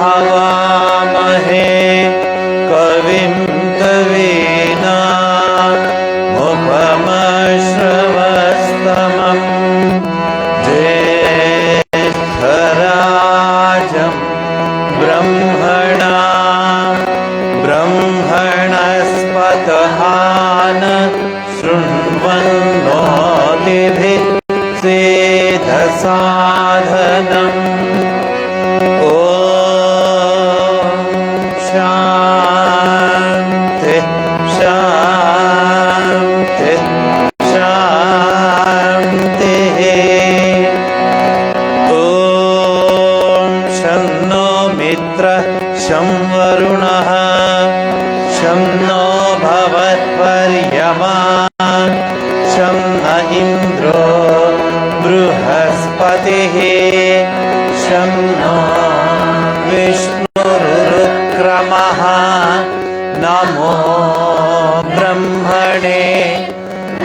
हवामहे कविं कवीनामुपमश्रवस्तमम् ज्येष्ठराजं ब्रह्मणस्पतः शृण्वन्नोतिभिः सेदसाधनम्। ॐ शान्ति शान्ति शान्तिः। ॐ शं नो मित्रः शं वरुणः शं नो भवत्पर्यमा शं न इन्द्रो बृहस्पतिः शं नो विष्णुरुक्रमः। नमो ब्रह्मणे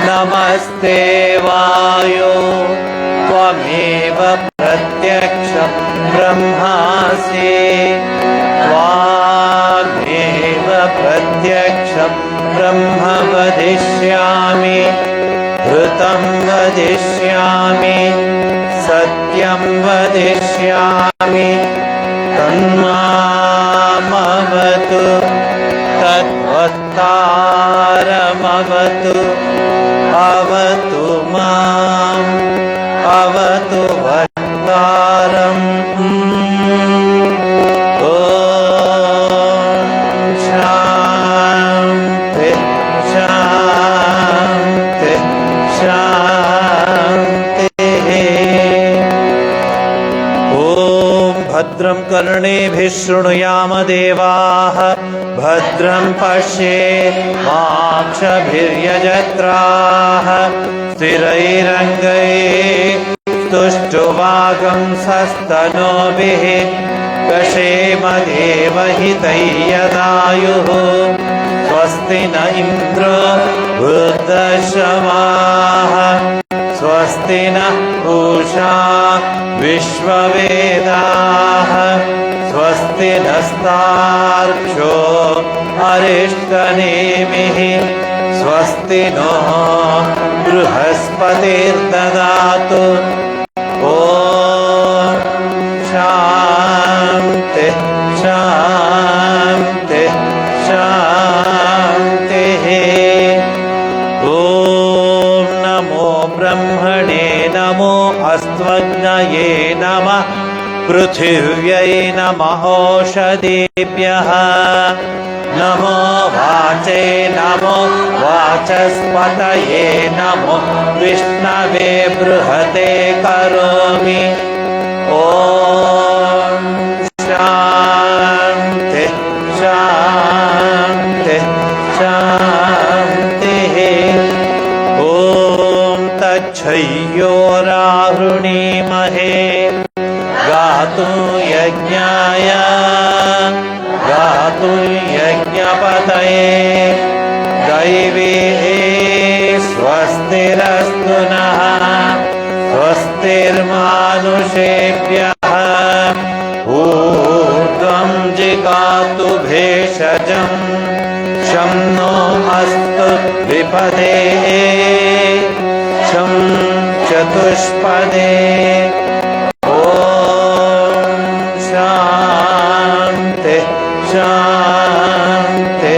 नमस्ते वायो त्वमेव प्रत्यक्षं ब्रह्मासि त्वामेव प्रत्यक्षं ब्रह्म वदिष्यामि ऋतं वदिष्यामि सत्यं वदिष्यामि तन्मामवतु तद्वक्तारमवतु अवतु माम् अवतु वक्तारम्। ॐ शान्ति शान्ति शान्तिः। ॐ भद्रं कर्णेभिः शृणुयाम देवाः भद्रं पश्येमाक्षभिर्यजत्राः स्थिरैरङ्गैः स्तुष्टुवागंसस्तनूभिः क्षेमदेवहितै यदायुः। स्वस्ति न इन्द्रो वृद्धश्रवाः स्वस्ति न पूषा विश्ववेदाः स्वस्ति नस्तार्क्ष्यो अरिष्टनेमिः स्वस्ति नो बृहस्पतिर्ददातु। ॐ शान्ति शान्ति शान्तिः। ॐ नमो ब्रह्मणे नमो अस्त्वग्नये नमः पृथिव्यै नमः ओषधीभ्यः नमो वाचे नमो वाचस्पतये नमो विष्णवे बृहते करोमि। ॐ शान्ति शान्ति शान्तिः। ॐ तच्छयोरावृणीमहे गातुं यज्ञाय गातुं यज्ञपतये दैवी स्वस्तिरस्तु नः स्वस्तिर्मानुषेभ्यः ऊर्ध्वं जिगातु भेषजं शं नो अस्तु विपदे शं चतुष्पदे। शान्ति शान्ति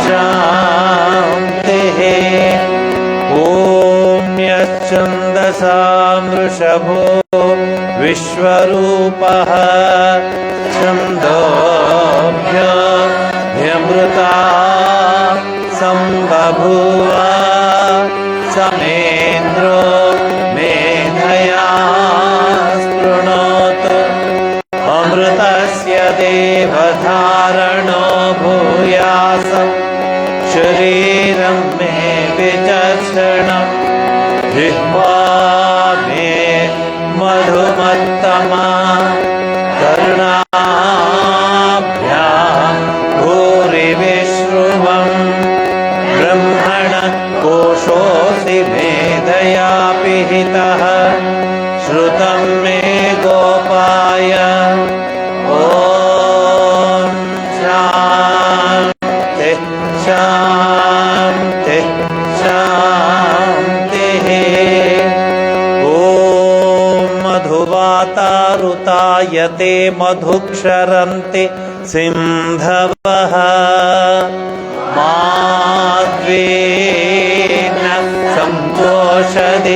शान्तिः। ॐ यच्छन्दसां वृषभो विश्वरूपः छन्दोभ्यमृता सम्बभूव समेन्द्रो मेधया स्पृणोतु अमृतस्य देवधारणो भूयासं शरीरं मे विचक्षणं जिह्वा मे मधुमत्तमा कर्णाभ्यां भूरिविश्रुवं ब्रह्मण कोशोऽसि मेधया पिहितः श्रुतं मे गोपाय। ॐ ते मधुक्षरन्ति सिन्धवः माद्वेन संतोषदेः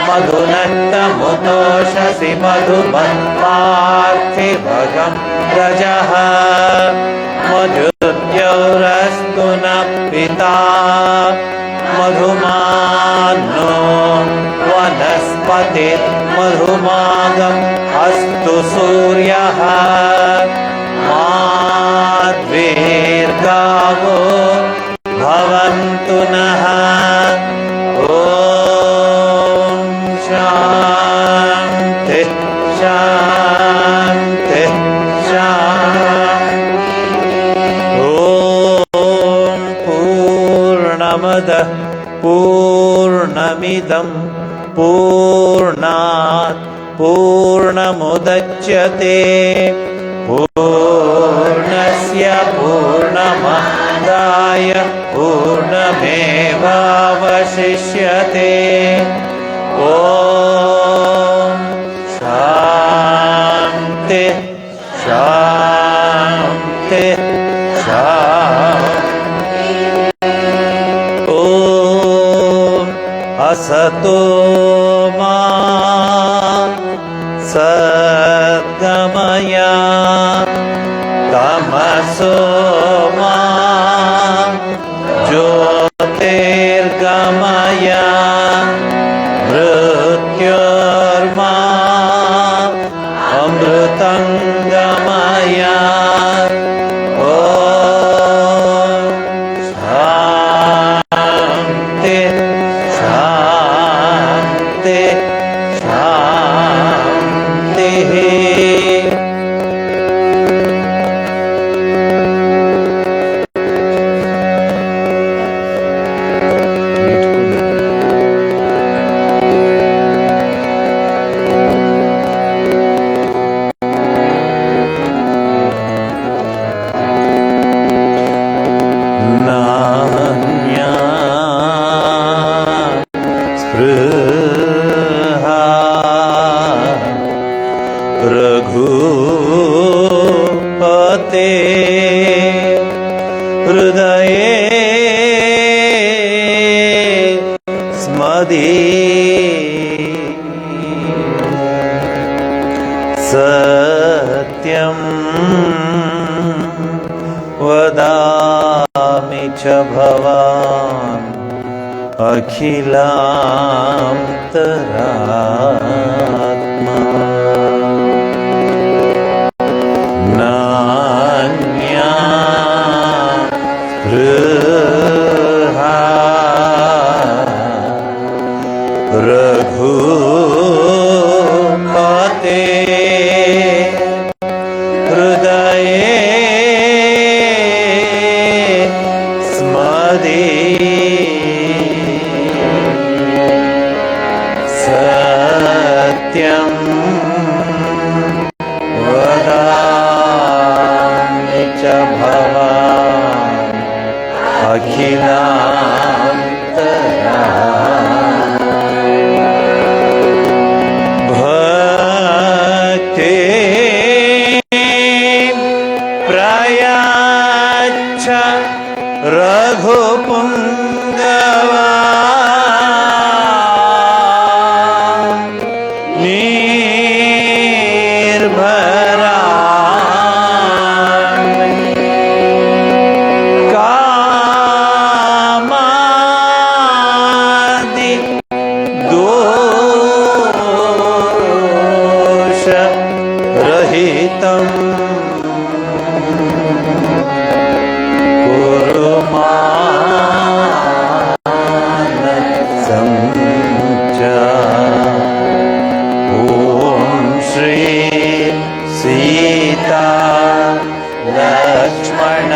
मधुनक्तमुतोषसि मधुमत्पार्थिभगं रजः मधुद्यौरस्तु न पिता मधुमानो वनस्पतिः मधुमागम् अस्तु सूर्यः माद्वेर्गावो भवन्तु नः। ॐ शान्ति शान्ति शान्ति। ॐ पूर्णमदः पूर्णमिदं पूर्णात् पूर्णमुदच्यते पूर्णस्य पूर्णमादाय पूर्णमेवावशिष्यते। ॐ शान्ति शान्ति शान्ति। ॐ असतो मा सद्गमय तमसो मा ज्योतिर्गमय मृत्योर्मा अमृतङ्गमय। ॐ शान्ति शान्ति शान्तिः। रघुपते हृदये स्मदे सत्यं वदामि च भवान् अखिलान्तरात्मा नान्या स्पृहा रघुपते हृदये स्मदे सत्यं वदामि च भवान् अखिलान्तरात्मा। भक्ति प्रयाच्छ रघुपुङ्गवा निर्भरा कामादि दोष रहितम् कुरु मानसं च। ॐ श्री सीता लक्ष्मण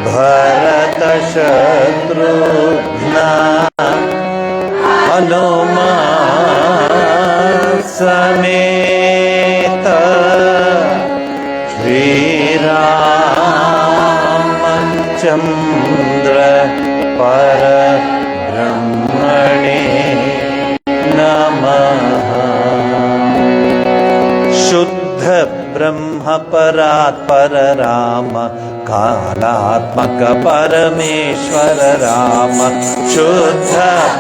भरत शत्रुघ्न हनुमान समेत श्रीरामचन्द्र परब्रह्मणे नमः। शुद्ध ब्रह्म परात्पर राम कालात्मक परमेश्वर राम शुद्ध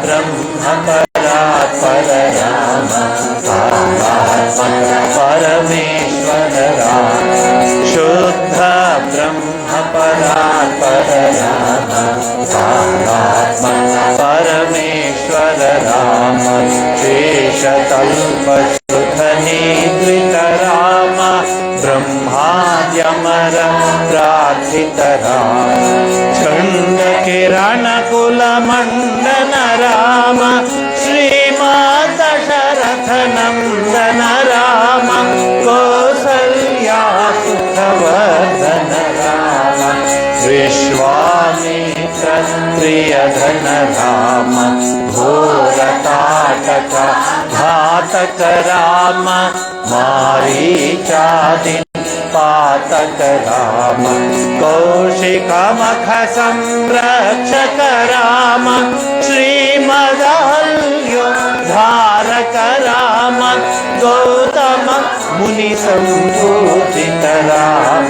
ब्रह्म परात्पर राम कालात्मक परमेश्वर राम शुद्ध ब्रह्म परात्पर राम कालात्मक परमेश्वर राम शेषतल्पशुधनिद्रित राम ब्रह्माद्यमर प्रार्थित राम छंद किरण कुल मंडन राम श्रीमद दशरथ नंदन राम कौसल्या सुखवर्धन राम विश्वामित्र प्रियधन राम घोरताटक घातक राम मारीचादि पातक राम कौशिकमख संरक्षक राम श्रीमदहल्योद्धारक राम गौतम मुनि संपूजित राम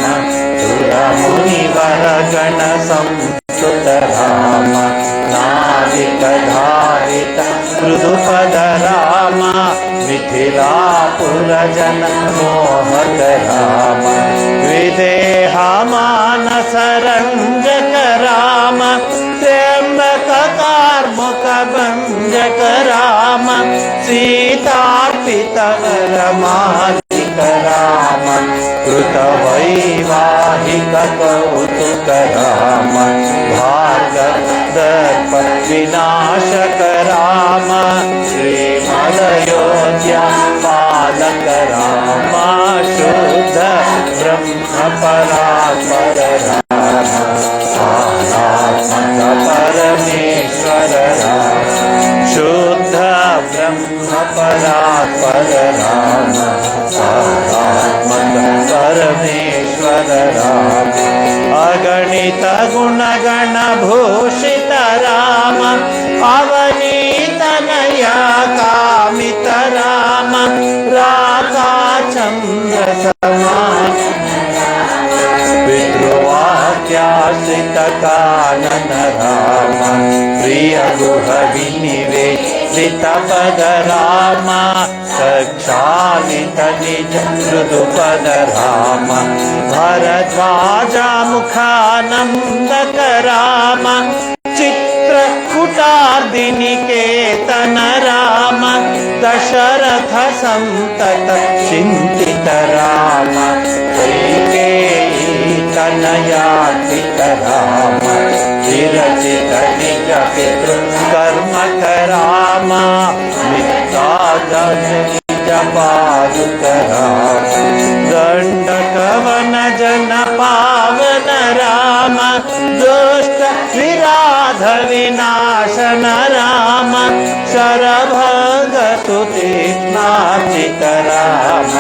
सुरमुनिवर गण संस्तुत राम नाविक धारित मृदुपद राम मिथिलापुर जन मोहक राम विदेहा मानस रंजक राम त्र्यंबक कार्मुक भंजक राम सीतार्पित वरमालिक राम कृत वैवाहिक कौतुक राम भार्गव दर्प विनाशक राम श्रीमदयोध्या पालक राम शुद्ध ब्रह्म परात्पर राम कालात्मक परमेश्वर राम शुद्ध ब्रह्म परात्पर राम कालात्मक परमेश्वर राम अगणित गुणगण भूषित राम अवनीतनया कामित राम राका चंद्र समान पितृवाक्याश्रित कानन राम प्रिय गुह विनिवेदित पद राम सक्षालित निज मृदुपद राम भरद्वाजा मुखानंदक राम चित्रकूटार्दिनिकेतन राम दशरथ संतत चिंतित राम कैकेयी तनयार्पित राम विरचित निज पितृ कर्मक राम मित्रादन निज पादुक राम दंडक वन जन पावन राम दुष्ट विराध विनाशन राम शरभंग स्तुति नाचित राम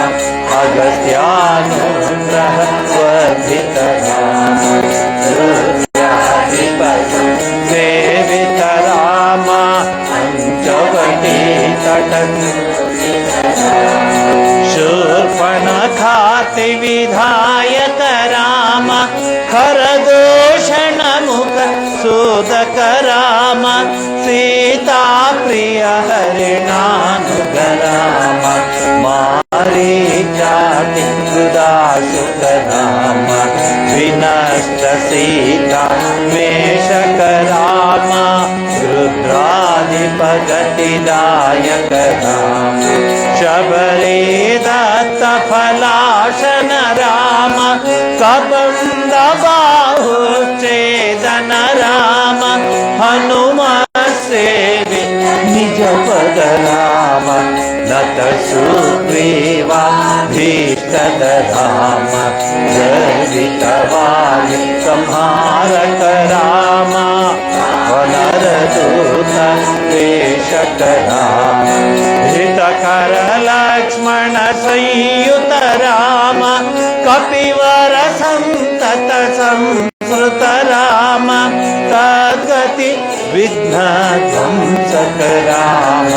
अगस्त्यानुग्रह वर्धित राम सेवित राम पंचवटी तट शूर्पणखाति विधायक राम खरदूषण मुख सूदक राम सीता प्रिय हरिणानुग राम मारीचाति सुदासुक राम विनष्ट सीता वेशक राम रुद्राधिपगतिदायक राम शबरी दत्त फलाशन राम कबंद बाहुच्छेदन राम हनुमत सेवि निज पद राम नत सुग्रीवा भीष्टद राम गर्वित वाली संहारक राम वनरदूत वेशक राम हितकर लक्ष्मण संयुत राम कपिवर संतत संस्कृत राम तद्गति विघ्न ध्वंसक राम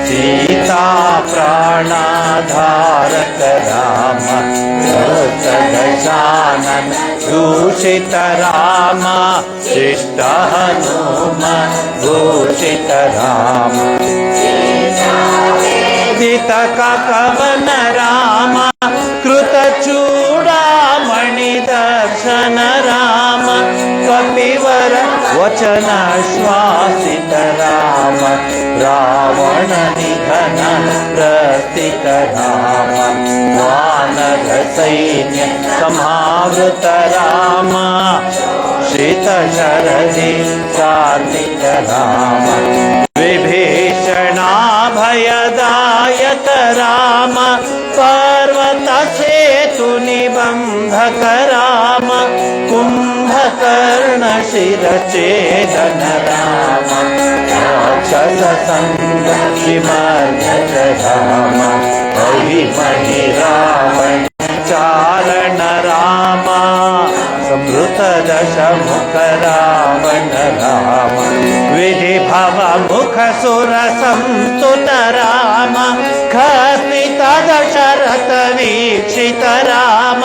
सीता प्राणाधारक राम दशानन दूषित राम शिष्ट हनुमान भूषित राम दित कवन राम कृत चूड़ामणि दर्शन राम कपिवर वचन श्वासित राम रावण निधन प्रस्थित राम वानर सैन्य समावृत राम शीत शरदि कार्तिक राम विभीषणा भयदायक राम पर्वत सेतु निबंधक राम कुंभकर्ण शिरछेदन राम राक्षस संग विमर्दक राम अभिमन्यु रावण चारण राम संवृत दशमुख रावण राम विधि भव मुख सुर संस्तुत राम खसित दशरथ वीक्षित राम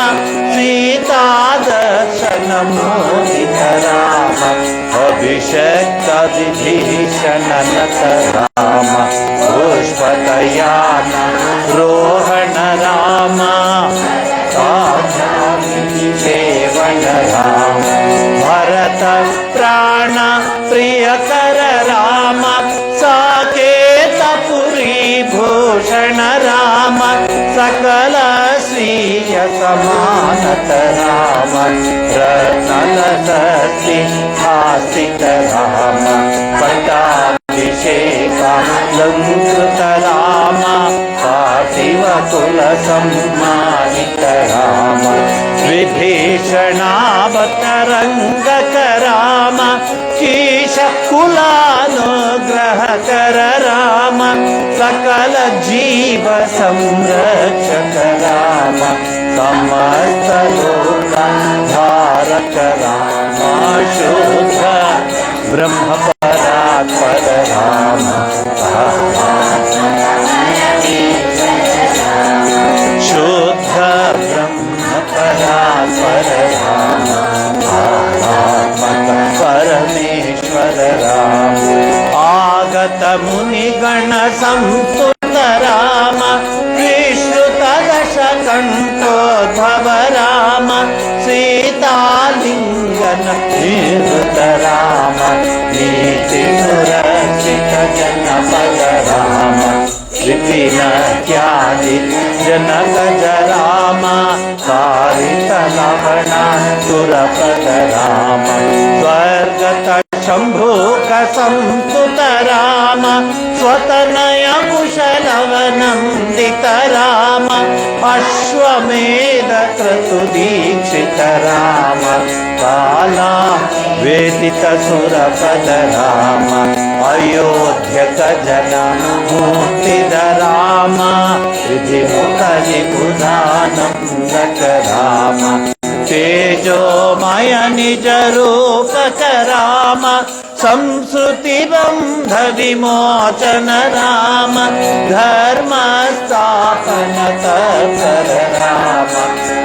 सीता दर्शन मोहित राम अभिषेक विभीषण नत राम पुष्पदयान रोहण राम सेवन राम भरत प्राण प्रियकर राम साकेत पुरी भूषण राम सकल श्रीय समानत राम रत्न सती हासित राम पट्टाभिषेका लंकृत राम पार्थिव कुल सम्मानित राम विभीषणावतरंगक राम कीश कुलानुग्रहकर राम सकल जीव संरक्षक राम समस्त लोकधारक राम शुद्ध ब्रह्म परात्पर राम शुद्ध ब्रह्म परात्पर राम परमेश्वर राम आगत मुनिगण संस्तुत राम विश्रुत दश कंठोद्भव राम सीतालिंगन निवृत राम नीति सुरक्षित जनपद राम विपिन त्यादि जनक राम कारित लवण सुरपद राम स्वर्गत शंभुक संस्तुत राम स्वतनय कुशलवनंदित राम अश्वमेध क्रतु दीक्षित राम काला वेदित सुरपद राम अयोध्यक जन मूर्तिद राम विधिमुख विबुधानंदक राम तेजोमय निज रूपक राम संस्कृति बंध विमोचन राम धर्म स्थापन तत्पर राम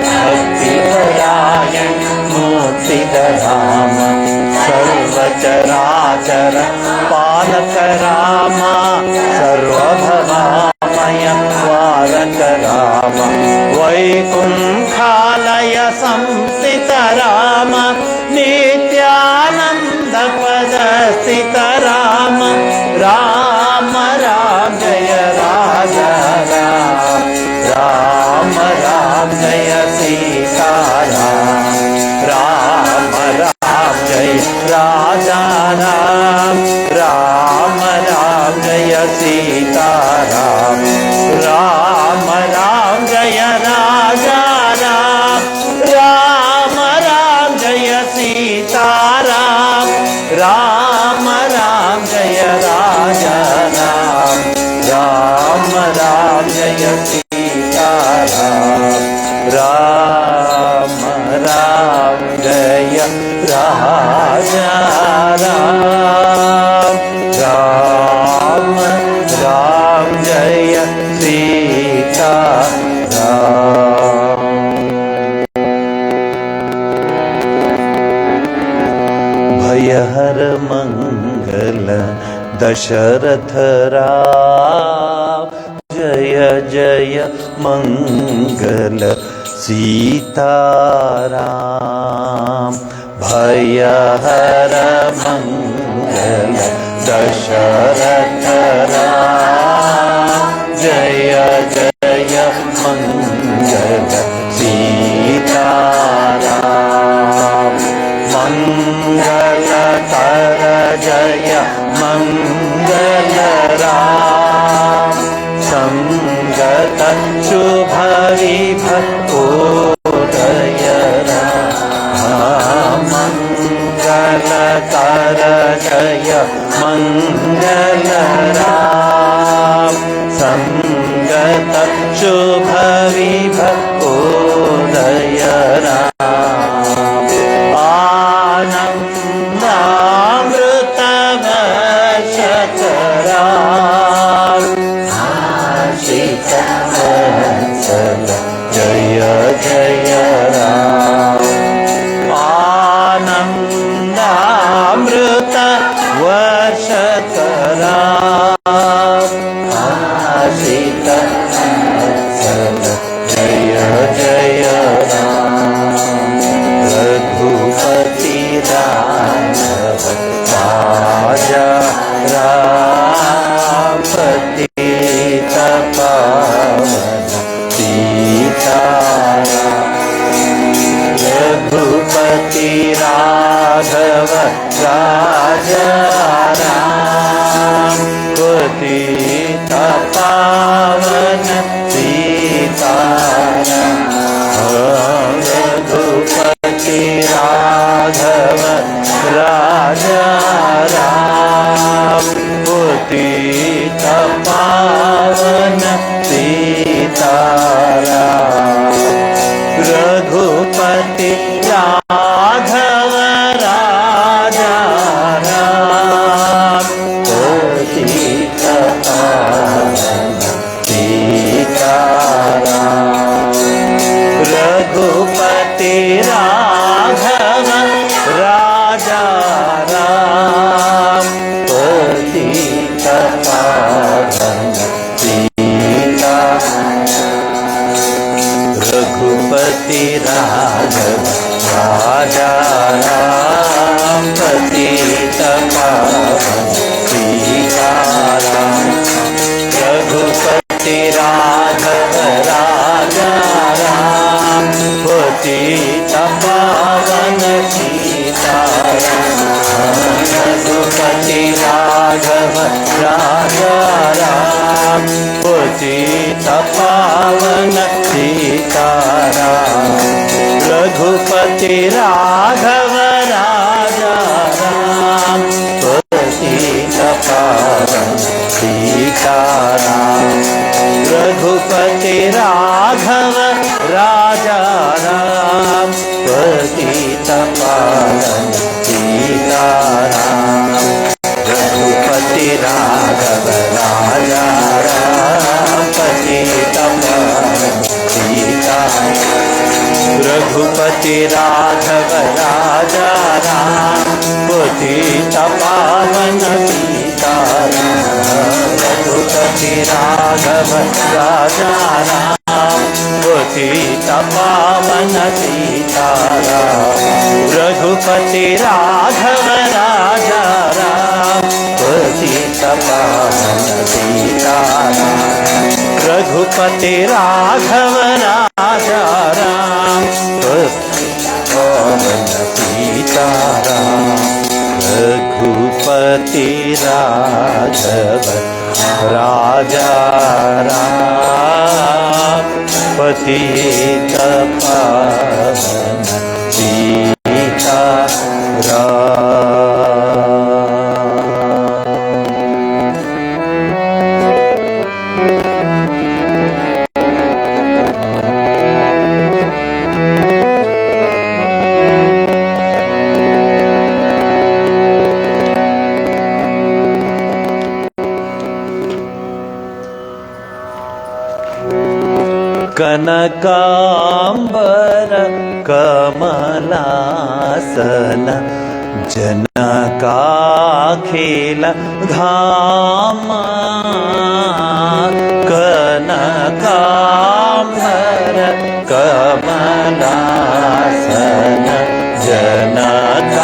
भक्ति परायण मूर्तिद राम सर्वचराचर पालक राम सर्वभवामय द्वारक राम वैकुंठालय संस्थित राम नित्यानंद पद स्थित राम राम राम जय राजा राम राम राम जय सीता राम राम राम जय राजा राम राम राम जय सीता राम राम राम जय राजा राम राम राम जय सीता राम राम राम जय राजा राम राम राम जय सीता राम राम राम जय राजा राम राम राम जय हर मंगल दशरथ राम। जय जय मंगल सीताराम। भय हर मंगल दशरथ राम। जय जय मंगल सीताराम। मंगलकर जय मंगल राम। संगत शुभ विभक्तोदय राम। मंगलकर जय मंगल राम। संगत शुभ विभक्तोदय राम। आनंदामृत वर्षत राम। आशिष वत्सल जय जय राम। आनंदामृत वर्षत राम। आशिष वत्सल जय जय राम। रघुपति राघव राजा राम। पतित पावन सीताराम। रघुपति राघव राजा राम। पतित पावन सीताराम। रघुपति राघव राजा राम। पतित पावन सीताराम। रघुपति राघव राजा राम। पतित पावन सीताराम। रघुपति राघव राजा राम। पतित पावन सीताराम। रघुपति राघव राजा राम। पतित पावन सीताराम। रघुपति राघव राजा राम। पतित पावन सीताराम। रघुपति राघव राजा राम। पतित पावन सीताराम। रघुपति राघव राजा राम। पतित पावन सीताराम। रघुपति राघव राजा राम। पतित पावन सीताराम। रघुपति राघव राजा राम। पतित पावन सीताराम। रघुपति राघव राजा राम। पतित पावन सीताराम। रघुपति राघव राजा राम। पतित पावन सीताराम। रघुपति राघव राजा राम। पतित पावन सीताराम। रघुपति राघव राजा राम। पतित पावन सीताराम। रघुपति राघव राजा राम। पतित पावन कनकांबर कमलासन जनक काखिल धाम कनकांबर कमलासन जनकाखिल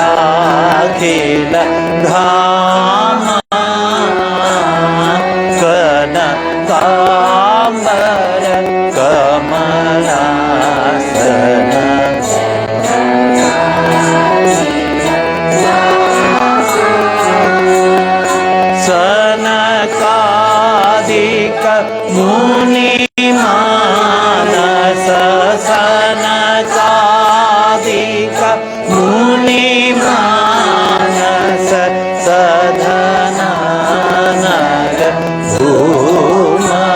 धाम कनकांबर कमलासन सनकादिक मुनि मानस सनकादिक मुनि मानस सधननग भूमा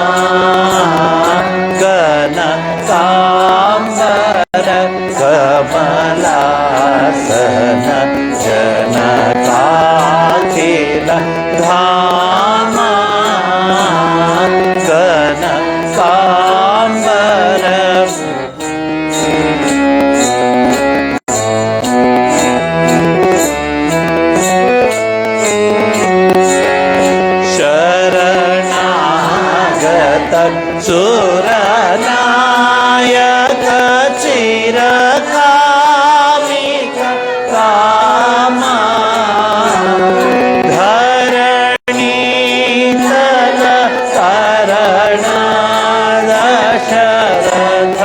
कनकांबर कमलासन जनकाखिल धाम कनकांबर शरणागत सुरनायक चिरकामिक कामा धरणी तल करण दशरथ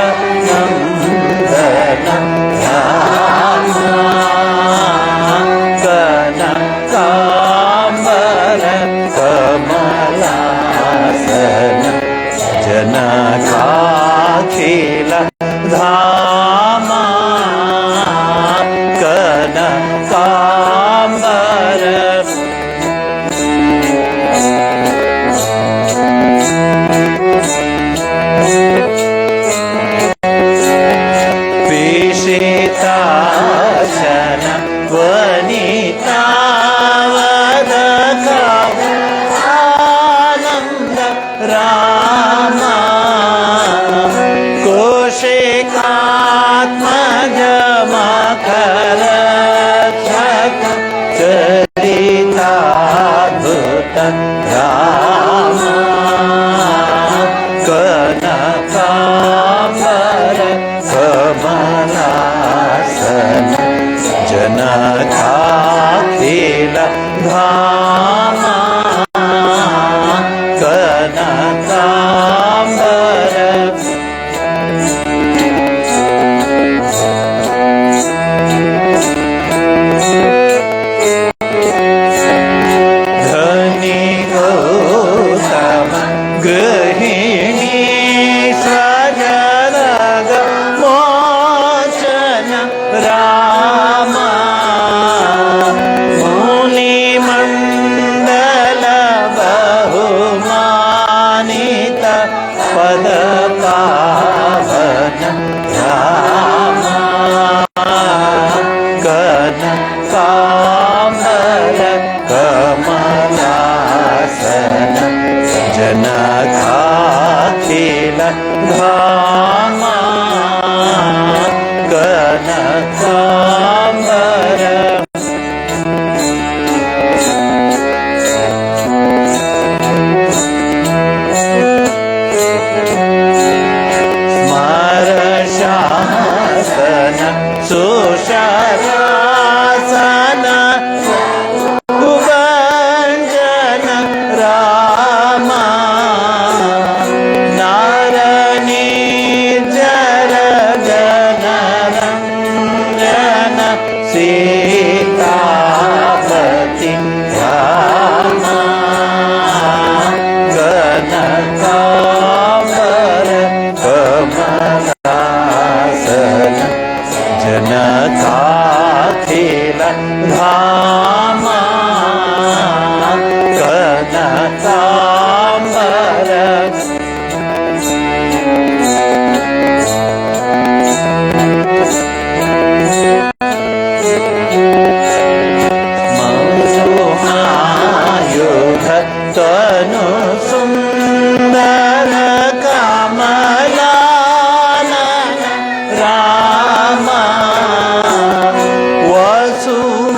नंदन रामा कनकांबर कमलासन जनकाखिल धाम कनकांबर पिशिताशन वनितावदक आनंद रामा कोशिकात्मज मखरक्षक चरिताद्भुत रामा कनकांबर कमलासन जनकाखिल धाम कनकांबर धनी गौतम गृहिणी स्वजनग मोचन रामा मुनिमण्डल बहुमानित पद पावन रामा कनकांबर कमलासन जनकाखिल धाम कनकांबर स्मरशासन सुशरासन कुभञ्जन रामा नारणी जर जनरञ्जन सीतापति रामा कनकांबर कमलासन जनकाखिल धाम कनकांबर मधुमायुध तनु सुंदर कमलानन रामा वसुमान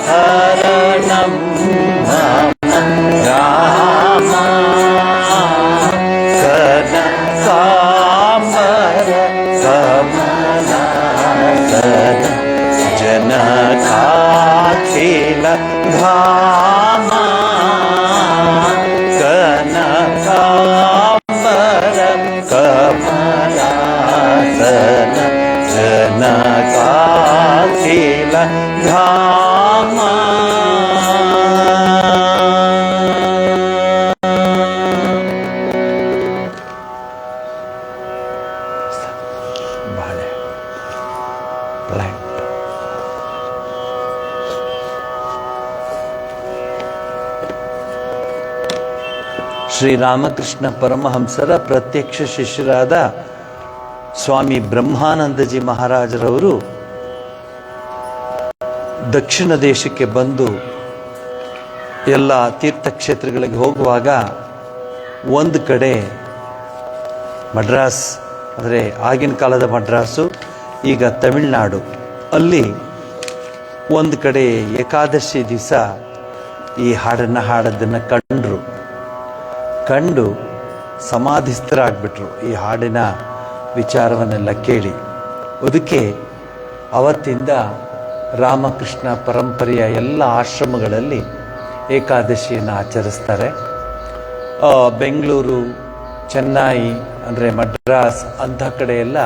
ಹರಣಂ ರಾಮ ಕನಕಾಂಬರ ಕಮಲಾಸನ ಜನಕಾಖಿಲ ಧಾಮ ಕನಕಾಂಬರ ಕಮಲಾಸನ ಜನಕಾಖಿಲ ಧಾಮ ಬಾಳೆ ಪ್ಲಾಂಟ್ ಶ್ರೀರಾಮಕೃಷ್ಣ ಪರಮಹಂಸರ ಪ್ರತ್ಯಕ್ಷ ಶಿಷ್ಯರಾದ ಸ್ವಾಮಿ ಬ್ರಹ್ಮಾನಂದಜಿ ಮಹಾರಾಜರವರು ದಕ್ಷಿಣ ದೇಶಕ್ಕೆ ಬಂದು ಎಲ್ಲ ತೀರ್ಥಕ್ಷೇತ್ರಗಳಿಗೆ ಹೋಗುವಾಗ ಒಂದು ಕಡೆ ಮಡ್ರಾಸ್, ಅಂದರೆ ಆಗಿನ ಕಾಲದ ಮಡ್ರಾಸು, ಈಗ ತಮಿಳುನಾಡು, ಅಲ್ಲಿ ಒಂದು ಕಡೆ ಏಕಾದಶಿ ದಿವಸ ಈ ಹಾಡನ್ನು ಹಾಡೋದನ್ನು ಕಂಡು ಸಮಾಧಿಸ್ಥರಾಗ್ಬಿಟ್ರು ಈ ಹಾಡಿನ ವಿಚಾರವನ್ನೆಲ್ಲ ಕೇಳಿ. ಅದಕ್ಕೆ ಅವತ್ತಿಂದ ರಾಮಕೃಷ್ಣ ಪರಂಪರೆಯ ಎಲ್ಲ ಆಶ್ರಮಗಳಲ್ಲಿ ಏಕಾದಶಿಯನ್ನು ಆಚರಿಸ್ತಾರೆ. ಬೆಂಗಳೂರು, ಚೆನ್ನೈ, ಅಂದರೆ ಮಡ್ರಾಸ್ ಅಂಥ ಕಡೆ ಎಲ್ಲ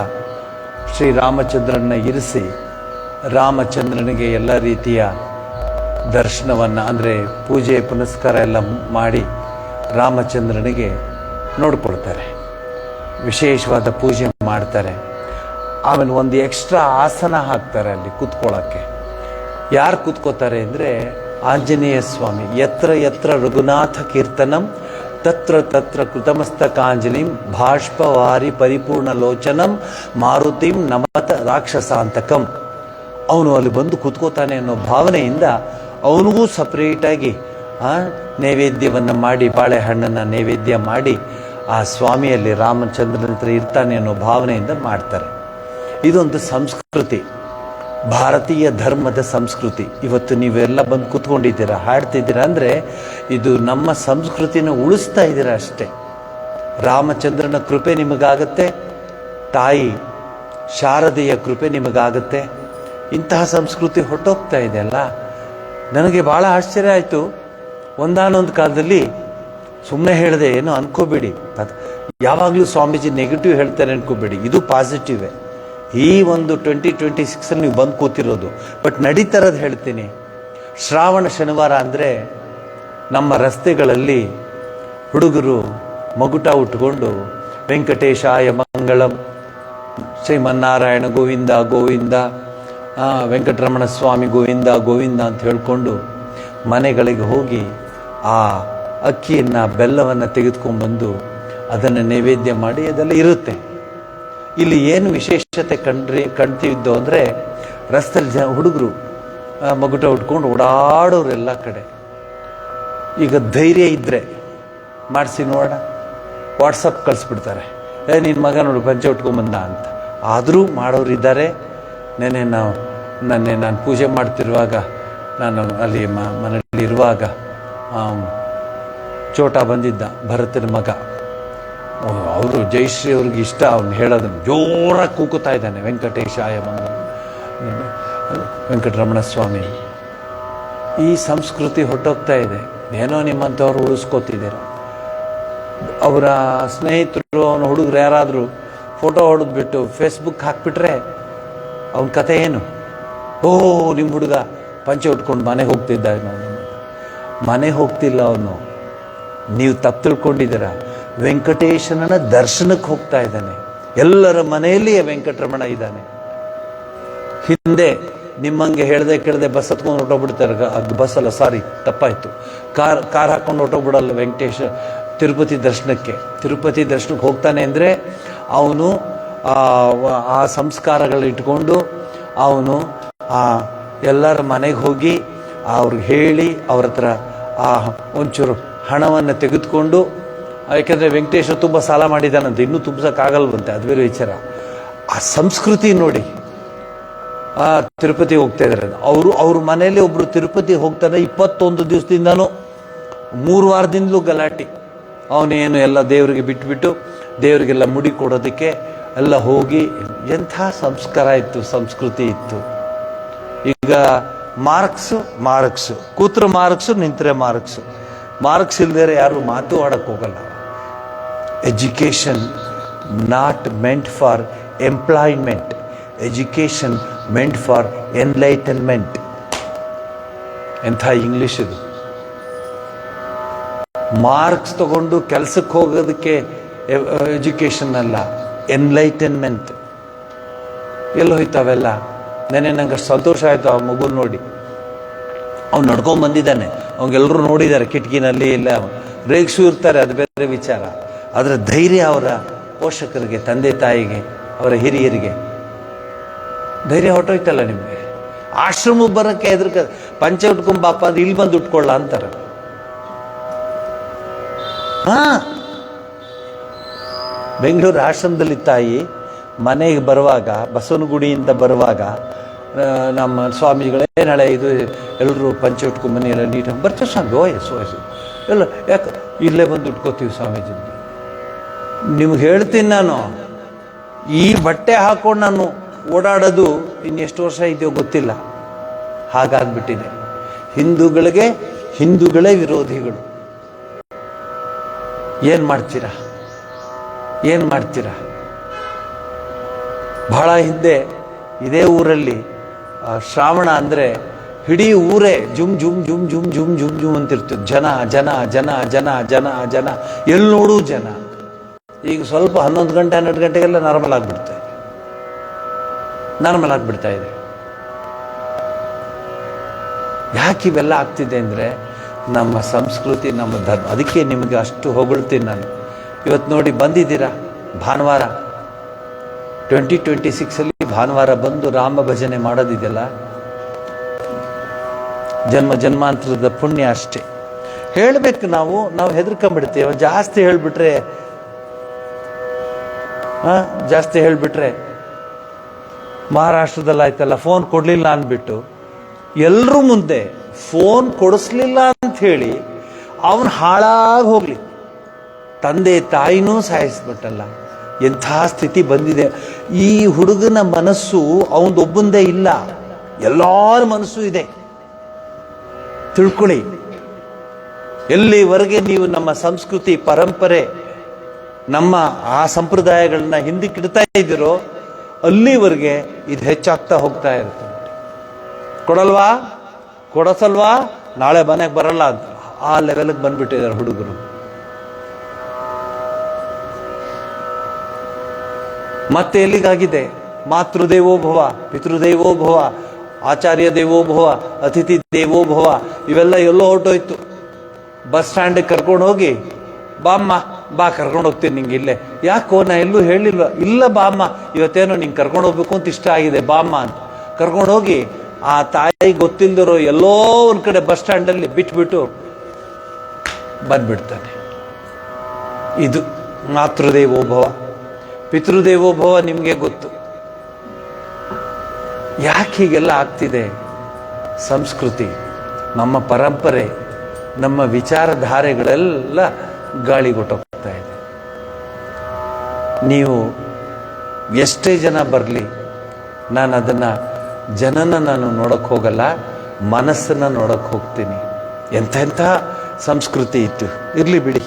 ಶ್ರೀರಾಮಚಂದ್ರನ ಇರಿಸಿ ರಾಮಚಂದ್ರನಿಗೆ ಎಲ್ಲ ರೀತಿಯ ದರ್ಶನವನ್ನು, ಅಂದರೆ ಪೂಜೆ ಪುನಸ್ಕಾರ ಎಲ್ಲ ಮಾಡಿ ರಾಮಚಂದ್ರನಿಗೆ ನೋಡ್ಕೊಳ್ತಾರೆ, ವಿಶೇಷವಾದ ಪೂಜೆ ಮಾಡ್ತಾರೆ. ಆಮೇಲೆ ಒಂದು ಎಕ್ಸ್ಟ್ರಾ ಆಸನ ಹಾಕ್ತಾರೆ ಅಲ್ಲಿ ಕೂತ್ಕೊಳ್ಳೋಕ್ಕೆ. ಯಾರು ಕೂತ್ಕೋತಾರೆ ಅಂದರೆ ಆಂಜನೇಯ ಸ್ವಾಮಿ. ಯತ್ರ ಯತ್ರ ರಘುನಾಥ ಕೀರ್ತನಂ ತತ್ರ ತತ್ರ ಕೃತಮಸ್ತಕಾಂಜಲಿಂ ಬಾಷ್ಪವಾರಿ ಪರಿಪೂರ್ಣ ಲೋಚನಂ ಮಾರುತಿಂ ನಮತ ರಾಕ್ಷಸಾಂತಕಂ. ಅವನು ಅಲ್ಲಿ ಬಂದು ಕೂತ್ಕೋತಾನೆ ಅನ್ನೋ ಭಾವನೆಯಿಂದ ಅವನಿಗೂ ಸಪ್ರೇಟಾಗಿ ನೈವೇದ್ಯವನ್ನು ಮಾಡಿ, ಬಾಳೆಹಣ್ಣನ್ನು ನೈವೇದ್ಯ ಮಾಡಿ ಆ ಸ್ವಾಮಿಯಲ್ಲಿ ರಾಮಚಂದ್ರನ ಹತ್ರ ಇರ್ತಾನೆ ಅನ್ನೋ ಭಾವನೆಯಿಂದ ಮಾಡ್ತಾರೆ. ಇದೊಂದು ಸಂಸ್ಕೃತಿ, ಭಾರತೀಯ ಧರ್ಮದ ಸಂಸ್ಕೃತಿ. ಇವತ್ತು ನೀವೆಲ್ಲ ಬಂದು ಕೂತ್ಕೊಂಡಿದ್ದೀರಾ, ಹಾಡ್ತಿದ್ದೀರಾ ಅಂದರೆ ಇದು ನಮ್ಮ ಸಂಸ್ಕೃತಿನ ಉಳಿಸ್ತಾ ಇದ್ದೀರಾ ಅಷ್ಟೇ. ರಾಮಚಂದ್ರನ ಕೃಪೆ ನಿಮಗಾಗತ್ತೆ, ತಾಯಿ ಶಾರದೆಯ ಕೃಪೆ ನಿಮಗಾಗತ್ತೆ. ಇಂತಹ ಸಂಸ್ಕೃತಿ ಹೊರಟೋಗ್ತಾ ಇದೆಯಲ್ಲ. ನನಗೆ ಭಾಳ ಆಶ್ಚರ್ಯ ಆಯಿತು. ಒಂದಾನೊಂದು ಕಾಲದಲ್ಲಿ ಸುಮ್ಮನೆ ಹೇಳಿದೆ, ಏನೋ ಅನ್ಕೋಬೇಡಿ, ಯಾವಾಗಲೂ ಸ್ವಾಮೀಜಿ ನೆಗೆಟಿವ್ ಹೇಳ್ತಾರೆ ಅನ್ಕೋಬೇಡಿ, ಇದು ಪಾಸಿಟಿವೇ. ಈ ಒಂದು 2026 ನೀವು ಬಂದು ಕೂತಿರೋದು, ಬಟ್ ನಡೀತಾರದು ಹೇಳ್ತೀನಿ. ಶ್ರಾವಣ ಶನಿವಾರ ಅಂದರೆ ನಮ್ಮ ರಸ್ತೆಗಳಲ್ಲಿ ಹುಡುಗರು ಮಗುಟ ಉಟ್ಕೊಂಡು ವೆಂಕಟೇಶಾಯ ಮಂಗಳಂ, ಶ್ರೀಮನ್ನಾರಾಯಣ ಗೋವಿಂದ ಗೋವಿಂದ, ವೆಂಕಟರಮಣ ಸ್ವಾಮಿ ಗೋವಿಂದ ಗೋವಿಂದ ಅಂತ ಹೇಳ್ಕೊಂಡು ಮನೆಗಳಿಗೆ ಹೋಗಿ ಆ ಅಕ್ಕಿಯನ್ನು, ಬೆಲ್ಲವನ್ನು ತೆಗೆದುಕೊಂಡ್ಬಂದು ಅದನ್ನು ನೈವೇದ್ಯ ಮಾಡಿ ಅದೆಲ್ಲ ಇರುತ್ತೆ. ಇಲ್ಲಿ ಏನು ವಿಶೇಷತೆ ಕಾಣ್ತಿದ್ದು ಅಂದರೆ ರಸ್ತೆಯಲ್ಲಿ ಹುಡುಗರು ಮಗುಟ ಉಟ್ಕೊಂಡು ಓಡಾಡೋರು ಎಲ್ಲ ಕಡೆ. ಈಗ ಧೈರ್ಯ ಇದ್ದರೆ ಮಾಡಿಸಿ ನೋಡೋಣ, ವಾಟ್ಸಪ್ ಕಳಿಸ್ಬಿಡ್ತಾರೆ, ನಿನ್ನ ಮಗ ನೋಡು ಪಂಚೆ ಉಟ್ಕೊಂಬಂದ ಅಂತ. ಆದರೂ ಮಾಡೋರು ಇದ್ದಾರೆ. ನಾನು ಪೂಜೆ ಮಾಡ್ತಿರುವಾಗ, ನಾನು ಅಲ್ಲಿ ಮನೆಯಲ್ಲಿ ಇರುವಾಗ ಚೋಟ ಬಂದಿದ್ದ, ಭರತನ ಮಗ. ಅವರು ಜಯಶ್ರೀ ಅವ್ರಿಗೆ ಇಷ್ಟ, ಅವ್ನು ಹೇಳೋದನ್ನು ಜೋರಾಗಿ ಕೂಗುತ್ತಾ ಇದ್ದಾನೆ, ವೆಂಕಟೇಶಾಯ ಮಂಗಳ, ವೆಂಕಟರಮಣ ಸ್ವಾಮಿ. ಈ ಸಂಸ್ಕೃತಿ ಹೊರಟೋಗ್ತಾ ಇದೆ. ಏನೋ ನಿಮ್ಮಂಥವ್ರು ಉಳಿಸ್ಕೋತಿದ್ದೀರ. ಅವರ ಸ್ನೇಹಿತರು, ಅವನ ಹುಡುಗರು ಯಾರಾದರೂ ಫೋಟೋ ಹೊಡೆದ್ಬಿಟ್ಟು ಫೇಸ್ಬುಕ್ ಹಾಕ್ಬಿಟ್ರೆ ಅವನ ಕತೆ ಏನು? ನಿಮ್ಮ ಹುಡುಗ ಪಂಚೆ ಉಟ್ಕೊಂಡು ಮನೆಗೆ ಹೋಗ್ತಿದ್ದ. ಮನೆಗೆ ಹೋಗ್ತಿಲ್ಲ ಅವನು, ನೀವು ತಪ್ಪು ತಿಳ್ಕೊಂಡಿದ್ದೀರ. ವೆಂಕಟೇಶನ ದರ್ಶನಕ್ಕೆ ಹೋಗ್ತಾ ಇದ್ದಾನೆ. ಎಲ್ಲರ ಮನೆಯಲ್ಲಿ ವೆಂಕಟರಮಣ ಇದ್ದಾನೆ. ಹಿಂದೆ ನಿಮ್ಮಂಗೆ ಹೇಳ್ದೆ ಕೇಳದೆ ಬಸ್ ಹತ್ಕೊಂಡು ಹೊಟ್ಟೋಗ್ಬಿಡ್ತಾರೆ. ಬಸ್ ಅಲ್ಲ, ಸಾರಿ ತಪ್ಪಾಯಿತು, ಕಾರ್ ಹಾಕ್ಕೊಂಡು ಹೊಟ್ಟೋಗ್ಬಿಡಲ್ಲ ವೆಂಕಟೇಶ ತಿರುಪತಿ ದರ್ಶನಕ್ಕೆ ಹೋಗ್ತಾನೆ ಅಂದರೆ ಅವನು ಆ ಸಂಸ್ಕಾರಗಳು ಇಟ್ಕೊಂಡು ಅವನು ಎಲ್ಲರ ಮನೆಗೆ ಹೋಗಿ ಅವ್ರಿಗೆ ಹೇಳಿ ಅವ್ರ ಹತ್ರ ಒಂಚೂರು ಹಣವನ್ನು ತೆಗೆದುಕೊಂಡು, ಯಾಕೆಂದರೆ ವೆಂಕಟೇಶ್ವರ ತುಂಬ ಸಾಲ ಮಾಡಿದ್ದಾನಂತೆ, ಇನ್ನೂ ತುಂಬಿಸೋಕ್ಕಾಗಲ್ವಂತೆ, ಅದು ಬೇರೆ ವಿಚಾರ. ಆ ಸಂಸ್ಕೃತಿ ನೋಡಿ, ತಿರುಪತಿ ಹೋಗ್ತಾ ಇದ್ದಾರೆ. ಅವ್ರ ಮನೆಯಲ್ಲಿ ಒಬ್ರು ತಿರುಪತಿ ಹೋಗ್ತಾರೆ, 21 ದಿವಸದಿಂದನೂ 3 ವಾರದಿಂದಲೂ ಗಲಾಟೆ. ಅವನೇನು ಎಲ್ಲ ದೇವರಿಗೆ ಬಿಟ್ಬಿಟ್ಟು ದೇವರಿಗೆಲ್ಲ ಮುಡಿ ಕೊಡೋದಕ್ಕೆ ಎಲ್ಲ ಹೋಗಿ, ಎಂಥ ಸಂಸ್ಕಾರ ಇತ್ತು, ಸಂಸ್ಕೃತಿ ಇತ್ತು. ಈಗ ಮಾರ್ಕ್ಸ್ ಕೂತ್ರೆ ಮಾರ್ಕ್ಸು, ನಿಂತರೆ ಮಾರ್ಕ್ಸ್ ಇಲ್ದೇರೆ ಯಾರು ಮಾತು ಆಡಕ್ಕೆ ಹೋಗಲ್ಲ. Education not meant for employment, education meant for enlightenment. ಎಂಥ ಇಂಗ್ಲಿಷ್ ಇದು. ಮಾರ್ಕ್ಸ್ ತಗೊಂಡು ಕೆಲಸಕ್ಕೆ ಹೋಗೋದಕ್ಕೆ ಎಜುಕೇಶನ್ ಅಲ್ಲ, ಎನ್ಲೈಟನ್ಮೆಂಟ್. ಎಲ್ಲ ಹೋಯ್ತಾವೆಲ್ಲ. ನೆನೆ ನಂಗೆ ಸಂತೋಷ ಆಯಿತು ಆ ಮಗು ನೋಡಿ. ಅವ್ನು ನಡ್ಕೊಂಡು ಬಂದಿದ್ದಾನೆ, ಅವ್ಗೆಲ್ಲರೂ ನೋಡಿದ್ದಾರೆ ಕಿಟಕಿನಲ್ಲಿ, ಇಲ್ಲ ರೇಗ್ಸು ಇರ್ತಾರೆ, ಅದು ಬೇರೆ ವಿಚಾರ. ಆದರೆ ಧೈರ್ಯ ಅವರ ಪೋಷಕರಿಗೆ, ತಂದೆ ತಾಯಿಗೆ, ಅವರ ಹಿರಿಯರಿಗೆ ಧೈರ್ಯ ಹೊಟ್ಟೋಯ್ತಲ್ಲ ನಿಮಗೆ. ಆಶ್ರಮಕ್ಕೆ ಬರೋಕ್ಕೆ ಹೆದರ್ಕ, ಪಂಚೆ ಉಟ್ಕೊಂಬಾಪ ಅದು ಇಲ್ಲಿ ಬಂದು ಉಟ್ಕೊಳ್ಳ ಅಂತಾರೆ. ಬೆಂಗಳೂರು ಆಶ್ರಮದಲ್ಲಿ ತಾಯಿ ಮನೆಗೆ ಬರುವಾಗ, ಬಸವನಗುಡಿಯಿಂದ ಬರುವಾಗ ನಮ್ಮ ಸ್ವಾಮಿಗಳೇ ನಾಳೆ ಇದು ಎಲ್ಲರೂ ಪಂಚೆ ಉಟ್ಕೊಂಬನ್ನಿ, ಎಲ್ಲ ನೀಟಾಗಿ ಬರ್ತೀವಿ ಸ್ವಾಮಿ. ವಯಸ್ಸು ಎಲ್ಲ ಯಾಕೆ ಇಲ್ಲೇ ಬಂದು ಉಟ್ಕೋತೀವಿ ಸ್ವಾಮೀಜಿ. ನಿಮ್ಗೆ ಹೇಳ್ತೀನಿ ನಾನು, ಈ ಬಟ್ಟೆ ಹಾಕೊಂಡು ನಾನು ಓಡಾಡೋದು ಇನ್ನೆಷ್ಟು ವರ್ಷ ಇದೆಯೋ ಗೊತ್ತಿಲ್ಲ, ಹಾಗಾಗ್ಬಿಟ್ಟಿದೆ. ಹಿಂದೂಗಳೇ ವಿರೋಧಿಗಳು. ಏನು ಮಾಡ್ತೀರಾ? ಬಹಳ ಹಿಂದೆ ಇದೇ ಊರಲ್ಲಿ ಶ್ರಾವಣ ಅಂದರೆ ಇಡೀ ಊರೇ ಜುಮ್ ಜುಮ್ ಜುಮ್ ಜುಮ್ ಜುಮ್ ಜುಮ್ ಜುಮ್ ಅಂತಿರ್ತಿತ್ತು. ಜನ ಜನ ಜನ ಜನ ಜನ ಜನ ಎಲ್ಲಿ ನೋಡು ಜನ. ಈಗ ಸ್ವಲ್ಪ 11 ಗಂಟೆ 12 ಗಂಟೆಗೆಲ್ಲ ನಾರ್ಮಲ್ ಆಗಿಬಿಡ್ತಾ ಇದೆ. ಯಾಕೆ ಇವೆಲ್ಲ ಆಗ್ತಿದೆ ಅಂದರೆ ನಮ್ಮ ಸಂಸ್ಕೃತಿ, ನಮ್ಮ ಧರ್ಮ. ಅದಕ್ಕೆ ನಿಮಗೆ ಅಷ್ಟು ಹೊಗಳ್ತೀನಿ ನಾನು. ಇವತ್ತು ನೋಡಿ ಬಂದಿದ್ದೀರಾ, ಭಾನುವಾರ 2026 ಭಾನುವಾರ ಬಂದು ರಾಮ ಭಜನೆ ಮಾಡೋದಿದೆಯಲ್ಲ, ಜನ್ಮಾಂತರದ ಪುಣ್ಯ ಅಷ್ಟೇ. ಹೇಳಬೇಕು ನಾವು ಹೆದರ್ಕೊಂಡ್ಬಿಡ್ತೇವೆ. ಜಾಸ್ತಿ ಹೇಳ್ಬಿಟ್ರೆ ಮಹಾರಾಷ್ಟ್ರದಲ್ಲಿ ಆಯ್ತಲ್ಲ, ಫೋನ್ ಕೊಡಲಿಲ್ಲ ಅಂದ್ಬಿಟ್ಟು ಎಲ್ಲರೂ ಮುಂದೆ ಫೋನ್ ಕೊಡಿಸ್ಲಿಲ್ಲ ಅಂತ ಹೇಳಿ ಅವನು ಹಾಳಾಗಿ ಹೋಗ್ಲಿ, ತಂದೆ ತಾಯಿನೂ ಸಾಯಿಸ್ಬಿಟ್ಟಲ್ಲ. ಎಂಥ ಸ್ಥಿತಿ ಬಂದಿದೆ. ಈ ಹುಡುಗನ ಮನಸ್ಸು ಅವನದೊಬ್ಬಂದೇ ಇಲ್ಲ, ಎಲ್ಲರ ಮನಸ್ಸು ಇದೆ. ತಿಳ್ಕೊಳ್ಳಿ. ಎಲ್ಲಿವರೆಗೆ ನೀವು ನಮ್ಮ ಸಂಸ್ಕೃತಿ, ಪರಂಪರೆ, ನಮ್ಮ ಆ ಸಂಪ್ರದಾಯಗಳನ್ನ ಹಿಂದಕ್ಕಿಡ್ತಾ ಇದ್ದೀರೋ ಅಲ್ಲಿವರೆಗೆ ಇದು ಹೆಚ್ಚಾಗ್ತಾ ಹೋಗ್ತಾ ಇರುತ್ತೆ. ಕೊಡಸಲ್ವಾ ನಾಳೆ ಮನೆಗೆ ಬರಲ್ಲ ಅಂತ ಆ ಲೆವೆಲ್ಗೆ ಬಂದ್ಬಿಟ್ಟಿದ್ದಾರೆ ಹುಡುಗರು. ಮತ್ತೆ ಎಲ್ಲಿಗಾಗಿದೆ? ಮಾತೃದೇವೋಭವ, ಪಿತೃದೇವೋಭವ, ಆಚಾರ್ಯ ದೇವೋಭವ, ಅತಿಥಿ ದೇವೋಭವ, ಇವೆಲ್ಲ ಎಲ್ಲೋ ಹೊರಟೋಯ್ತು. ಬಸ್ ಸ್ಟ್ಯಾಂಡಿಗೆ ಕರ್ಕೊಂಡು ಹೋಗಿ, ಬಾಮ್ಮ ಬಾ ಕರ್ಕೊಂಡು ಹೋಗ್ತೀನಿ ನಿಂಗೆ ಇಲ್ಲೇ. ಯಾಕೋ ನಾ ಎಲ್ಲೂ ಹೇಳಿಲ್ವ? ಇಲ್ಲ ಬಾಮ್ಮ, ಇವತ್ತೇನೋ ನಿಂಗೆ ಕರ್ಕೊಂಡು ಹೋಗ್ಬೇಕು ಅಂತ ಇಷ್ಟ ಆಗಿದೆ ಬಾಮ್ಮ ಅಂತ ಕರ್ಕೊಂಡು ಹೋಗಿ, ಆ ತಾಯಿ ಗೊತ್ತಿಲ್ದಿರೋ ಎಲ್ಲೋ ಒಂದು ಕಡೆ ಬಸ್ ಸ್ಟ್ಯಾಂಡಲ್ಲಿ ಬಿಟ್ಬಿಟ್ಟು ಬಂದ್ಬಿಡ್ತಾನೆ. ಇದು ಮಾತೃದೇವೋಭವ. ಪಿತೃದೇವೋಭವ ನಿಮಗೆ ಗೊತ್ತು. ಯಾಕೆ ಹೀಗೆಲ್ಲ ಆಗ್ತಿದೆ? ಸಂಸ್ಕೃತಿ, ನಮ್ಮ ಪರಂಪರೆ, ನಮ್ಮ ವಿಚಾರಧಾರೆಗಳೆಲ್ಲ ಗಾಳಿಗೊಟ್ಟೋಗ್ತಾ ಇದೆ. ನೀವು ಎಷ್ಟೇ ಜನ ಬರಲಿ, ನಾನು ಅದನ್ನು ನಾನು ನೋಡಕ್ಕೆ ಹೋಗಲ್ಲ, ಮನಸ್ಸನ್ನು ನೋಡಕ್ಕೆ ಹೋಗ್ತೀನಿ. ಎಂಥ ಸಂಸ್ಕೃತಿ ಇತ್ತು, ಇರಲಿ ಬಿಡಿ.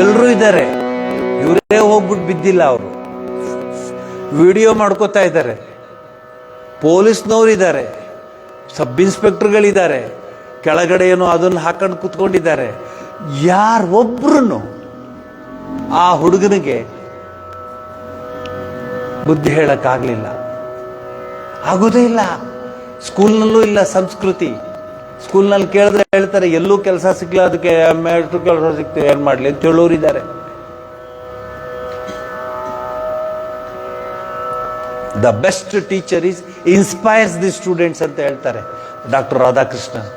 ಎಲ್ಲರೂ ಇದ್ದಾರೆ, ಇವರೇ ಹೋಗ್ಬಿಟ್ಟು ಬಿದ್ದಿಲ್ಲ. ಅವರು ವಿಡಿಯೋ ಮಾಡ್ಕೋತಾ ಇದ್ದಾರೆ, ಪೊಲೀಸ್ನವ್ರು ಇದ್ದಾರೆ, ಸಬ್ ಇನ್ಸ್ಪೆಕ್ಟರ್ಗಳಿದ್ದಾರೆ, ಕೆಳಗಡೆ ಏನೋ ಅದನ್ನು ಹಾಕೊಂಡು ಕೂತ್ಕೊಂಡಿದ್ದಾರೆ. ಯಾರೊಬ್ರು ಆ ಹುಡುಗನಿಗೆ ಬುದ್ಧಿ ಹೇಳಕ್ಕಾಗ್ಲಿಲ್ಲ, ಆಗೋದೇ ಇಲ್ಲ. ಸ್ಕೂಲ್ನಲ್ಲೂ ಇಲ್ಲ ಸಂಸ್ಕೃತಿ. ಸ್ಕೂಲ್ನಲ್ಲಿ ಕೇಳಿದ್ರೆ ಹೇಳ್ತಾರೆ ಎಲ್ಲೂ ಕೆಲಸ ಸಿಗ್ಲ, ಅದಕ್ಕೆ ಎಷ್ಟು ಕೆಲಸ ಸಿಗ್ತದೆ ಏನ್ ಮಾಡ್ಲಿ ಅಂತ ಹೇಳೋರಿದ್ದಾರೆ. The best teacher is inspires the students ಅಂತ ಹೇಳ್ತಾರೆ ಡಾಕ್ಟರ್ ರಾಧಾಕೃಷ್ಣನ್.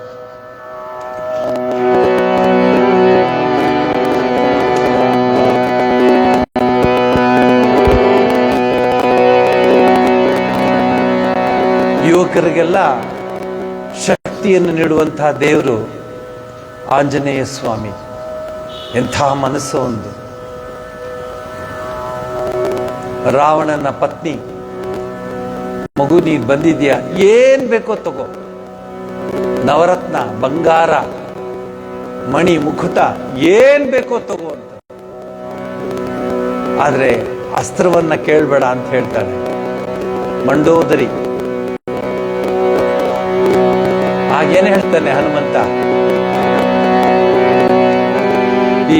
ಯುವಕರಿಗೆಲ್ಲ ಶಕ್ತಿಯನ್ನು ನೀಡುವಂತಹ ದೇವರು ಆಂಜನೇಯ ಸ್ವಾಮಿ. ಎಂಥ ಮನಸ್ಸು ಒಂದು. ರಾವಣನ ಪತ್ನಿ, ಮಗು ನೀನು ಬಂದಿದ್ಯಾ, ಏನ್ ಬೇಕೋ ತಗೋ, ನವರತ್ನ, ಬಂಗಾರ, ಮಣಿ, ಮುಕುಟ, ಏನ್ ಬೇಕೋ ತಗೋ ಅಂತ. ಆದ್ರೆ ಅಸ್ತ್ರವನ್ನ ಕೇಳಬೇಡ ಅಂತ ಹೇಳ್ತಾನೆ ಮಂಡೋದರಿ. ಆಗೇನು ಹೇಳ್ತಾನೆ ಹನುಮಂತ,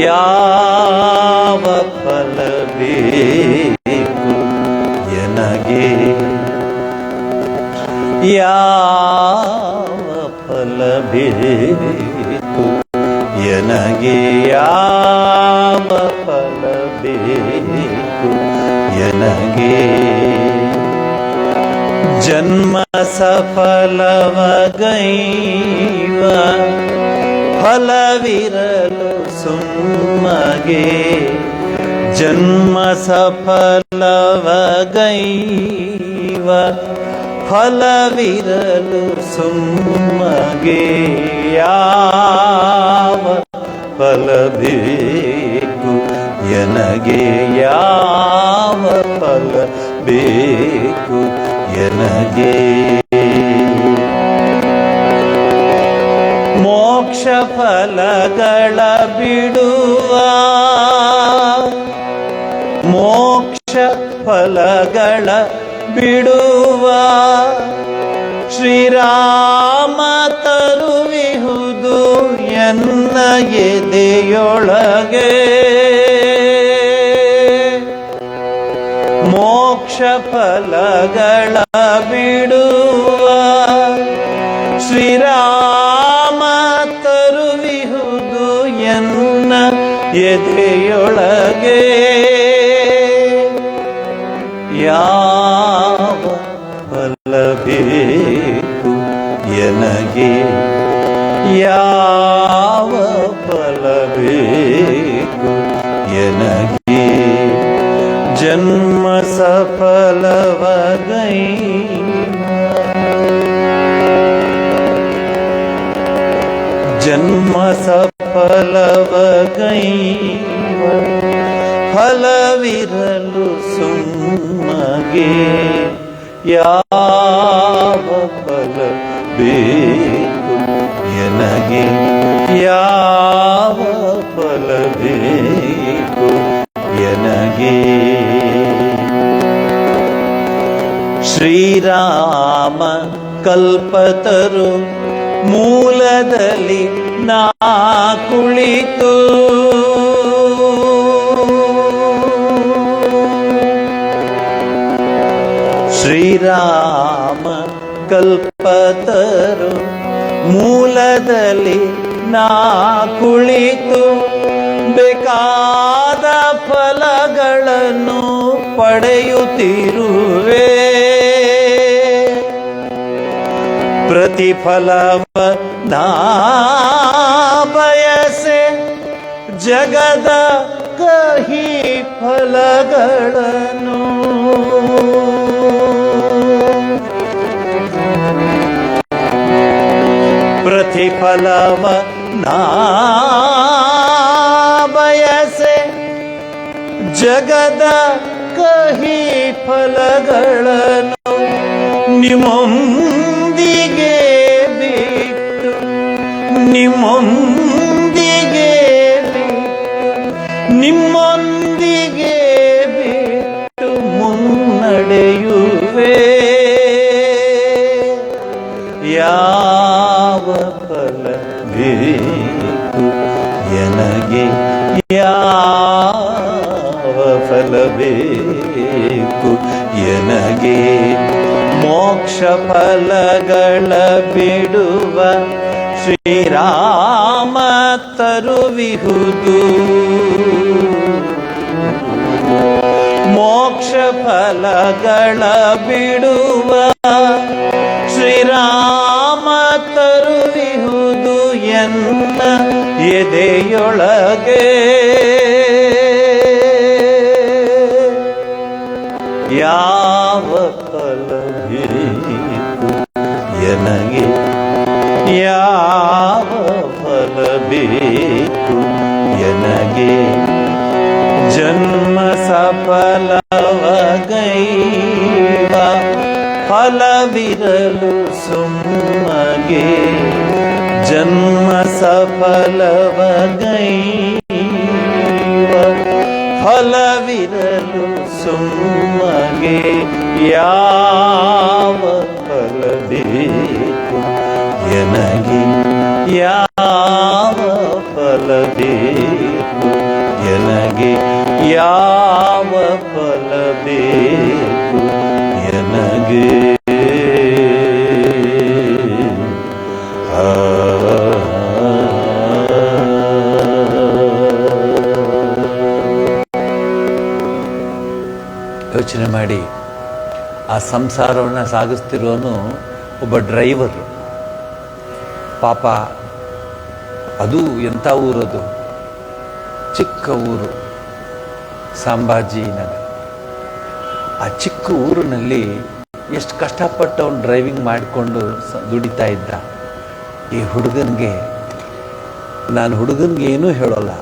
ಯಾವ ಫಲ ಬೇಕು ಎನಗೆ, ಯಾವ ಫಲ ಬೇಕು ಎನಗೆ, ಯಾವ ಫಲ ಬೇಕು ಎನಗೆ, ಜನ್ಮ ಸಫಲವ ಗೈವ ಫಲವಿರಲು ಸುಮ್ಮಗೆ, ಜನ್ಮ ಸಫಲವ ಗೈವ ಫಲವಿರಲು ಸುಮ್ಮಗೆ, ಯಾವ ಫಲ ಬೇಕು ಎನಗೆ, ಯಾವ ಫಲ ಬೇಕು ಎನಗೆ, ಮೋಕ್ಷ ಫಲಗಳ ಬಿಡುವ, ಮೋಕ್ಷ ಫಲಗಳ ಬಿಡುವ, ಶ್ರೀರಾಮ ತರುವಿಹುದು ಎನ್ನ ಎದೆಯೊಳಗೆ, ಮೋಕ್ಷ ಫಲಗಳ ಬಿಡುವ, ಶ್ರೀರಾಮ ತರುವಿಹುದು ಎನ್ನ ಎದೆಯೊಳಗೆ, ಯಾವ ಫಲ ಬೇಕು ಎನಗೆ, ಯಾವ ಫಲ ಬೇಕು ಎನಗೆ, ಜನ್ಮ ಸಫಲವ ಗೈವ, ಜನ್ಮ ಸಫಲವ ಗೈವ ಫಲವಿರಲು ಸುಮ್ಮಗೆ, ಯಾವ ಫಲ ಬೇಕು ಎನಗೆ, ಯಾವ ಫಲ ಬೇಕು ಎನಗೆ, ಶ್ರೀರಾಮ ಕಲ್ಪತರು ಮೂಲದಲ್ಲಿ ನಾ ಕುಳಿತು, ಶ್ರೀರಾಮ ಕಲ್ಪತರು ಮೂಲದಲ್ಲಿ ನಾ ಕುಳಿತು, ಬೇಕಾದ ಫಲಗಳನ್ನು ಪಡೆಯುತ್ತಿರುವೆ, ಪ್ರತಿಫಲವ ನಾ ಬಯಸೆ ಜಗದ ಕಹಿ ಫಲಗಳನ್ನು, ಪ್ರತಿಫಲವ ನಾ ಬಯಸೆ ಜಗದ ಕಹಿ ಫಲಗಳನ್ನು, ನಿಮ್ಮೊಂದಿಗೆ ಬಿಟ್ಟು, ನಿಮ್ಮೊಂದಿಗೆ ಬಿಟ್ಟು, ನಿಮ್ಮೊಂದಿಗೆ ಬಿಟ್ಟು ಮುನ್ನಡೆಯುವೆ, ಯಾವ ಫಲ ಬೇಕು ಎನಗೆ, ಯಾವ ಫಲ ಬೇಕು ಎನಗೆ, ಮೋಕ್ಷ ಫಲಗಳ ಬಿಡುವ ಶ್ರೀರಾಮ ತರುವಿಹುದು, ಮೋಕ್ಷ ಫಲಗಳ ಬಿಡುವ ಶ್ರೀರಾಮ ತರುವಿಹುದು ಎನ್ನ ಎದೆಯೊಳಗೆ, ಯಾವ ಫಲ ಬೇಕು ಎನಗೆ ಯಾವ ಫಲ ಬೇಕು ಎನಗೆ ಜನ್ಮ ಸಫಲವಗೈವ ಫಲವಿರಲು ಸುಮ್ಮಗೆ ಜನ್ಮ ಸಫಲವಗೈವ ಫಲವಿರಲು ಸುಮ್ಮಗೆ ಯಾವ ಫಲ ಬೇಕು ಎನಗೆ ಯಾವ ಫಲ ಬೇಕು ಎನಗೆ ಯಾವ ಫಲ ಬೇಕು ಎನಗೆ ಯೋಚನೆ ಮಾಡಿ, ಆ ಸಂಸಾರವನ್ನು ಸಾಗಿಸ್ತಿರೋನು ಒಬ್ಬ ಡ್ರೈವರು. ಪಾಪ ಅದು ಎಂಥ ಊರದು, ಚಿಕ್ಕ ಊರು, ಸಂಭಾಜಿನಗರ. ಆ ಚಿಕ್ಕ ಊರಿನಲ್ಲಿ ಎಷ್ಟು ಕಷ್ಟಪಟ್ಟು ಅವನು ಡ್ರೈವಿಂಗ್ ಮಾಡಿಕೊಂಡು ದುಡಿತಾ ಇದ್ದ. ಈ ಹುಡುಗನಿಗೆ, ನಾನು ಹುಡುಗನಿಗೆ ಏನೂ ಹೇಳೋಲ್ಲ,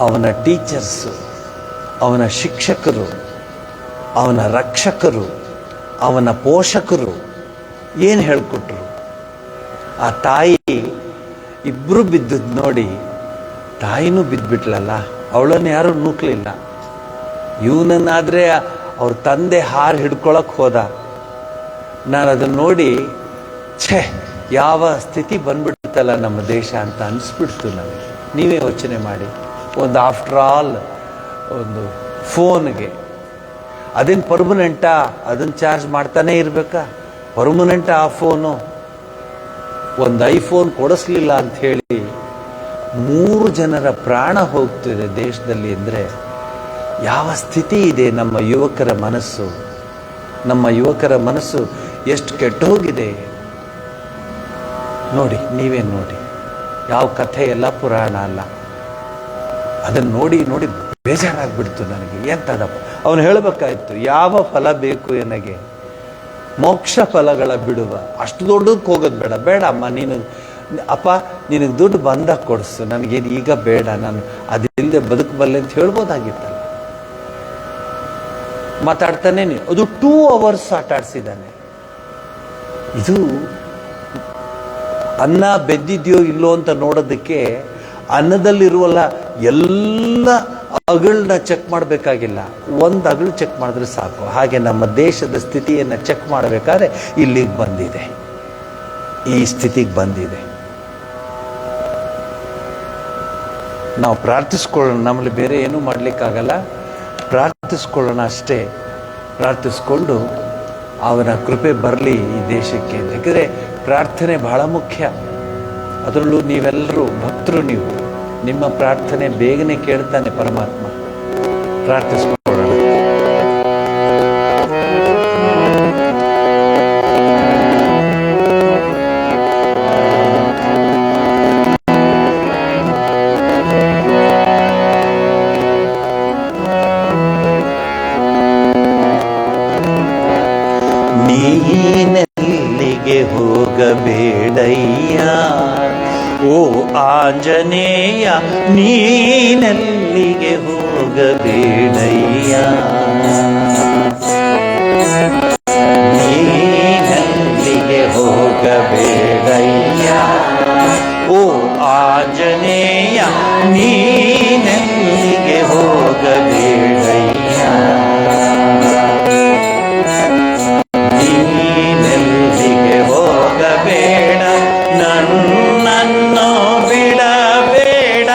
ಅವನ ಟೀಚರ್ಸು, ಅವನ ಶಿಕ್ಷಕರು, ಅವನ ರಕ್ಷಕರು, ಅವನ ಪೋಷಕರು ಏನು ಹೇಳಿಕೊಟ್ರು. ಆ ತಾಯಿ ಇಬ್ಬರು ಬಿದ್ದದ್ದು ನೋಡಿ ತಾಯಿನೂ ಬಿದ್ದುಬಿಟ್ಲಲ್ಲ, ಅವಳನ್ನು ಯಾರೂ ನೂಕಲಿಲ್ಲ. ಇವನನ್ನಾದರೆ ಅವ್ರ ತಂದೆ ಹಾರು ಹಿಡ್ಕೊಳಕ್ಕೆ ಹೋದ. ನಾನು ಅದನ್ನು ನೋಡಿ ಛೇ, ಯಾವ ಸ್ಥಿತಿ ಬಂದ್ಬಿಡ್ತಲ್ಲ ನಮ್ಮ ದೇಶ ಅಂತ ಅನಿಸ್ಬಿಡ್ತು ನನಗೆ. ನೀವೇ ಯೋಚನೆ ಮಾಡಿ, ಒಂದು ಆಫ್ಟರ್ ಆಲ್ ಒಂದು ಫೋನ್ಗೆ ಅದೇನು ಪರ್ಮನೆಂಟಾ, ಅದನ್ನು ಚಾರ್ಜ್ ಮಾಡ್ತಾನೇ ಇರಬೇಕಾ? ಪರ್ಮನೆಂಟ್ ಆ ಫೋನು. ಒಂದು ಐಫೋನ್ ಕೊಡಿಸ್ಲಿಲ್ಲ ಅಂಥೇಳಿ 3 ಜನರ ಪ್ರಾಣ ಹೋಗ್ತಿದೆ ದೇಶದಲ್ಲಿ ಅಂದರೆ ಯಾವ ಸ್ಥಿತಿ ಇದೆ ನಮ್ಮ ಯುವಕರ ಮನಸ್ಸು. ನಮ್ಮ ಯುವಕರ ಮನಸ್ಸು ಎಷ್ಟು ಕೆಟ್ಟು ಹೋಗಿದೆ ನೋಡಿ. ನೀವೇ ನೋಡಿ, ಯಾವ ಕಥೆ ಎಲ್ಲ ಪುರಾಣ ಅಲ್ಲ. ಅದನ್ನು ನೋಡಿ ನೋಡಿ ಬೇಜಾರಾಗ್ಬಿಡ್ತು ನನಗೆ. ಎಂಥದಪ್ಪ, ಅವನು ಹೇಳಬೇಕಾಯ್ತು, ಯಾವ ಫಲ ಬೇಕು ನನಗೆ? ಮೋಕ್ಷ ಫಲಗಳ ಬಿಡುವ. ಅಷ್ಟು ದೊಡ್ಡದಕ್ಕೆ ಹೋಗೋದು ಬೇಡ. ಬೇಡ ಅಮ್ಮ, ನೀನು ಅಪ್ಪ ನಿನಗೆ ದುಡ್ಡು ಬಂದಾಗ ಕೊಡಿಸು, ನನಗೇನು ಈಗ ಬೇಡ, ನಾನು ಅದಿಲ್ಲದೆ ಬದುಕಬಲ್ಲೆ ಅಂತ ಹೇಳ್ಬೋದಾಗಿತ್ತಲ್ಲ. ಮಾತಾಡ್ತಾನೆ ಅದು 2 hours ಆಟ ಆಡಿಸಿದ್ದಾನೆ. ಇದು ಅನ್ನ ಬೆದ್ದಿದೆಯೋ ಇಲ್ಲೋ ಅಂತ ನೋಡೋದಕ್ಕೆ ಅನ್ನದಲ್ಲಿರುವಲ್ಲ ಎಲ್ಲ ಅಗಳನ್ನ ಚೆಕ್ ಮಾಡಬೇಕಾಗಿಲ್ಲ, ಒಂದು ಅಗಳು ಚೆಕ್ ಮಾಡಿದ್ರೆ ಸಾಕು. ಹಾಗೆ ನಮ್ಮ ದೇಶದ ಸ್ಥಿತಿಯನ್ನು ಚೆಕ್ ಮಾಡಬೇಕಾದ್ರೆ ಇಲ್ಲಿಗೆ ಬಂದಿದೆ, ಈ ಸ್ಥಿತಿಗೆ ಬಂದಿದೆ. ನಾವು ಪ್ರಾರ್ಥಿಸ್ಕೊಳ್ಳೋಣ, ನಮ್ಮಲ್ಲಿ ಬೇರೆ ಏನೂ ಮಾಡಲಿಕ್ಕಾಗಲ್ಲ. ಪ್ರಾರ್ಥಿಸ್ಕೊಳ್ಳೋಣ ಅಷ್ಟೇ. ಪ್ರಾರ್ಥಿಸ್ಕೊಂಡು ಅವನ ಕೃಪೆ ಬರಲಿ ಈ ದೇಶಕ್ಕೆ. ಯಾಕಂದರೆ ಪ್ರಾರ್ಥನೆ ಬಹಳ ಮುಖ್ಯ. ಅದರಲ್ಲೂ ನೀವೆಲ್ಲರೂ ಭಕ್ತರು, ನೀವು ನಿಮ್ಮ ಪ್ರಾರ್ಥನೆ ಬೇಗನೆ ಕೇಳ್ತಾನೆ ಪರಮಾತ್ಮ. ಪ್ರಾರ್ಥಿಸ್ಕೊಳ್ಳೋಣ. ನೀನೆಲ್ಲಿಗೆ ಹೋಗಬೇಡಯ್ಯ ಓ ಆಂಜನೇಯ, ನೀನೆಲ್ಲಿಗೆ ಹೋಗಬೇಡಯ್ಯ, ನೀನೆಲ್ಲಿಗೆ ಹೋಗಬೇಡಯ್ಯ ಓ ಆಂಜನೇಯ, ನೀನೆಲ್ಲಿಗೆ ಹೋಗಬೇಡಯ್ಯ, ನೀನೆಲ್ಲಿಗೆ ಹೋಗಬೇಡ, ನನ್ನನ್ನು ಬಿಡಬೇಡ,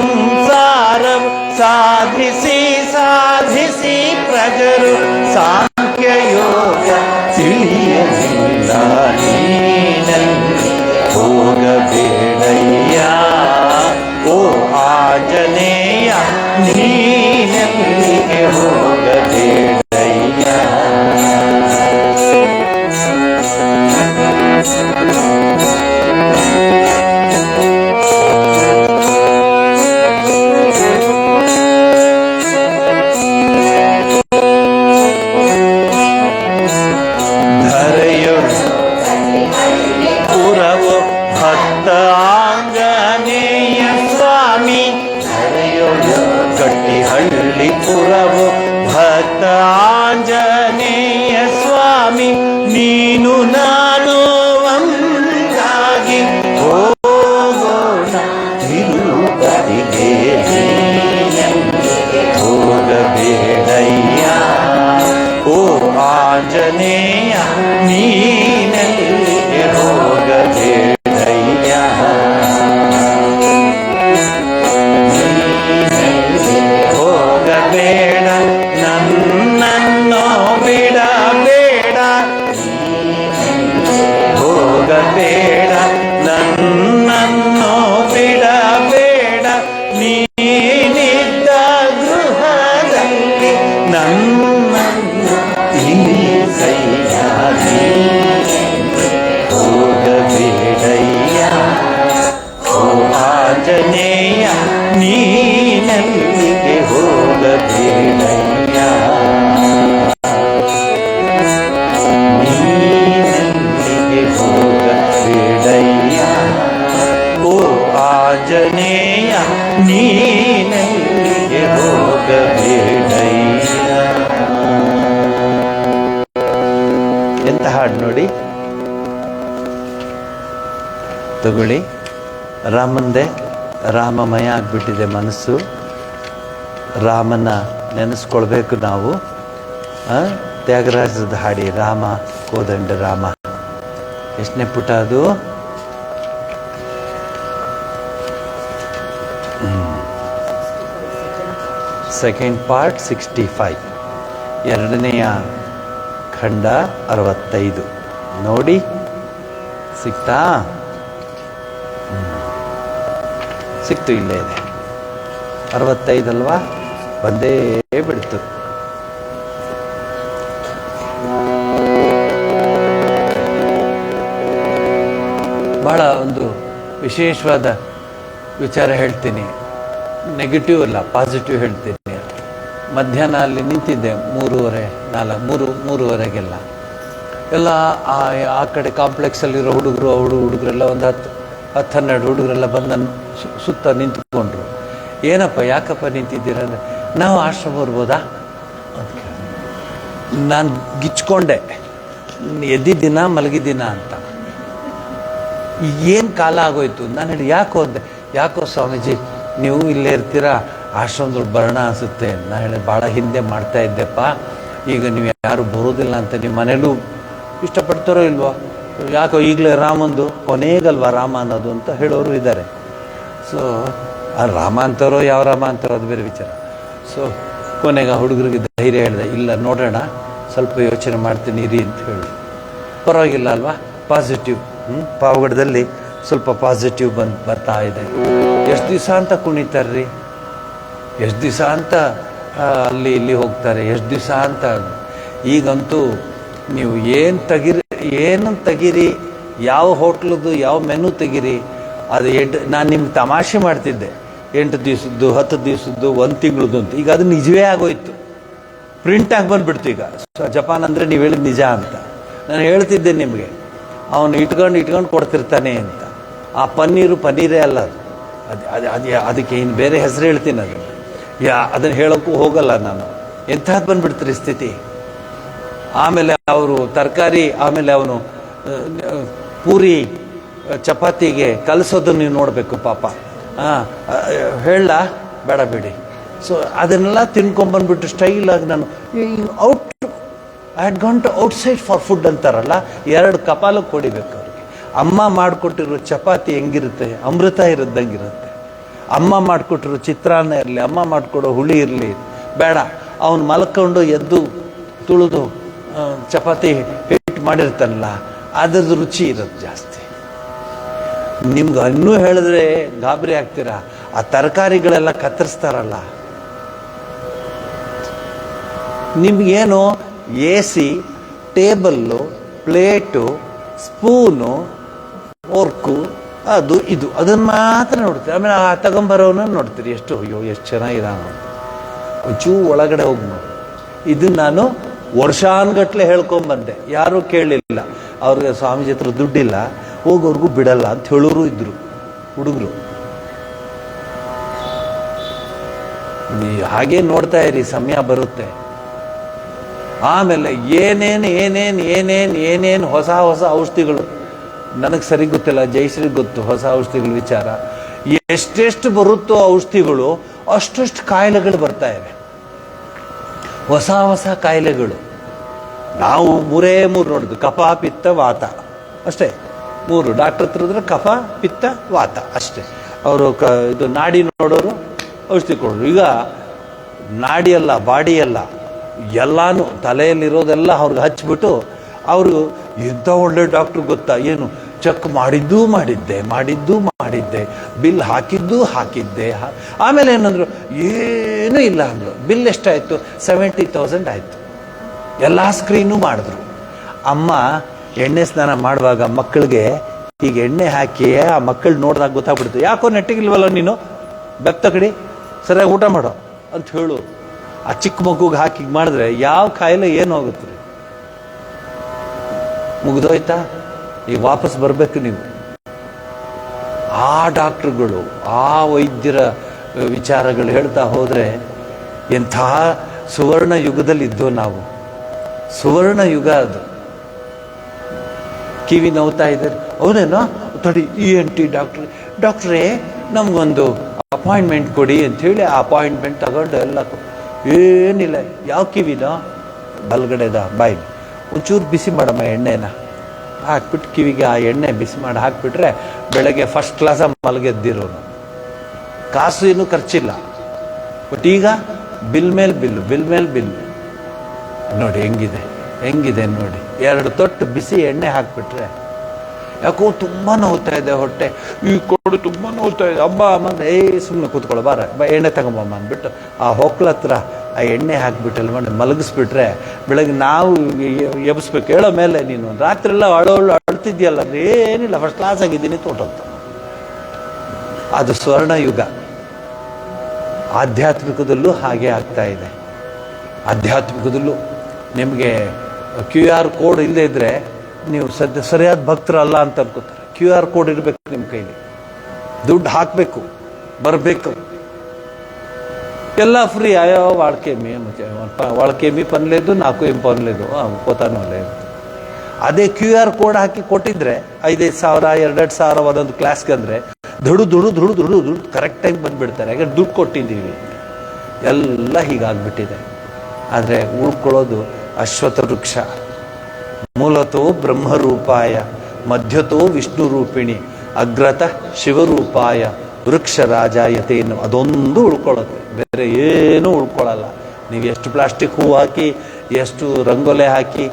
ಸಂಸಾರವು ಸಾಧಿಸಿ ಸಾಧಿಸಿ ಪ್ರಜರು ಸಾಂಖ್ಯ ಯೋಗ ತಿಳಿಯಲಿಲ್ಲ ನೀನಲ್ಲಿ ಹೋಗಬೇಡಯ್ಯ ಓ ಆಂಜನೇಯ ನೀನೆಲ್ಲಿಗೆ ಹೋಗಬೇಡಯ್ಯ. ಪುರವು ಭಕ್ತ ಆಂಜನೇಯ ಸ್ವಾಮಿ ನೀನು ನಾನು ಒಂದಾಗಿ ಹೋಗೋಣ ತಿರುಪತಿಗೆ ಹೋಗಬೇಡಯ್ಯ ಓ ಆಂಜನೇಯ ನೀನೆಲ್ಲಿಗೆ ಹೋಗಬೇಡಯ್ಯ. ಹೋಗಬೇಡ ನನ್ನನ್ನು ಬಿಡಬೇಡ ಹೋಗಬೇಡ ನನ್ನನ್ನು ಬಿಡಬೇಡ ನೀನಿದ್ದ ಗೃಹದಲ್ಲಿ ನನ್ನನ್ನು ಇಳಿಸಯ್ಯ ಹೋಗಬೇಡಯ್ಯ ಓ ಆಂಜನೇಯ ನೀನೆಲ್ಲಿಗೆ ಹೋಗಬೇಡಯ್ಯ ನೀನೆಲ್ಲಿಗೆ ಹೋಗಬೇಡಯ್ಯ ಓ ಆಂಜನೇಯ ನೀನೆಲ್ಲಿಗೆ ಹೋಗಬೇಡಯ್ಯ. ಎಂತ ಹಾಡು ನೋಡಿ, ತಗೊಳ್ಳಿ. ರಾಮಂದೆ ರಾಮಮಯ ಆಗ್ಬಿಟ್ಟಿದೆ ಮನಸ್ಸು. ರಾಮನ ನೆನೆಸ್ಕೊಳ್ಬೇಕು ನಾವು. ತ್ಯಾಗರಾಜದ ಹಾಡಿ ರಾಮ ಕೋದಂಡ ರಾಮ. ಎಷ್ಟನೇ ಪುಟ ಅದು? ಸೆಕೆಂಡ್ ಪಾರ್ಟ್ 65, ಎರಡನೆಯ ಖಂಡ 65. ನೋಡಿ ಸಿಕ್ತಾ? ಸಿಕ್ತು, ಇಲ್ಲೇ ಇದೆ. 65 ಅಲ್ವಾ? ಬಂದೇ ಬಿಡ್ತು. ಬಹಳ ಒಂದು ವಿಶೇಷವಾದ ವಿಚಾರ ಹೇಳ್ತೀನಿ. ನೆಗೆಟಿವ್ ಅಲ್ಲ, ಪಾಸಿಟಿವ್ ಹೇಳ್ತೀನಿ. ಮಧ್ಯಾಹ್ನ ಅಲ್ಲಿ ನಿಂತಿದ್ದೆ 3:30 ಎಲ್ಲ ಆ ಕಡೆ ಕಾಂಪ್ಲೆಕ್ಸಲ್ಲಿರೋ ಹುಡುಗರೆಲ್ಲ ಒಂದು 10-12 ಹುಡುಗರೆಲ್ಲ ಬಂದು ನನ್ನ ಸುತ್ತ ನಿಂತ್ಕೊಂಡ್ರು. ಏನಪ್ಪ ಯಾಕಪ್ಪ ನಿಂತಿದ್ದೀರ ಅಂದರೆ, ನಾವು ಆಶ್ರಮ ಬರ್ಬೋದಾ? ನಾನು ಗಿಚ್ಕೊಂಡೆ, ಎದ್ದಿದ್ದೀನ ಮಲಗಿದ್ದೀನ ಅಂತ. ಏನು ಕಾಲ ಆಗೋಯ್ತು. ನಾನು ಹೇಳಿ ಯಾಕೋ ಅಂದೆ. ಯಾಕೋ ಸ್ವಾಮೀಜಿ ನೀವು ಇಲ್ಲೇ ಇರ್ತೀರಾ, ಆಶ್ರಮದೊಳಗೆ ಬರೋಣ ಅನಿಸುತ್ತೆ. ನಾನು ಹೇಳಿ ಭಾಳ ಹಿಂದೆ ಮಾಡ್ತಾ ಇದ್ದೆಪ್ಪ, ಈಗ ನೀವು ಯಾರು ಬರೋದಿಲ್ಲ ಅಂತ ನಿಮ್ಮ ಮನೇಲೂ ಇಷ್ಟಪಡ್ತಾರೋ ಇಲ್ವೋ, ಯಾಕೋ ಈಗಲೇ ರಾಮಂದು ಕೊನೆಗಲ್ವಾ ರಾಮ ಅನ್ನೋದು ಅಂತ ಹೇಳೋರು ಇದ್ದಾರೆ. ಸೊ ಆ ರಾಮ ಅಂತಾರೋ ಯಾವ ರಾಮ ಅಂತಾರೋ ಅದು ಬೇರೆ ವಿಚಾರ. ಸೊ ಕೊನೆಗೆ ಆ ಹುಡುಗರಿಗೆ ಧೈರ್ಯ ಹೇಳಿದೆ, ಇಲ್ಲ ನೋಡೋಣ, ಸ್ವಲ್ಪ ಯೋಚನೆ ಮಾಡ್ತೀನಿ ಇರಿ ಅಂತ ಹೇಳಿ. ಪರವಾಗಿಲ್ಲ ಅಲ್ವಾ, ಪಾಸಿಟಿವ್. ಪಾವಗಡದಲ್ಲಿ ಸ್ವಲ್ಪ ಪಾಸಿಟಿವ್ ಬರ್ತಾ ಇದೆ. ಎಷ್ಟು ದಿವಸ ಅಂತ ಕುಣಿತಾರ್ರಿ, ಎಷ್ಟು ದಿವಸ ಅಂತ ಅಲ್ಲಿ ಇಲ್ಲಿ ಹೋಗ್ತಾರೆ, ಎಷ್ಟು ದಿವಸ ಅಂತ. ಈಗಂತೂ ನೀವು ಏನು ತೆಗೀರಿ, ಯಾವ ಹೋಟ್ಲದ್ದು ಯಾವ ಮೆನು ತೆಗೀರಿ, ಅದು ನಾನು ನಿಮ್ಗೆ ತಮಾಷೆ ಮಾಡ್ತಿದ್ದೆ, 8 ದಿವಸದ್ದು 10 ದಿವಸದ್ದು 1 ತಿಂಗಳದ್ದು ಅಂತ. ಈಗ ಅದು ನಿಜವೇ ಆಗೋಯ್ತು, ಪ್ರಿಂಟಾಗಿ ಬಂದುಬಿಡ್ತು. ಈಗ ಜಪಾನ್ ಅಂದರೆ ನೀವು ಹೇಳಿದ ನಿಜ ಅಂತ ನಾನು ಹೇಳ್ತಿದ್ದೆ ನಿಮಗೆ. ಅವನು ಇಟ್ಕೊಂಡು ಕೊಡ್ತಿರ್ತಾನೆ ಅಂತ. ಆ ಪನ್ನೀರೇ ಅಲ್ಲ ಅದು ಅದಕ್ಕೆ ಇನ್ನು ಬೇರೆ ಹೆಸರು ಹೇಳ್ತೀನಿ. ಅದನ್ನು ಹೇಳೋಕ್ಕೂ ಹೋಗಲ್ಲ ನಾನು. ಎಂಥದ್ದು ಬಂದುಬಿಡ್ತೀರಿ ಸ್ಥಿತಿ. ಆಮೇಲೆ ಅವರು ತರಕಾರಿ, ಆಮೇಲೆ ಅವನು ಪೂರಿ ಚಪಾತಿಗೆ ಕಲಿಸೋದನ್ನು ನೀವು ನೋಡಬೇಕು ಪಾಪ. ಹೇಳ ಬೇಡ ಬಿಡಿ. ಸೊ ಅದನ್ನೆಲ್ಲ ತಿನ್ಕೊಂಡ್ಬಂದ್ಬಿಟ್ಟು ಸ್ಟೈಲಾಗಿ ನಾನು I had gone to outside for food ಅಂತಾರಲ್ಲ, 2 ಕಪಾಲಕ್ಕೆ ಹೊಡಿಬೇಕು ಅವ್ರಿಗೆ. ಅಮ್ಮ ಮಾಡಿಕೊಟ್ಟಿರೋ ಚಪಾತಿ ಹೆಂಗಿರುತ್ತೆ, ಅಮೃತ ಇರೋದಂಗಿರುತ್ತೆ. ಅಮ್ಮ ಮಾಡಿಕೊಟ್ರು ಚಿತ್ರಾನ್ನ ಇರಲಿ, ಅಮ್ಮ ಮಾಡಿಕೊಡೋ ಹುಳಿ ಇರಲಿ, ಬೇಡ. ಅವನು ಮಲ್ಕೊಂಡು ಎದ್ದು ತುಳಿದು ಚಪಾತಿ ಹಿಟ್ಟು ಮಾಡಿರ್ತಾನಲ್ಲ, ಅದ್ರದ್ದು ರುಚಿ ಇರೋದು ಜಾಸ್ತಿ. ನಿಮ್ಗೆ ಇನ್ನೂ ಹೇಳಿದ್ರೆ ಗಾಬರಿ ಆಗ್ತೀರಾ, ಆ ತರಕಾರಿಗಳೆಲ್ಲ ಕತ್ತರಿಸ್ತಾರಲ್ಲ, ನಿಮ್ಗೇನು A C, table, plate, spoon, pork, ಅದು ಇದು ಅದನ್ನು ಮಾತ್ರ ನೋಡ್ತೀರಿ. ಆಮೇಲೆ ಆ ತಗೊಂಬರೋನ ನೋಡ್ತೀರಿ, ಎಷ್ಟು ಅಯ್ಯೋ ಎಷ್ಟು ಚೆನ್ನಾಗಿದ್ದಾನು, ಒಂಚೂರು ಒಳಗಡೆ ಹೋಗಿ ನೋಡಿ. ಇದನ್ನು ನಾನು ವರ್ಷಾನ್ಗಟ್ಲೆ ಹೇಳ್ಕೊಂಬಂದೆ, ಯಾರೂ ಕೇಳಲಿಲ್ಲ. ಅವ್ರಿಗೆ ಸ್ವಾಮೀಜಿ ಹತ್ರ ದುಡ್ಡಿಲ್ಲ, ಹೋಗೋರ್ಗೂ ಬಿಡಲ್ಲ ಅಂತ ಹೇಳೋರು ಇದ್ರು ಹುಡುಗರು. ಹಾಗೆ ನೋಡ್ತಾ ಇರಿ, ಸಮಯ ಬರುತ್ತೆ. ಆಮೇಲೆ ಏನೇನು ಹೊಸ ಔಷಧಿಗಳು, ನನಗೆ ಸರಿ ಗೊತ್ತಿಲ್ಲ, ಜಯಶ್ರೀ ಗೊತ್ತು ಹೊಸ ಔಷಧಿಗಳ ವಿಚಾರ. ಎಷ್ಟೆಷ್ಟು ಬರುತ್ತೋ ಔಷಧಿಗಳು ಅಷ್ಟು ಕಾಯಿಲೆಗಳು ಬರ್ತಾ ಇವೆ, ಹೊಸ ಕಾಯಿಲೆಗಳು. ನಾವು ಮೂರೇ ನೋಡಿದ್ವಿ, ಕಫ, ಪಿತ್ತ, ವಾತ ಅಷ್ಟೇ. 3 ಡಾಕ್ಟರ್ ಹತ್ರ ಹೋದ್ರೆ ಕಫ, ಪಿತ್ತ, ವಾತ ಅಷ್ಟೇ. ಅವರು ಇದು ನಾಡಿ ನೋಡೋರು ಔಷಧಿ ಕೊಡೋರು. ಈಗ ನಾಡಿಯಲ್ಲ, ಬಾಡಿಯಲ್ಲ, ಎಲ್ಲಾನು ತಲೆಯಲ್ಲಿರೋದೆಲ್ಲ ಅವ್ರಿಗೆ ಹಚ್ಬಿಟ್ಟು, ಅವರು ಎಂಥ ಒಳ್ಳೆ ಡಾಕ್ಟ್ರು ಗೊತ್ತಾ, ಏನು ಚೆಕ್ ಮಾಡಿದ್ದು ಮಾಡಿದ್ದೆ, ಬಿಲ್ ಹಾಕಿದ್ದೆ. ಆಮೇಲೆ ಏನಂದ್ರು, ಏನೂ ಇಲ್ಲ ಅಂದರು. ಬಿಲ್ ಎಷ್ಟಾಯಿತು? 70,000 ಆಯಿತು. ಎಲ್ಲ ಸ್ಕ್ರೀನು ಮಾಡಿದ್ರು. ಅಮ್ಮ ಎಣ್ಣೆ ಸ್ನಾನ ಮಾಡುವಾಗ ಮಕ್ಕಳಿಗೆ ಈಗ ಎಣ್ಣೆ ಹಾಕಿ ಆ ಮಕ್ಕಳು ನೋಡಿದಾಗ ಗೊತ್ತಾಗ್ಬಿಡ್ತು, ಯಾಕೋ ನೆಟ್ಟಿಗಿಲ್ವಲ್ಲ ನೀನು, ಬೆತ್ತ ಕಡಿ ಸರಿಯಾಗಿ ಊಟ ಮಾಡೋ ಅಂತ ಹೇಳು. ಆ ಚಿಕ್ಕ ಮಗುಗೆ ಹಾಕಿ ಮಾಡಿದ್ರೆ ಯಾವ ಕಾಯಿಲೆ ಏನು ಹೋಗುತ್ತೆ? ಮುಗಿದೋಯ್ತಾ? ಈಗ ವಾಪಸ್ ಬರಬೇಕು ನೀವು. ಆ ಡಾಕ್ಟ್ರುಗಳು, ಆ ವೈದ್ಯರ ವಿಚಾರಗಳು ಹೇಳ್ತಾ ಹೋದರೆ ಎಂಥ ಸುವರ್ಣ ಯುಗದಲ್ಲಿದ್ದೋ ನಾವು. ಸುವರ್ಣ ಯುಗ ಅದು. ಕಿವಿ ನೋವ್ತಾ ಇದ್ದಾರೆ, ಅವನೇನೋ ತಡಿ ENT ಡಾಕ್ಟ್ರೇ ನಮಗೊಂದು ಅಪಾಯಿಂಟ್ಮೆಂಟ್ ಕೊಡಿ ಅಂಥೇಳಿ ಆ ಅಪಾಯಿಂಟ್ಮೆಂಟ್ ತಗೊಂಡು ಎಲ್ಲ ಏನಿಲ್ಲ. ಯಾವ ಕಿವಿನೋ? ಬಲ್ಗಡೆದ ಬಾಯಿ ಒಂಚೂರು ಬಿಸಿ ಮಾಡಮ್ಮ ಎಣ್ಣೆನ ಹಾಕ್ಬಿಟ್ಟು ಕಿವಿಗೆ ಆ ಎಣ್ಣೆ ಬಿಸಿ ಮಾಡಿ ಹಾಕ್ಬಿಟ್ರೆ ಬೆಳಗ್ಗೆ ಫಸ್ಟ್ ಕ್ಲಾಸ ಮಲಗೆದ್ದಿರೋನು, ಕಾಸು ಏನು ಖರ್ಚಿಲ್ಲ. ಬಟ್ ಈಗ ಬಿಲ್ ಮೇಲೆ ಬಿಲ್ಲು ನೋಡಿ ಹೆಂಗಿದೆ ನೋಡಿ. 2 ತೊಟ್ಟು ಬಿಸಿ ಎಣ್ಣೆ ಹಾಕ್ಬಿಟ್ರೆ ಯಾಕೋ ತುಂಬ ನೋವ್ತಾ ಇದೆ ಹೊಟ್ಟೆ, ಈ ಕೊಡು ತುಂಬ ನೋವ್ತಾ ಇದೆ, ಅಮ್ಮ ಸುಮ್ಮನೆ ಕೂತ್ಕೊಳ್ಳೋ ಬಾರ ಎಣ್ಣೆ ತಗೊಂಬಮ್ಮ ಅಂದ್ಬಿಟ್ಟು ಆ ಹೊಕ್ಳ ಹತ್ರ ಆ ಎಣ್ಣೆ ಹಾಕ್ಬಿಟ್ಟಲ್ಲಿ ಮಾಡಿ ಮಲಗಿಸ್ಬಿಟ್ರೆ ಬೆಳಗ್ಗೆ ನಾವು ಎಬ್ಸ್ಬೇಕು. ಹೇಳೋ ಮೇಲೆ ನೀನು ರಾತ್ರಿ ಎಲ್ಲ ಅಳ್ತಿದ್ಯಲ್ಲ ಅಂದ್ರೆ ಏನಿಲ್ಲ, ಫಸ್ಟ್ ಕ್ಲಾಸ್ ಆಗಿದ್ದೀನಿ ತೋಟಂತ. ಅದು ಸ್ವರ್ಣ ಯುಗ. ಆಧ್ಯಾತ್ಮಿಕದಲ್ಲೂ ಹಾಗೆ ಆಗ್ತಾ ಇದೆ. ಆಧ್ಯಾತ್ಮಿಕದಲ್ಲೂ ನಿಮಗೆ QR ಕೋಡ್ ಇಲ್ಲದೆ ಇದ್ರೆ ನೀವು ಸರಿಯಾದ ಭಕ್ತರಲ್ಲ ಅಂತ ಅನ್ಕೋತಾರೆ. QR ಕೋಡ್ ಇರಬೇಕು ನಿಮ್ಮ ಕೈಲಿ, ದುಡ್ಡು ಹಾಕಬೇಕು, ಬರಬೇಕು, ಎಲ್ಲ ಫ್ರೀ. అయ్యో వాళ్ళకేమీ పని లేదు, నాకు ఏం పని లేదు, పోతాను లేదు. ಅದೇ QR ಕೋಡ್ ಹಾಕಿ ಕೊಟ್ಟಿದ್ರೆ 5,000 2,000 ಒಂದೊಂದು ಕ್ಲಾಸ್ಗೆ ಅಂದರೆ ದುಡು ಕರೆಕ್ಟಾಗಿ ಬಂದುಬಿಡ್ತಾರೆ. ಯಾಕಂದ್ರೆ ದುಡ್ಡು ಕೊಟ್ಟಿದ್ದೀವಿ. ಎಲ್ಲ ಹೀಗಾಗ್ಬಿಟ್ಟಿದೆ. ಆದರೆ ಉಳ್ಕೊಳ್ಳೋದು ಅಶ್ವತ್ಥ ವೃಕ್ಷ. ಮೂಲತೋ ಬ್ರಹ್ಮರೂಪಾಯ ಮಧ್ಯತೋ ವಿಷ್ಣು ರೂಪಿಣಿ ಅಗ್ರತಃ ಶಿವರೂಪಾಯ ವೃಕ್ಷ ರಾಜಾಯತೆ ಎನ್ನು ಅದೊಂದು ಉಳ್ಕೊಳ್ಳುತ್ತೆ, ಬೇರೆ ಏನೂ ಉಳ್ಕೊಳ್ಳಲ್ಲ. ನೀವು ಎಷ್ಟು ಪ್ಲಾಸ್ಟಿಕ್ ಹೂವು ಹಾಕಿ, ಎಷ್ಟು ರಂಗೋಲೆ ಹಾಕಿ,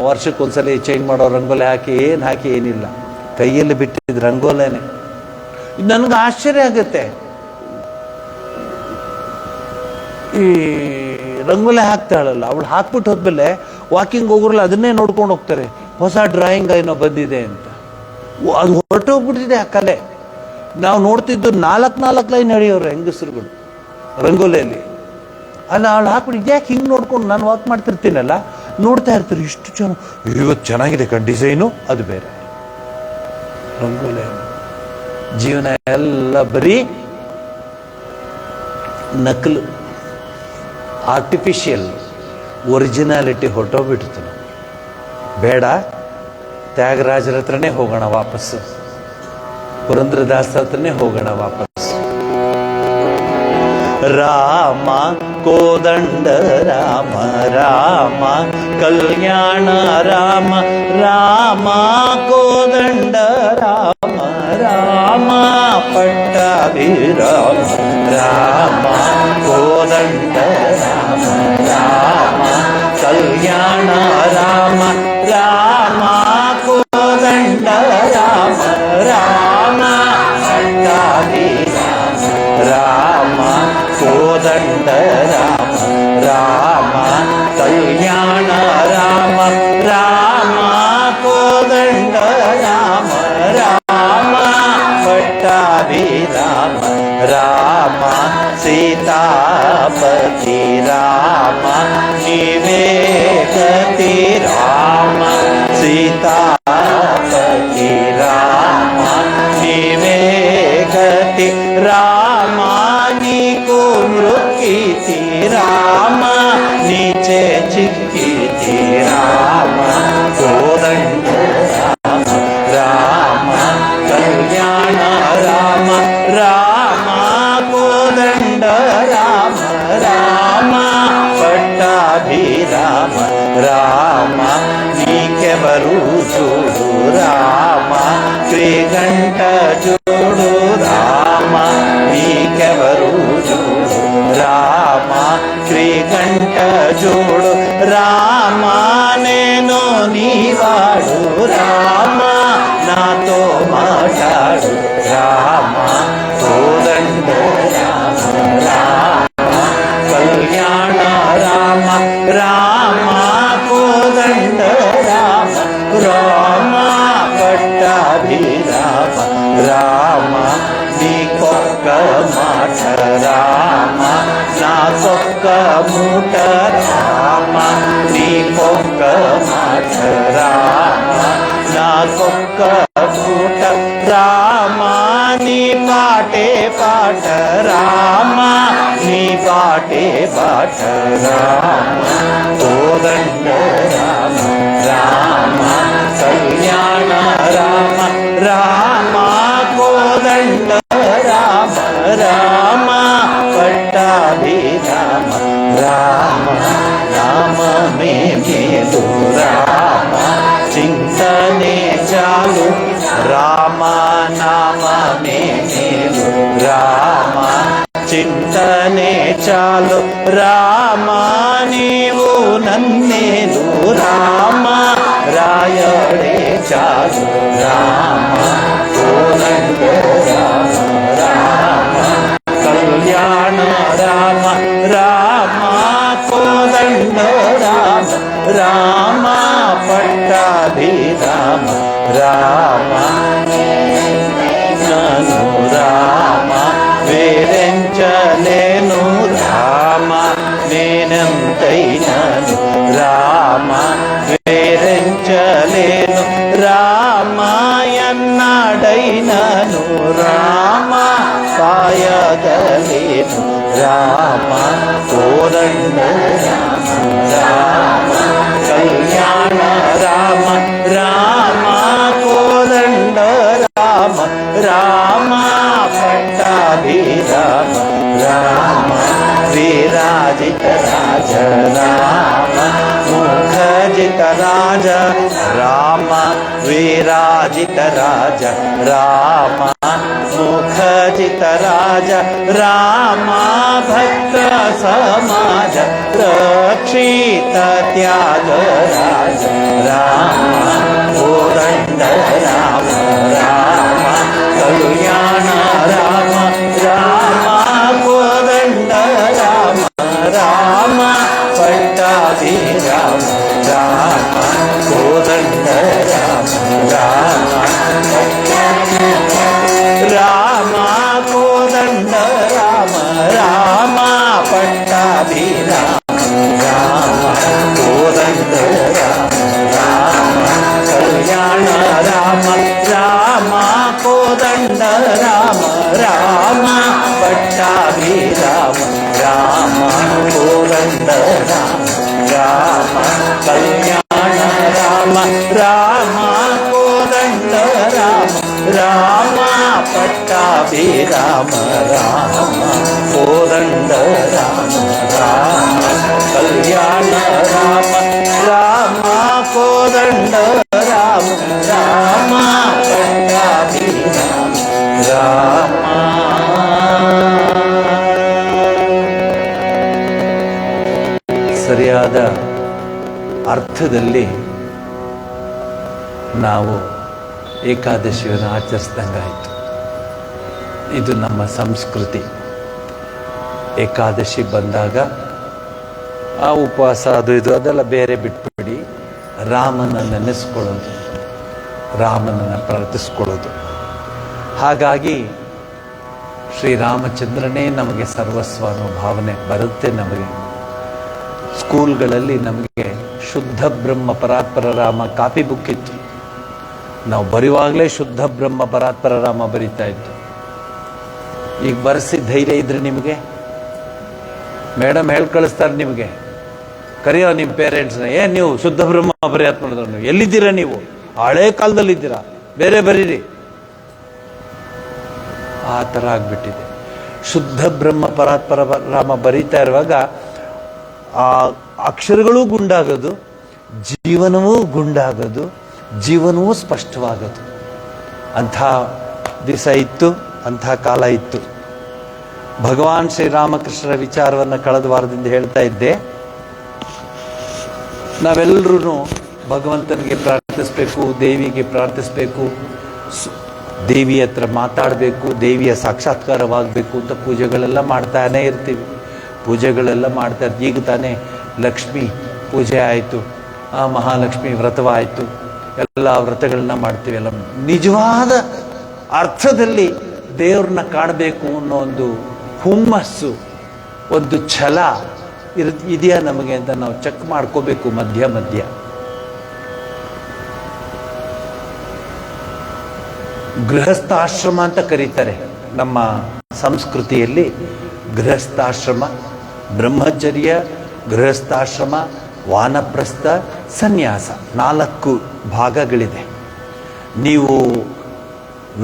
ವರ್ಷಕ್ಕೊಂದ್ಸಲಿ ಚೇಂಜ್ ಮಾಡೋ ರಂಗೋಲೆ ಹಾಕಿ ಏನಿಲ್ಲ, ಕೈಯಲ್ಲಿ ಬಿಟ್ಟಿದ್ದು ರಂಗೋಲೆನೆ. ನನಗೆ ಆಶ್ಚರ್ಯ ಆಗುತ್ತೆ, ಈ ರಂಗೋಲೆ ಹಾಕ್ತಾಳಲ್ಲ ಅವಳು ಹಾಕ್ಬಿಟ್ಟು ಹೋದ್ಮೇಲೆ ವಾಕಿಂಗ್ ಹೋಗ್ರಲ್ಲ ಅದನ್ನೇ ನೋಡ್ಕೊಂಡು ಹೋಗ್ತಾರೆ, ಹೊಸ ಡ್ರಾಯಿಂಗ್ ಏನೋ ಬಂದಿದೆ ಅಂತ. ಅದು ಹೊರಟೋಗ್ಬಿಟ್ಟಿದೆ ಆ ಕಲೆ. ನಾವು ನೋಡ್ತಿದ್ದು 4 ಲೈನ್ ನಡೆಯೋರು ಹೆಂಗಸರುಗಳು ರಂಗೋಲಿಯಲ್ಲಿ. ಅಲ್ಲ ಅವಳು ಹಾಕ್ಬಿಟ್ಟು ಇದ್ಯಾಕೆ ಹಿಂಗೆ ನೋಡ್ಕೊಂಡು ನಾನು ವಾಕ್ ಮಾಡ್ತಿರ್ತೀನಲ್ಲ, ನೋಡ್ತಾ ಇರ್ತಾರೆ, ಇಷ್ಟು ಇವತ್ತು ಚೆನ್ನಾಗಿದೆ ಡಿಸೈನು, ಅದು ಬೇರೆ ರಂಗೋಲಿ. ಜೀವನ ಎಲ್ಲ ಬರೀ ನಕಲು, ಆರ್ಟಿಫಿಷಿಯಲ್. ಒರಿಜಿನಾಲಿಟಿ ಹೊರಟೋಗ್ಬಿಡ್ತು. ಬೇಡ, ತ್ಯಾಗರಾಜರ ಹತ್ರನೇ ಹೋಗೋಣ ವಾಪಸ್ಸು, ಪುರಂದ್ರದಾಸರ ಹತ್ರನೇ ಹೋಗೋಣ ವಾಪಸ್ಸು. ರಾಮ ಕೋದಂಡ ರಾಮ ರಾಮ ಕಲ್ಯಾಣ ರಾಮ ರಾಮ ಕೋದಂಡ ರಾಮ ರಾಮ ಪಟ್ಟಾಭಿರಾಮ ರಾಮ ಕೋದಂಡ ರಾಮ ರಾಮ ಕಲ್ಯಾಣ ರಾಮ ರಾಮ ಕೋದಂಡ ರಾಮ ರಾಮ ಪಟ್ಟಾಭಿರಾಮ ರಾಮ ಕೋದಂಡ ರಾಮ ರಾಮ ಕಲ್ಯಾಣ ರಾಮ ರಾಮ ಕೋದಂಡ ರಾಮ ರಾಮ ಪಟ್ಟಾಭಿರಾಮ ರಾಮ ಸೀತಾಪತಿ ರಾಮ ವಿವೇಕತಿ ರಾಮ ಸೀತಾಪತಿ ರಾಮ ವಿವೇಕತಿ ರಾಮ నీకు మృక్కితి రామ నీచే చిక్కితి రామ కోదండ రామ రామ కళ్యాణ రామ రామ కోదండ రామ రామ పట్టాభిరామ రామ నీకెవరు చూడు రామ శ్రీకంఠ చూడు రామ నీకెవరు చూడు రామ శ్రీకంఠ చూడు రామ నేను నీవాడు రామ నాతో మాట్లాడు రామ కోదండ రామ రామ కళ్యాణ రామ రామ కోదండ రామ రామ పట్టాభిరామ రామ నీకొక్క మాట రామ నాకొక్క మూట రామ నీకొక్క మాట రామ నాకొక్క మూట రామ నీ పాటే పాట రామ నీ పాటే పాట రామ కోదండ రామ రామ కళ్యాణ రామ రామ కోదండ రామ రామ పట్టాభిరామ రామ నామమే మేలు రామ చింతనే చాలు రామ నామమే మేలు రామ చింతనే చాలు రామ నీవు నన్నేలు రామ రాయడే చాలు రామ కోదండ రామ రామ కళ్యాణ రామ రామ కోదండ రామ రామ పట్టాభిరామ రామ నను రామ వేరెంచలేను రామ నేనంతైనను రామ వేరెంచలేను రామ ఎన్నాడైనను రామ పాయగలేను రామ కోదండ రామ కళ్యాణ రామ రామ కోదండ రామ రామ పట్టాభిరామ రామ విరాజిత రాజ రామ ముఖజిత రాజ రామ విరాజిత రాజ రామ ముఖజిత రాజ రామ భక్త సమాజ రక్షిత త్యాగ రాజ రామ కోదండ రామ రామ కళ్యాణ రామ రామ కోదండ రామ రామ పట్టాభిరామ రామ కోదండ రామ రామ రామ కోదండ రామ రామ పట్టాభిరామ రామ కోదండ రామ రామ కళ్యాణ రామ రామ కోదండ రామ రామ పట్టాభిరామ రామ కోదండ రామ రామ కళ్యాణ రామ రామ కోదండ రామ రామ పట్టాభిరామ రామ కోదండ రామ రామ కళ్యాణ రామ రామ కోదండ రామ రామ పట్టాభిరామ రామ ಸರಿಯಾದ ಅರ್ಥದಲ್ಲಿ ನಾವು ಏಕಾದಶಿಯನ್ನು ಆಚರಿಸ್ದಂಗಾಯಿತು. ಇದು ನಮ್ಮ ಸಂಸ್ಕೃತಿ. ಏಕಾದಶಿ ಬಂದಾಗ ಆ ಉಪವಾಸ ಅದು ಇದು ಅದೆಲ್ಲ ಬೇರೆ ಬಿಟ್ಬಿಡಿ, ರಾಮನ ನೆನೆಸ್ಕೊಳ್ಳೋದು, ರಾಮನನ್ನು ಪ್ರಾರ್ಥಿಸ್ಕೊಳ್ಳೋದು. ಹಾಗಾಗಿ ಶ್ರೀರಾಮಚಂದ್ರನೇ ನಮಗೆ ಸರ್ವಸ್ವ ಅನ್ನೋ ಭಾವನೆ ಬರುತ್ತೆ. ನಮಗೆ ಸ್ಕೂಲ್ಗಳಲ್ಲಿ ನಮಗೆ ಶುದ್ಧ ಬ್ರಹ್ಮ ಪರಾತ್ಪರ ರಾಮ ಕಾಪಿ ಬುಕ್ ಇತ್ತು. ನಾವು ಬರೆಯುವಾಗಲೇ ಶುದ್ಧ ಬ್ರಹ್ಮ ಪರಾತ್ಪರ ರಾಮ ಬರಿತಾ ಇತ್ತು. ಈಗ ಬರೆಸಿ ಧೈರ್ಯ ಇದ್ರೆ ನಿಮಗೆ, ಮೇಡಮ್ ಹೇಳಿ ಕಳಿಸ್ತಾರೆ ನಿಮಗೆ, ಕರೆಯೋ ನಿಮ್ಮ ಪೇರೆಂಟ್ಸ್ನ, ಏನು ನೀವು ಶುದ್ಧ ಬ್ರಹ್ಮ ಬರೆಯತ್ ಮಾಡಿದ್ರು, ಎಲ್ಲಿದ್ದೀರಾ ನೀವು, ಹಳೇ ಕಾಲದಲ್ಲಿದ್ದೀರಾ, ಬೇರೆ ಬರೀರಿ. ಆ ಥರ ಆಗ್ಬಿಟ್ಟಿದೆ. ಶುದ್ಧ ಬ್ರಹ್ಮ ಪರಾತ್ಪರ ರಾಮ ಬರೀತಾ ಇರುವಾಗ ಆ ಅಕ್ಷರಗಳೂ ಗುಂಡಾಗೋದು, ಜೀವನವೂ ಗುಂಡಾಗೋದು, ಜೀವನವೂ ಸ್ಪಷ್ಟವಾಗೋದು. ಅಂಥ ದಿವಸ ಇತ್ತು, ಅಂಥ ಕಾಲ ಇತ್ತು. ಭಗವಾನ್ ಶ್ರೀರಾಮಕೃಷ್ಣರ ವಿಚಾರವನ್ನು ಕಳೆದ ವಾರದಿಂದ ಹೇಳ್ತಾ ಇದ್ದೆ. ನಾವೆಲ್ಲರೂ ಭಗವಂತನಿಗೆ ಪ್ರಾರ್ಥಿಸಬೇಕು, ದೇವಿಗೆ ಪ್ರಾರ್ಥಿಸಬೇಕು, ದೇವಿ ಹತ್ರ ಮಾತಾಡಬೇಕು, ದೇವಿಯ ಸಾಕ್ಷಾತ್ಕಾರವಾಗಬೇಕು ಅಂತ ಪೂಜೆಗಳೆಲ್ಲ ಮಾಡ್ತಾನೇ ಇರ್ತೀವಿ. ಪೂಜೆಗಳೆಲ್ಲ ಮಾಡ್ತಾ ಇರ್ತೀವಿ. ಈಗ ತಾನೇ ಲಕ್ಷ್ಮೀ ಪೂಜೆ ಆಯಿತು, ಮಹಾಲಕ್ಷ್ಮಿ ವ್ರತವಾಯಿತು, ಎಲ್ಲ ವ್ರತಗಳನ್ನ ಮಾಡ್ತೀವಿ. ಎಲ್ಲ ನಿಜವಾದ ಅರ್ಥದಲ್ಲಿ ದೇವ್ರನ್ನ ಕಾಣಬೇಕು ಅನ್ನೋ ಒಂದು ಹುಮ್ಮಸ್ಸು, ಒಂದು ಛಲ ಇದೆಯಾ ನಮಗೆ ಅಂತ ನಾವು ಚೆಕ್ ಮಾಡ್ಕೋಬೇಕು ಮಧ್ಯ ಮಧ್ಯ. ಗೃಹಸ್ಥಾಶ್ರಮ ಅಂತ ಕರೀತಾರೆ ನಮ್ಮ ಸಂಸ್ಕೃತಿಯಲ್ಲಿ. ಗೃಹಸ್ಥಾಶ್ರಮ, ಬ್ರಹ್ಮಚರ್ಯ, ಗೃಹಸ್ಥಾಶ್ರಮ, ವಾನಪ್ರಸ್ಥ, ಸನ್ಯಾಸ, 4 ಭಾಗಗಳಿದೆ. ನೀವು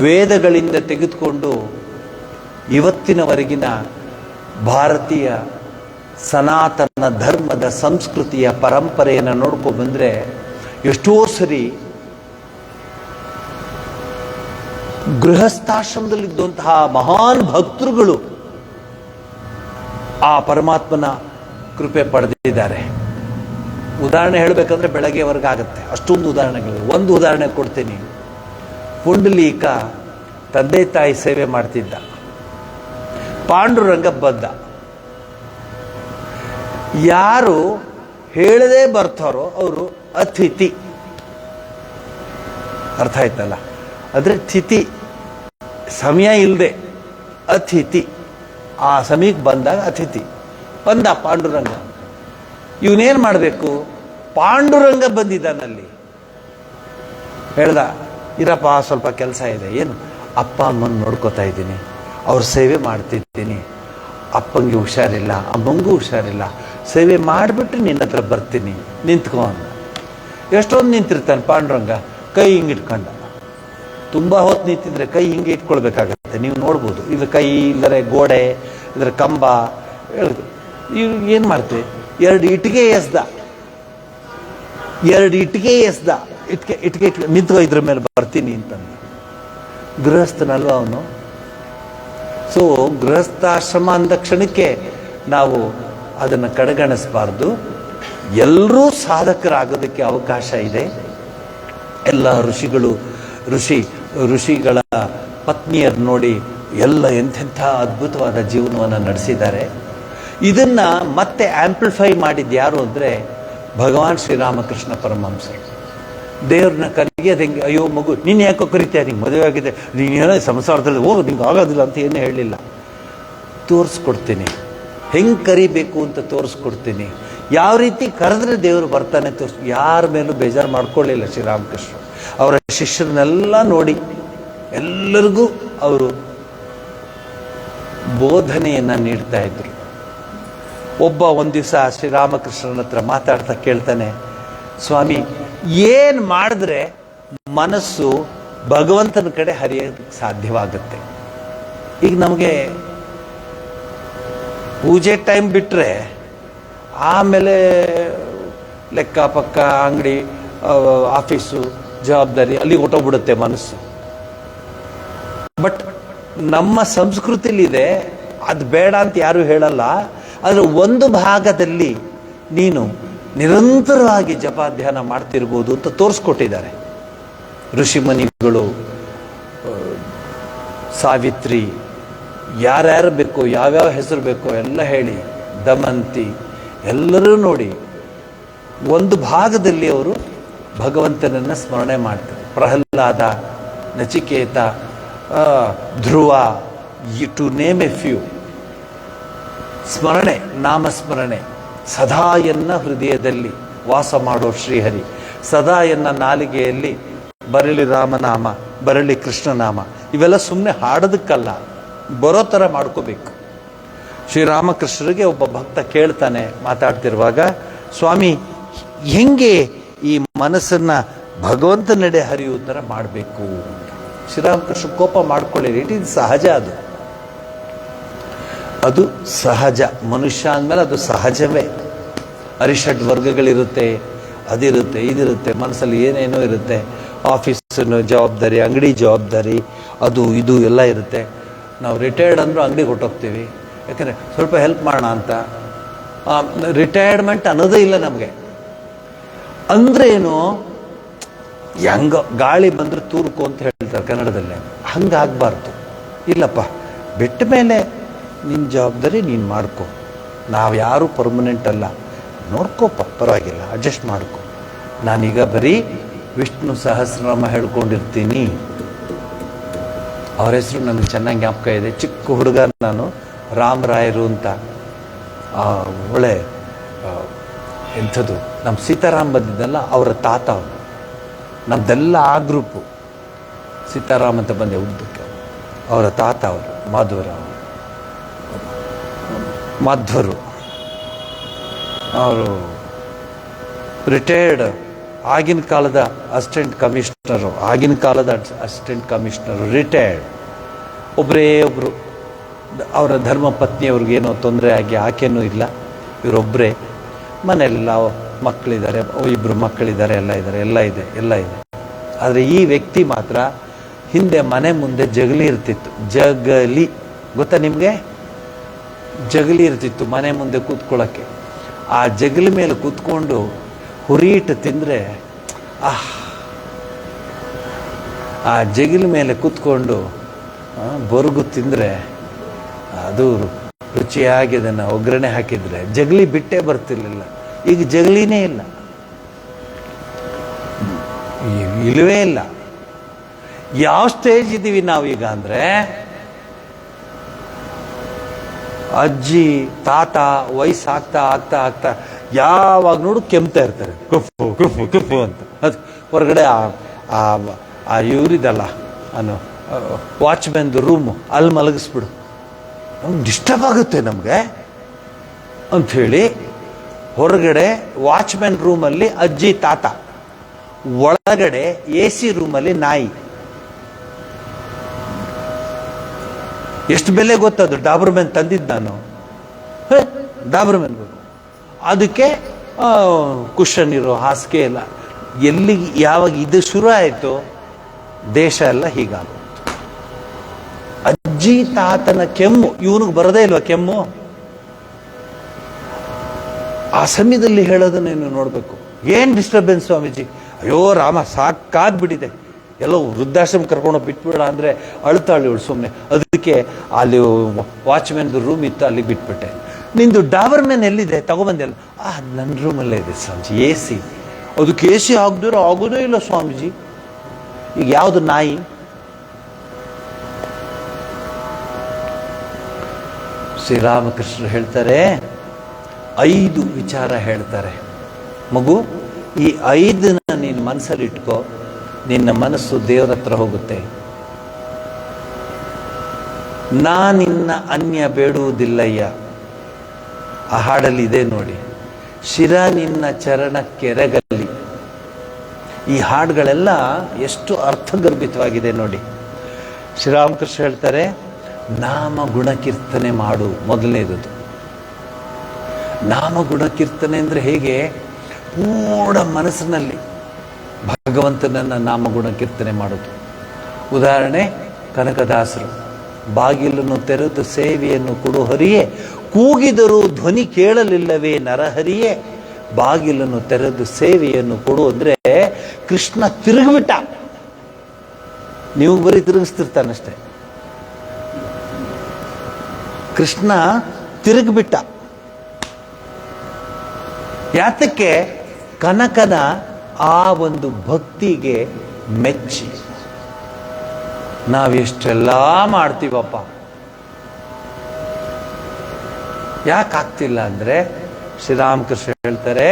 ವೇದಗಳಿಂದ ತೆಗೆದುಕೊಂಡು ಇವತ್ತಿನವರೆಗಿನ ಭಾರತೀಯ ಸನಾತನ ಧರ್ಮದ ಸಂಸ್ಕೃತಿಯ ಪರಂಪರೆಯನ್ನು ನೋಡ್ಕೊಂಡು ಬಂದರೆ ಎಷ್ಟೋ ಸರಿ ಗೃಹಸ್ಥಾಶ್ರಮದಲ್ಲಿದ್ದಂತಹ ಮಹಾನ್ ಭಕ್ತರುಗಳು ಆ ಪರಮಾತ್ಮನ ಕೃಪೆ ಪಡೆದಿದ್ದಾರೆ. ಉದಾಹರಣೆ ಹೇಳಬೇಕಂದ್ರೆ ಬೆಳಗ್ಗೆವರೆಗೆ ಆಗುತ್ತೆ, ಅಷ್ಟೊಂದು ಉದಾಹರಣೆಗಳು. ಒಂದು ಉದಾಹರಣೆ ಕೊಡ್ತೀನಿ. ಪುಂಡಲೀಕ ತಂದೆ ತಾಯಿ ಸೇವೆ ಮಾಡ್ತಿದ್ದ, ಪಾಂಡುರಂಗ ಬದ್ದ. ಯಾರು ಹೇಳದೇ ಬರ್ತಾರೋ ಅವರು ಅತಿಥಿ. ಅರ್ಥ ಆಯ್ತಲ್ಲ? ಅಂದರೆ ತಿಥಿ, ಸಮಯ ಇಲ್ಲದೆ ಅತಿಥಿ. ಆ ಸಮಯಕ್ಕೆ ಬಂದಾಗ ಅತಿಥಿ ಬಂದ ಪಾಂಡುರಂಗ. ಇವನೇನು ಮಾಡಬೇಕು? ಪಾಂಡುರಂಗ ಬಂದಿದ್ದಾನಲ್ಲಿ. ಹೇಳ್ದ, ಇರಪ್ಪ ಸ್ವಲ್ಪ ಕೆಲಸ ಇದೆ. ಏನು? ಅಪ್ಪ ಅಮ್ಮನ ನೋಡ್ಕೋತಾ ಇದ್ದೀನಿ, ಅವ್ರ ಸೇವೆ ಮಾಡ್ತಿದ್ದೀನಿ. ಅಪ್ಪಂಗೆ ಹುಷಾರಿಲ್ಲ, ಅಮ್ಮಂಗೂ ಹುಷಾರಿಲ್ಲ, ಸೇವೆ ಮಾಡಿಬಿಟ್ಟು ನಿನ್ನ ಹತ್ರ ಬರ್ತೀನಿ, ನಿಂತ್ಕೊ ಅಂದ. ಎಷ್ಟೊಂದು ನಿಂತಿರ್ತಾನೆ ಪಾಂಡುರಂಗ, ಕೈ ಹಿಂಗೆ ಇಟ್ಕೊಂಡ. ತುಂಬ ಹೊತ್ತು ನಿಂತಿದ್ರೆ ಕೈ ಹಿಂಗೆ ಇಟ್ಕೊಳ್ಬೇಕಾಗತ್ತೆ, ನೀವು ನೋಡ್ಬೋದು. ಇದು ಕೈ ಇಲ್ಲರೆ ಗೋಡೆ, ಇದರ ಕಂಬ. ಇವ್ ಏನು ಮಾಡ್ತೀವಿ? 2 ಇಟ್ಟಿಗೆ ಎಸ್ದ, 2 ಇಟ್ಟಿಗೆ ಎಸ್ದ. ಇಟ್ಟಿಗೆ ನಿಂತ್ಕೊ, ಇದ್ರ ಮೇಲೆ ಬರ್ತೀನಿ ಅಂತಂದ. ಗೃಹಸ್ಥನಲ್ವ ಅವನು. ಸೊ ಗೃಹಸ್ಥಾಶ್ರಮ ಅಂದ ಕ್ಷಣಕ್ಕೆ ನಾವು ಅದನ್ನು ಕಡೆಗಣಿಸಬಾರ್ದು. ಎಲ್ಲರೂ ಸಾಧಕರಾಗೋದಕ್ಕೆ ಅವಕಾಶ ಇದೆ. ಎಲ್ಲ ಋಷಿಗಳ ಪತ್ನಿಯರು ನೋಡಿ ಎಲ್ಲ ಎಂಥೆಂಥ ಅದ್ಭುತವಾದ ಜೀವನವನ್ನು ನಡೆಸಿದ್ದಾರೆ. ಇದನ್ನು ಮತ್ತೆ ಆಂಪ್ಲಿಫೈ ಮಾಡಿದ್ದು ಯಾರು ಅಂದರೆ ಭಗವಾನ್ ಶ್ರೀರಾಮಕೃಷ್ಣ ಪರಮಹಂಸರು. ದೇವ್ರನ್ನ ಕರೆಯೋದು ಹೆಂಗೆ? ಅಯ್ಯೋ ಮಗು, ನೀನು ಯಾಕೋ ಕರಿತೀಯ, ನಿಂಗೆ ಮದುವೆ ಆಗಿದೆ, ನೀನೇನೋ ಸಂಸಾರದಲ್ಲಿ ನಿಂಗೆ ಆಗೋದಿಲ್ಲ ಅಂತ ಏನೂ ಹೇಳಲಿಲ್ಲ. ತೋರಿಸ್ಕೊಡ್ತೀನಿ, ಹೆಂಗೆ ಕರಿಬೇಕು ಅಂತ ತೋರಿಸ್ಕೊಡ್ತೀನಿ. ಯಾವ ರೀತಿ ಕರೆದ್ರೆ ದೇವರು ಬರ್ತಾನೆ ಯಾರ ಮೇಲೂ ಬೇಜಾರು ಮಾಡ್ಕೊಳ್ಳಿಲ್ಲ ಶ್ರೀರಾಮಕೃಷ್ಣ. ಅವರ ಶಿಷ್ಯರನ್ನೆಲ್ಲ ನೋಡಿ ಎಲ್ಲರಿಗೂ ಅವರು ಬೋಧನೆಯನ್ನು ನೀಡ್ತಾ ಇದ್ರು. ಒಂದು ದಿವಸ ಶ್ರೀರಾಮಕೃಷ್ಣನ ಹತ್ರ ಮಾತಾಡ್ತಾ ಕೇಳ್ತಾನೆ, ಸ್ವಾಮಿ, ಏನು ಮಾಡಿದ್ರೆ ಮನಸ್ಸು ಭಗವಂತನ ಕಡೆ ಹರಿಯೋಕ್ಕೆ ಸಾಧ್ಯವಾಗುತ್ತೆ? ಈಗ ನಮಗೆ ಪೂಜೆ ಟೈಮ್ ಬಿಟ್ಟರೆ ಆಮೇಲೆ ಲೆಕ್ಕ ಪಕ್ಕ, ಅಂಗಡಿ, ಆಫೀಸು, ಜವಾಬ್ದಾರಿ, ಅಲ್ಲಿ ಹೊಟ್ಟೋಗ್ಬಿಡುತ್ತೆ ಮನಸ್ಸು. ಬಟ್ ನಮ್ಮ ಸಂಸ್ಕೃತಿಲಿದೆ, ಅದು ಬೇಡ ಅಂತ ಯಾರು ಹೇಳಲ್ಲ. ಆದರೆ ಒಂದು ಭಾಗದಲ್ಲಿ ನೀನು ನಿರಂತರವಾಗಿ ಜಪಾಧ್ಯಾನ ಮಾಡ್ತಿರ್ಬೋದು ಅಂತ ತೋರಿಸ್ಕೊಟ್ಟಿದ್ದಾರೆ ಋಷಿಮುನಿಗಳು. ಸಾವಿತ್ರಿ, ಯಾರ್ಯಾರು ಬೇಕೋ, ಯಾವ್ಯಾವ ಹೆಸರು ಬೇಕೋ ಎಲ್ಲ ಹೇಳಿ, ದಮಂತಿ, ಎಲ್ಲರೂ ನೋಡಿ ಒಂದು ಭಾಗದಲ್ಲಿ ಅವರು ಭಗವಂತನನ್ನು ಸ್ಮರಣೆ ಮಾಡ್ತಾರೆ. ಪ್ರಹ್ಲಾದ, ನಚಿಕೇತ, ಧ್ರುವ, ಟು ನೇಮ್ ಎ ಫ್ಯೂ. ಸ್ಮರಣೆ, ನಾಮಸ್ಮರಣೆ, ಸದಾ ಎನ್ನ ಹೃದಯದಲ್ಲಿ ವಾಸ ಮಾಡೋ ಶ್ರೀಹರಿ, ಸದಾ ಎನ್ನ ನಾಲಿಗೆಯಲ್ಲಿ ಬರಲಿ ರಾಮನಾಮ, ಬರಲಿ ಕೃಷ್ಣನಾಮ. ಇವೆಲ್ಲ ಸುಮ್ಮನೆ ಹಾಡೋದಕ್ಕಲ್ಲ, ಬರೋ ಥರ ಮಾಡ್ಕೋಬೇಕು. ಶ್ರೀರಾಮಕೃಷ್ಣರಿಗೆ ಒಬ್ಬ ಭಕ್ತ ಕೇಳ್ತಾನೆ ಮಾತಾಡ್ತಿರುವಾಗ, ಸ್ವಾಮಿ ಹೆಂಗೆ ಈ ಮನಸ್ಸನ್ನು ಭಗವಂತನೆಡೆ ಹರಿಯುವ ಥರ ಮಾಡಬೇಕು? ಶ್ರೀರಾಮಕೃಷ್ಣ ಕೋಪ ಮಾಡ್ಕೊಳ್ಳಿರಿ, ಇಟ್ ಈಸ್ ಸಹಜ. ಅದು ಸಹಜ. ಮನುಷ್ಯ ಅಂದಮೇಲೆ ಅದು ಸಹಜವೇ. ಅರಿಷಡ್ ವರ್ಗಗಳಿರುತ್ತೆ, ಅದಿರುತ್ತೆ, ಇದಿರುತ್ತೆ, ಮನಸ್ಸಲ್ಲಿ ಏನೇನೋ ಇರುತ್ತೆ. ಆಫೀಸಿನ ಜವಾಬ್ದಾರಿ, ಅಂಗಡಿ ಜವಾಬ್ದಾರಿ, ಅದು ಇದು ಎಲ್ಲ ಇರುತ್ತೆ. ನಾವು ರಿಟೈರ್ಡ್ ಅಂದರೂ ಅಂಗಡಿಗೆ ಹೊಟ್ಟೋಗ್ತೀವಿ, ಯಾಕಂದರೆ ಸ್ವಲ್ಪ ಹೆಲ್ಪ್ ಮಾಡೋಣ ಅಂತ. ರಿಟೈರ್ಮೆಂಟ್ ಅನ್ನೋದೇ ಇಲ್ಲ ನಮಗೆ. ಅಂದ್ರೇನು, ಹೆಂಗ ಗಾಳಿ ಬಂದರೆ ತೂರ್ಕು ಅಂತ ಹೇಳ್ತಾರೆ ಕನ್ನಡದಲ್ಲೇ. ಹಂಗಾಗಬಾರ್ದು. ಇಲ್ಲಪ್ಪ, ಬಿಟ್ಟ ಮೇಲೆ ನಿನ್ನ ಜವಾಬ್ದಾರಿ ನೀನು ಮಾಡ್ಕೊ, ನಾವು ಯಾರೂ ಪರ್ಮನೆಂಟ್ ಅಲ್ಲ, ನೋಡ್ಕೋಪ್ಪ, ಪರವಾಗಿಲ್ಲ, ಅಡ್ಜಸ್ಟ್ ಮಾಡ್ಕೊ. ನಾನೀಗ ಬರೀ ವಿಷ್ಣು ಸಹಸ್ರನಾಮ ಹೇಳ್ಕೊಂಡಿರ್ತೀನಿ. ಅವ್ರ ಹೆಸರು ನನಗೆ ಚೆನ್ನಾಗಿ ಜ್ಞಾಪಕ ಇದೆ. ಚಿಕ್ಕ ಹುಡುಗ ನಾನು, ರಾಮರಾಯರು ಅಂತ. ಒಳ್ಳೆ ಎಂಥದ್ದು, ನಮ್ಮ ಸೀತಾರಾಮ್ ಬಂದಿದ್ದಲ್ಲ, ಅವರ ತಾತ ಅವರು. ನಮ್ಮದೆಲ್ಲ ಆ ಗ್ರೂಪು. ಸೀತಾರಾಮ್ ಅಂತ ಬಂದೆ ಉದ್ದಕ್ಕೆ, ಅವರ ತಾತ ಅವರು ಮಾಧ್ವರು. ಅವರು ರಿಟೈರ್ಡ್, ಆಗಿನ ಕಾಲದ ಅಸಿಸ್ಟೆಂಟ್ ಕಮಿಷನರು, ರಿಟೈರ್ಡ್. ಒಬ್ಬರೇ ಒಬ್ಬರು, ಅವರ ಧರ್ಮ ಪತ್ನಿಯವ್ರಿಗೇನೋ ತೊಂದರೆ ಆಗಿ ಆಕೆನೂ ಇಲ್ಲ, ಇವರೊಬ್ಬರೇ. ಮನೆಯಲ್ಲ ಮಕ್ಕಳಿದ್ದಾರೆ, ಇಬ್ಬರು ಮಕ್ಕಳಿದ್ದಾರೆ, ಎಲ್ಲ ಇದೆ. ಆದರೆ ಈ ವ್ಯಕ್ತಿ ಮಾತ್ರ, ಹಿಂದೆ ಮನೆ ಮುಂದೆ ಜಗಲಿ ಇರ್ತಿತ್ತು. ಜಗಲಿ ಗೊತ್ತಾ ನಿಮಗೆ? ಜಗಲಿ ಇರ್ತಿತ್ತು ಮನೆ ಮುಂದೆ ಕೂತ್ಕೊಳ್ಳೋಕ್ಕೆ. ಆ ಜಗಲಿ ಮೇಲೆ ಕೂತ್ಕೊಂಡು ಹುರಿಯಿಟ್ಟು ತಿಂದರೆ, ಆ ಜಗಲಿ ಮೇಲೆ ಕೂತ್ಕೊಂಡು ಬೊರಗು ತಿಂದರೆ ಅದು ರುಚಿಯಾಗಿ ಅದನ್ನು ಒಗ್ಗರಣೆ ಹಾಕಿದರೆ ಜಗಲಿ ಬಿಟ್ಟೇ ಬರ್ತಿರ್ಲಿಲ್ಲ. ಈಗ ಜಗಲಿನೇ ಇಲ್ಲ, ಇಲ್ಲವೇ ಇಲ್ಲ. ಯಾವ ಸ್ಟೇಜ್ ಇದ್ದೀವಿ ನಾವೀಗ ಅಂದರೆ, ಅಜ್ಜಿ ತಾತ ವಯಸ್ಸಾಗ್ತಾ ಆಗ್ತಾ ಆಗ್ತಾ ಯಾವಾಗ ನೋಡು ಕೆಮ್ತಾ ಇರ್ತಾರೆ, ಕುಫು ಅಂತ. ಅದು ಹೊರಗಡೆ ಆ ಇವರಿದಲ್ಲ, ವಾಚ್ಮ್ಯಾನ್ದು ರೂಮು, ಅಲ್ಲಿ ಮಲಗಿಸ್ಬಿಡು, ನಮ್ಗೆ ಡಿಸ್ಟರ್ಬ್ ಆಗುತ್ತೆ ನಮಗೆ ಅಂಥೇಳಿ ಹೊರಗಡೆ ವಾಚ್ಮ್ಯಾನ್ ರೂಮಲ್ಲಿ ಅಜ್ಜಿ ತಾತ, ಒಳಗಡೆ AC ರೂಮಲ್ಲಿ ನಾಯಿ. ಎಷ್ಟು ಬೆಲೆ ಗೊತ್ತದು? ಡಾಬರ್ಮೆನ್ ತಂದಿದ್ದು ನಾನು, ಡಾಬರ್ಮೆನ್. ಅದಕ್ಕೆ ಕುಷನ್ ಇರೋ ಹಾಸಿಗೆ ಎಲ್ಲ. ಎಲ್ಲಿಗೆ ಯಾವಾಗ ಇದು ಶುರು ಆಯಿತು, ದೇಶ ಎಲ್ಲ ಹೀಗಾಗುತ್ತೆ. ಅಜ್ಜಿ ತಾತನ ಕೆಮ್ಮು ಇವನಿಗೆ ಬರದೇ ಇಲ್ವಾ ಕೆಮ್ಮು? ಆ ಸಮಯದಲ್ಲಿ ಹೇಳೋದನ್ನ ನೀನು ನೋಡಬೇಕು. ಏನು ಡಿಸ್ಟರ್ಬೆನ್ಸ್ ಸ್ವಾಮೀಜಿ, ಅಯ್ಯೋ ರಾಮ ಸಾಕಾಗ್ಬಿಟ್ಟಿದೆ, ಎಲ್ಲೋ ವೃದ್ಧಾಶ್ರಮ ಕರ್ಕೊಂಡು ಬಿಟ್ಬಿಡ ಅಂದರೆ ಅಳ್ತಾಳೆ ಇವಳು ಸುಮ್ಮನೆ. ಅದಕ್ಕೆ ಅಲ್ಲಿ ವಾಚ್ಮ್ಯಾನ್ದು ರೂಮ್ ಇತ್ತು, ಅಲ್ಲಿಗೆ ಬಿಟ್ಬಿಟ್ಟೆ. ನಿಂದು ಡಾಬರ್ಮೆನ್ ಎಲ್ಲಿದೆ ತಗೊಬಂದೆಲ್ಲ? ನನ್ನ ರೂಮಲ್ಲೇ ಇದೆ ಸ್ವಾಮೀಜಿ, AC. ಅದಕ್ಕೆ AC ಆಗದಿರೋ ಆಗೋದೇ ಇಲ್ಲ ಸ್ವಾಮೀಜಿ. ಈಗ ಯಾವುದು ನಾಯಿ? ಶ್ರೀರಾಮಕೃಷ್ಣರು ಹೇಳ್ತಾರೆ, 5 ವಿಚಾರ ಹೇಳ್ತಾರೆ. ಮಗು, ಈ 5ನ ನೀನು ಮನಸ್ಸಲ್ಲಿ ಇಟ್ಕೋ, ನಿನ್ನ ಮನಸ್ಸು ದೇವರ ಹತ್ರ ಹೋಗುತ್ತೆ. ನಾನಿನ್ನ ಅನ್ಯ ಬೇಡುವುದಿಲ್ಲಯ್ಯ, ಆ ಹಾಡಲ್ಲಿ ಇದೆ ನೋಡಿ. ಶಿರ ನಿನ್ನ ಚರಣಕ್ಕೆರಗಲಿ. ಈ ಹಾಡುಗಳೆಲ್ಲ ಎಷ್ಟು ಅರ್ಥಗರ್ಭಿತವಾಗಿದೆ ನೋಡಿ. ಶ್ರೀರಾಮಕೃಷ್ಣ ಹೇಳ್ತಾರೆ, ನಾಮ ಗುಣಕೀರ್ತನೆ ಮಾಡು. ಮೊದಲನೇದು ನಾಮ ಗುಣಕೀರ್ತನೆ ಅಂದರೆ ಹೇಗೆ? ಪೂರ್ಣ ಮನಸ್ಸಿನಲ್ಲಿ ಭಗವಂತನನ್ನು ನಾಮಗುಣ ಕೀರ್ತನೆ ಮಾಡೋದು. ಉದಾಹರಣೆ, ಕನಕದಾಸರು, ಬಾಗಿಲನ್ನು ತೆರೆದು ಸೇವೆಯನ್ನು ಕೊಡು ಹರಿಯೇ, ಕೂಗಿದರೂ ಧ್ವನಿ ಕೇಳಲಿಲ್ಲವೇ ನರಹರಿಯೇ, ಬಾಗಿಲನ್ನು ತೆರೆದು ಸೇವೆಯನ್ನು ಕೊಡು ಅಂದರೆ ಕೃಷ್ಣ ತಿರುಗಿಬಿಟ್ಟ. ನೀವು ಬರೀ ತಿರುಗಿಸ್ತಿರ್ತಾನಷ್ಟೆ. ಕೃಷ್ಣ ತಿರುಗಿಬಿಟ್ಟ. ಯಾತಕ್ಕೆ? ಕನಕನ ಆ ಒಂದು ಭಕ್ತಿಗೆ ಮೆಚ್ಚಿ. ನಾವೆಷ್ಟೆಲ್ಲ ಮಾಡ್ತೀವಪ್ಪ, ಯಾಕಾಗ್ತಿಲ್ಲ ಅಂದರೆ ಶ್ರೀರಾಮಕೃಷ್ಣ ಹೇಳ್ತಾರೆ,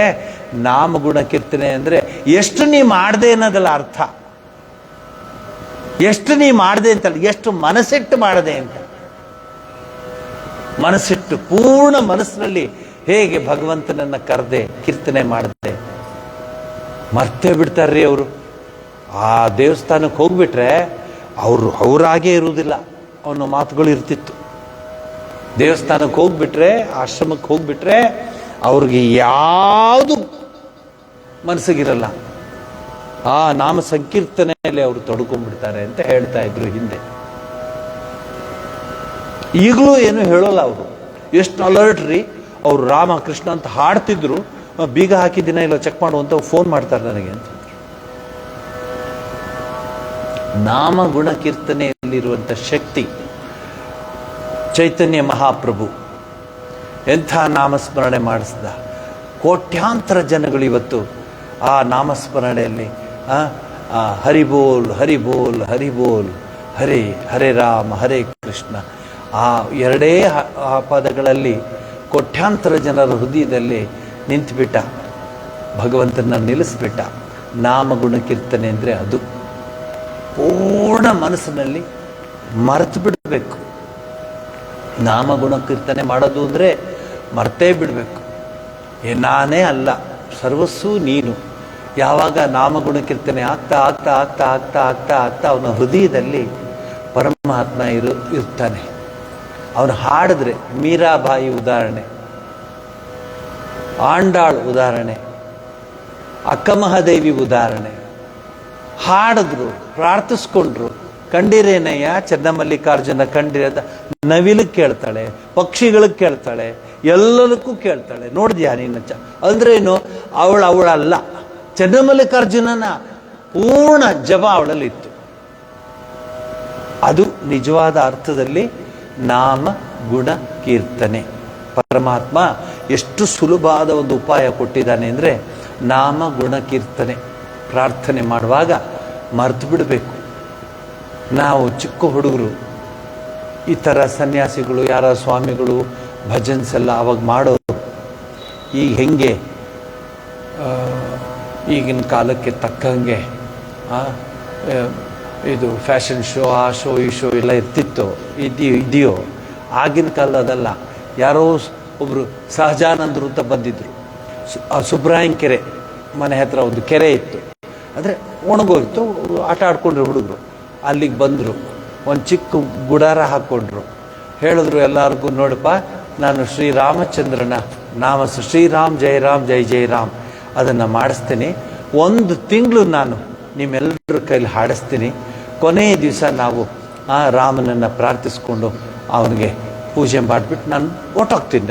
ನಾಮಗುಣ ಕೀರ್ತನೆ ಅಂದರೆ ಎಷ್ಟು ನೀ ಮಾಡಿದೆ ಅನ್ನೋದಲ್ಲ ಅರ್ಥ. ಎಷ್ಟು ನೀ ಮಾಡಿದೆ ಅಂತಲ್ಲ, ಎಷ್ಟು ಮನಸ್ಸಿಟ್ಟು ಮಾಡಿದೆ ಅಂತ. ಮನಸ್ಸಿಟ್ಟು ಪೂರ್ಣ ಮನಸ್ಸಿನಲ್ಲಿ ಹೇಗೆ ಭಗವಂತನನ್ನ ಕರೆದೆ ಕೀರ್ತನೆ ಮಾಡಿದೆ. ಮರ್ತೇ ಬಿಡ್ತಾರ್ರಿ ಅವರು. ಆ ದೇವಸ್ಥಾನಕ್ಕೆ ಹೋಗ್ಬಿಟ್ರೆ ಅವರಾಗೇ ಇರುವುದಿಲ್ಲ ಅನ್ನೋ ಮಾತುಗಳು ಇರ್ತಿತ್ತು. ದೇವಸ್ಥಾನಕ್ಕೆ ಹೋಗ್ಬಿಟ್ರೆ, ಆಶ್ರಮಕ್ಕೆ ಹೋಗ್ಬಿಟ್ರೆ ಅವ್ರಿಗೆ ಯಾವುದು ಮನಸ್ಸಿಗಿರಲ್ಲ. ಆ ನಾಮ ಸಂಕೀರ್ತನೆಯಲ್ಲಿ ಅವರು ತೊಡ್ಕೊಂಡ್ಬಿಡ್ತಾರೆ ಅಂತ ಹೇಳ್ತಾ ಇದ್ರು ಹಿಂದೆ. ಈಗಲೂ ಏನು ಹೇಳೋಲ್ಲ ಅವರು. ಎಷ್ಟು ಅಲರ್ಟ್ ರೀ ಅವರು. ರಾಮ ಕೃಷ್ಣ ಅಂತ ಹಾಡ್ತಿದ್ರು, ಬೀಗ ಹಾಕಿದ್ದೀನ ಇಲ್ಲ ಚೆಕ್ ಮಾಡುವಂತ ಫೋನ್ ಮಾಡ್ತಾರೆ ನನಗೆ ಅಂತ. ನಾಮ ಗುಣ ಕೀರ್ತನೆಯಲ್ಲಿರುವಂಥ ಶಕ್ತಿ. ಚೈತನ್ಯ ಮಹಾಪ್ರಭು ಎಂಥ ನಾಮಸ್ಮರಣೆ ಮಾಡಿಸ್ದ. ಕೋಟ್ಯಾಂತರ ಜನಗಳು ಇವತ್ತು ಆ ನಾಮಸ್ಮರಣೆಯಲ್ಲಿ ಹರಿಬೋಲ್ ಹರಿಬೋಲ್ ಹರಿಬೋಲ್, ಹರೇ ಹರೇ ರಾಮ ಹರೇ ಕೃಷ್ಣ, ಆ ಎರಡೇ ಪದಗಳಲ್ಲಿ ಕೋಟ್ಯಾಂತರ ಜನರ ಹೃದಯದಲ್ಲಿ ನಿಂತುಬಿಟ್ಟ, ಭಗವಂತನ ನಿಲ್ಲಿಸ್ಬಿಟ್ಟ. ನಾಮಗುಣ ಕೀರ್ತನೆ ಅಂದರೆ ಅದು. ಪೂರ್ಣ ಮನಸ್ಸಿನಲ್ಲಿ ಮರೆತು ಬಿಡಬೇಕು. ನಾಮಗುಣ ಕೀರ್ತನೆ ಮಾಡೋದು ಅಂದರೆ ಮರ್ತೇ ಬಿಡಬೇಕು. ನಾನೇ ಅಲ್ಲ, ಸರ್ವಸ್ಸು ನೀನು. ಯಾವಾಗ ನಾಮಗುಣ ಕೀರ್ತನೆ ಆಗ್ತಾ ಆಗ್ತಾ ಆಗ್ತಾ ಆಗ್ತಾ ಆಗ್ತಾ ಆಗ್ತಾ ಅವನ ಹೃದಯದಲ್ಲಿ ಪರಮಾತ್ಮ ಇರ್ತಾನೆ. ಅವನು ಹಾಡಿದ್ರೆ, ಮೀರಾಬಾಯಿ ಉದಾಹರಣೆ, ಆಂಡಾಳ್ ಉದಾಹರಣೆ, ಅಕ್ಕಮಹಾದೇವಿ ಉದಾಹರಣೆ. ಹಾಡಿದ್ರು, ಪ್ರಾರ್ಥಿಸ್ಕೊಂಡ್ರು. ಕಂಡಿರೇನಯ್ಯ ಚನ್ನಮಲ್ಲಿಕಾರ್ಜುನ ಕಂಡಿರದ ನವಿಲಿಗೆ ಕೇಳ್ತಾಳೆ, ಪಕ್ಷಿಗಳಿಗೆ ಕೇಳ್ತಾಳೆ, ಎಲ್ಲದಕ್ಕೂ ಕೇಳ್ತಾಳೆ. ನೋಡಿದ್ಯಾ ನೀನು ಅಂದ್ರೇನು? ಅವಳಲ್ಲ, ಚನ್ನಮಲ್ಲಿಕಾರ್ಜುನನ ಪೂರ್ಣ ಜಪ ಅವಳಲ್ಲಿ ಇತ್ತು. ಅದು ನಿಜವಾದ ಅರ್ಥದಲ್ಲಿ ನಾಮ ಗುಣ ಕೀರ್ತನೆ. ಪರಮಾತ್ಮ ಎಷ್ಟು ಸುಲಭವಾದ ಒಂದು ಉಪಾಯ ಕೊಟ್ಟಿದ್ದಾನೆ ಅಂದರೆ, ನಾಮ ಗುಣ ಕೀರ್ತನೆ ಪ್ರಾರ್ಥನೆ ಮಾಡುವಾಗ ಮರ್ತು ಬಿಡಬೇಕು. ನಾವು ಚಿಕ್ಕ ಹುಡುಗರು ಈ ಥರ ಸನ್ಯಾಸಿಗಳು, ಯಾರ ಸ್ವಾಮಿಗಳು ಭಜನ್ಸ್ ಎಲ್ಲ ಅವಾಗ ಮಾಡೋರು. ಈಗ ಹೆಂಗೆ ಈಗಿನ ಕಾಲಕ್ಕೆ ತಕ್ಕಂಗೆ ಇದು ಫ್ಯಾಷನ್ ಶೋ, ಆ ಶೋ ಈ ಶೋ ಎಲ್ಲ ಇರ್ತಿತ್ತು, ಇದೆಯೋ? ಆಗಿನ ಕಾಲ ಅದಲ್ಲ. ಯಾರೋ ಒಬ್ಬರು ಸಹಜಾನಂದರು ಅಂತ ಬಂದಿದ್ರು. ಸುಬ್ರಾಯನ್ ಕೆರೆ ಮನೆ ಹತ್ರ ಒಂದು ಕೆರೆ ಇತ್ತು. ಅಂದರೆ ಒಣಗೋಯ್ತು, ಆಟ ಆಡ್ಕೊಂಡ್ರು ಹುಡುಗರು. ಅಲ್ಲಿಗೆ ಬಂದರು, ಒಂದು ಚಿಕ್ಕ ಗುಡಾರ ಹಾಕ್ಕೊಂಡ್ರು. ಹೇಳಿದ್ರು ಎಲ್ಲರಿಗೂ, ನೋಡಪ್ಪ ನಾನು ಶ್ರೀರಾಮಚಂದ್ರನ ನಾಮ ಶ್ರೀರಾಮ್ ಜೈ ರಾಮ್ ಜೈ ಜೈ ರಾಮ್ ಅದನ್ನು ಮಾಡಿಸ್ತೀನಿ. 1 ತಿಂಗಳು ನಾನು ನಿಮ್ಮೆಲ್ಲರ ಕೈಲಿ ಹಾಡಿಸ್ತೀನಿ. ಕೊನೆಯ ದಿವಸ ನಾವು ಆ ರಾಮನನ್ನು ಪ್ರಾರ್ಥಿಸ್ಕೊಂಡು ಅವನಿಗೆ ಪೂಜೆ ಮಾಡಿಬಿಟ್ಟು ನಾನು ಹೊರ್ಟೋಗ್ತೀನಿ.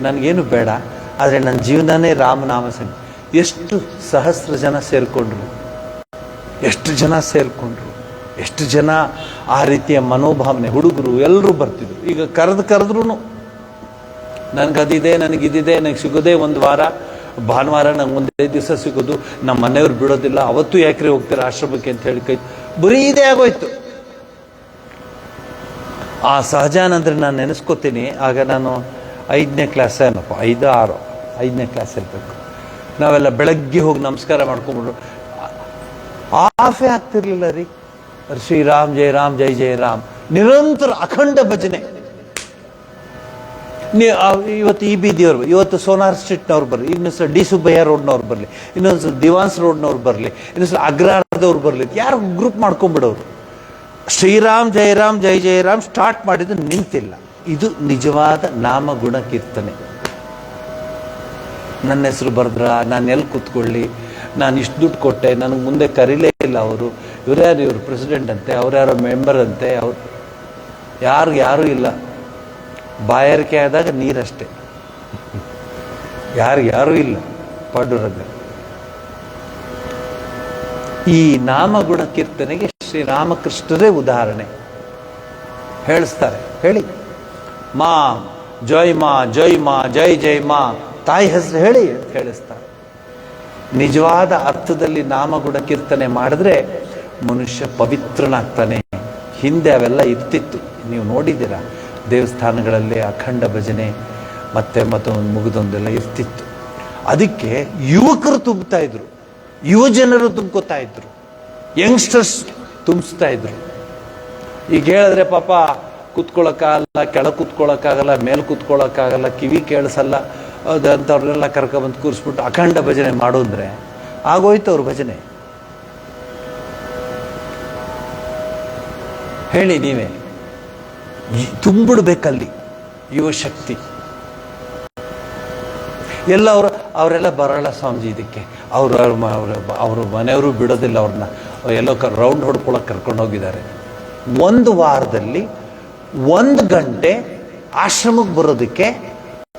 ನನಗೇನು ಬೇಡ, ಆದರೆ ನನ್ನ ಜೀವನನೇ ರಾಮನಾಮ ಸಂಗೀತ. ಎಷ್ಟು ಸಹಸ್ರ ಜನ ಸೇರಿಕೊಂಡ್ರು, ಎಷ್ಟು ಜನ ಆ ರೀತಿಯ ಮನೋಭಾವನೆ. ಹುಡುಗರು ಎಲ್ಲರೂ ಬರ್ತಿದ್ರು. ಈಗ ಕರೆದ್ರೂ ನನಗದಿದೆ, ನನಗಿದಿದೆ, ನನಗೆ ಸಿಗೋದೇ 1 ವಾರ, ಭಾನುವಾರ ನಂಗೆ ಒಂದೇ ದಿವಸ ಸಿಗೋದು, ನಮ್ಮ ಮನೆಯವ್ರು ಬಿಡೋದಿಲ್ಲ, ಅವತ್ತು ಯಾಕ್ರೆ ಹೋಗ್ತಾರೆ ಆಶ್ರಮಕ್ಕೆ ಅಂತ ಹೇಳಿ ಬರೀ ಇದೇ ಆಗೋಯ್ತು. ಆ ಸಹಜಾನಂದ್ರೆ ನಾನು ನೆನೆಸ್ಕೋತೀನಿ. ಆಗ ನಾನು 5ನೇ ಕ್ಲಾಸ್ ಏನಪ್ಪ, 5ನೇ ಕ್ಲಾಸ್ ಇರಬೇಕು. ನಾವೆಲ್ಲ ಬೆಳಗ್ಗೆ ಹೋಗಿ ನಮಸ್ಕಾರ ಮಾಡ್ಕೊಂಡ್ಬಿಟ್ರು. ಆಫೇ ಆಗ್ತಿರ್ಲಿಲ್ಲ ರೀ. ಶ್ರೀರಾಮ್ ಜೈ ರಾಮ್ ಜೈ ಜೈ ರಾಮ್ ನಿರಂತರ ಅಖಂಡ ಭಜನೆ. ಇವತ್ತು ಈ ಬೀದಿಯವ್ರು, ಇವತ್ತು ಸೋನಾರ್ ಸ್ಟ್ರೀಟ್ನವ್ರು ಬರಲಿ, ಇನ್ನೊಂದ್ಸಲ ಡಿ ಸುಬ್ಬಯ್ಯ ರೋಡ್ನವ್ರು ಬರಲಿ, ಇನ್ನೊಂದ್ಸಲ ದಿವಾನ್ಸ್ ರೋಡ್ನವ್ರು ಬರಲಿ, ಇನ್ನೊಂದ್ಸಲ ಅಗ್ರಹಾರದವ್ರು ಬರಲಿ, ಯಾರು ಗ್ರೂಪ್ ಮಾಡ್ಕೊಂಡ್ಬಿಡೋರು. ಶ್ರೀರಾಮ್ ಜೈ ರಾಮ್ ಜೈ ಜೈ ರಾಮ್ ಸ್ಟಾರ್ಟ್ ಮಾಡಿದ್ದು ನಿಂತಿಲ್ಲ. ಇದು ನಿಜವಾದ ನಾಮಗುಣ ಕೀರ್ತನೆ. ನನ್ನ ಹೆಸರು ಬರೆದ್ರ, ನಾನು ಎಲ್ಲಿ ಕೂತ್ಕೊಳ್ಳಿ, ನಾನು ಇಷ್ಟು ದುಡ್ಡು ಕೊಟ್ಟೆ, ನನಗೆ ಮುಂದೆ ಕರೀಲೇ ಇಲ್ಲ ಅವರು, ಇವ್ರು ಪ್ರೆಸಿಡೆಂಟ್ ಅಂತೆ, ಅವ್ರ್ಯಾರೋ ಮೆಂಬರ್ ಅಂತೆ, ಯಾರು ಇಲ್ಲ. ಬಾಯಾರಿಕೆ ಆದಾಗ ನೀರಷ್ಟೇ, ಯಾರು ಇಲ್ಲ. ಪಾಂಡುರಂಗ. ಈ ನಾಮಗುಣ ಕೀರ್ತನೆಗೆ ಶ್ರೀರಾಮಕೃಷ್ಣರೇ ಉದಾಹರಣೆ ಹೇಳಿಸ್ತಾರೆ. ಹೇಳಿ ಮಾ ಜೈ ಮಾ ಜೈ ಮಾ ಜೈ ಜೈ ಮಾ, ತಾಯಿ ಹೆಸರು ಹೇಳಿ ಅಂತ ಹೇಳಿಸ್ತಾರೆ. ನಿಜವಾದ ಅರ್ಥದಲ್ಲಿ ನಾಮಗುಣ ಕೀರ್ತನೆ ಮಾಡಿದ್ರೆ ಮನುಷ್ಯ ಪವಿತ್ರನಾಗ್ತಾನೆ. ಹಿಂದೆ ಅವೆಲ್ಲ ಇರ್ತಿತ್ತು, ನೀವು ನೋಡಿದ್ದೀರಾ, ದೇವಸ್ಥಾನಗಳಲ್ಲಿ ಅಖಂಡ ಭಜನೆ ಮತ್ತೊಂದು ಮುಗಿದೊಂದೆಲ್ಲ ಇರ್ತಿತ್ತು. ಅದಕ್ಕೆ ಯುವಕರು ತುಂಬುತ್ತಾ ಇದ್ರು, ಯುವ ಜನರು ತುಂಬ್ಕೋತಾ ಇದ್ರು, ಯಂಗ್ಸ್ಟರ್ಸ್ ತುಂಬಿಸ್ತಾ ಇದ್ರು. ಈಗ ಹೇಳಿದ್ರೆ ಪಾಪ ಕೂತ್ಕೊಳ್ಳೋಕ್ಕಾಗಲ್ಲ, ಕೆಳಗೆ ಕೂತ್ಕೊಳ್ಳೋಕ್ಕಾಗಲ್ಲ, ಮೇಲೆ ಕೂತ್ಕೊಳ್ಳೋಕ್ಕಾಗಲ್ಲ, ಕಿವಿ ಕೇಳಿಸಲ್ಲ, ಅದಂಥವ್ರನ್ನೆಲ್ಲ ಕರ್ಕೊಬಂದು ಕೂರಿಸ್ಬಿಟ್ಟು ಅಖಂಡ ಭಜನೆ ಮಾಡೋಂದ್ರೆ ಆಗೋಯ್ತು ಅವ್ರ ಭಜನೆ. ಹೇಳಿ ನೀವೇ, ತುಂಬಿಡ್ಬೇಕಲ್ಲಿ ಯುವಶಕ್ತಿ. ಎಲ್ಲ ಅವರೆಲ್ಲ ಬರಲ್ಲ ಸ್ವಾಮೀಜಿ ಇದಕ್ಕೆ, ಅವರು ಮನೆಯವರು ಬಿಡೋದಿಲ್ಲ, ಅವ್ರನ್ನ ಎಲ್ಲೋ ರೌಂಡ್ ಹೊಡ್ಕೊಳಕ್ಕೆ ಕರ್ಕೊಂಡು ಹೋಗಿದ್ದಾರೆ. ಒಂದು ವಾರದಲ್ಲಿ 1 ಗಂಟೆ ಆಶ್ರಮಕ್ಕೆ ಬರೋದಕ್ಕೆ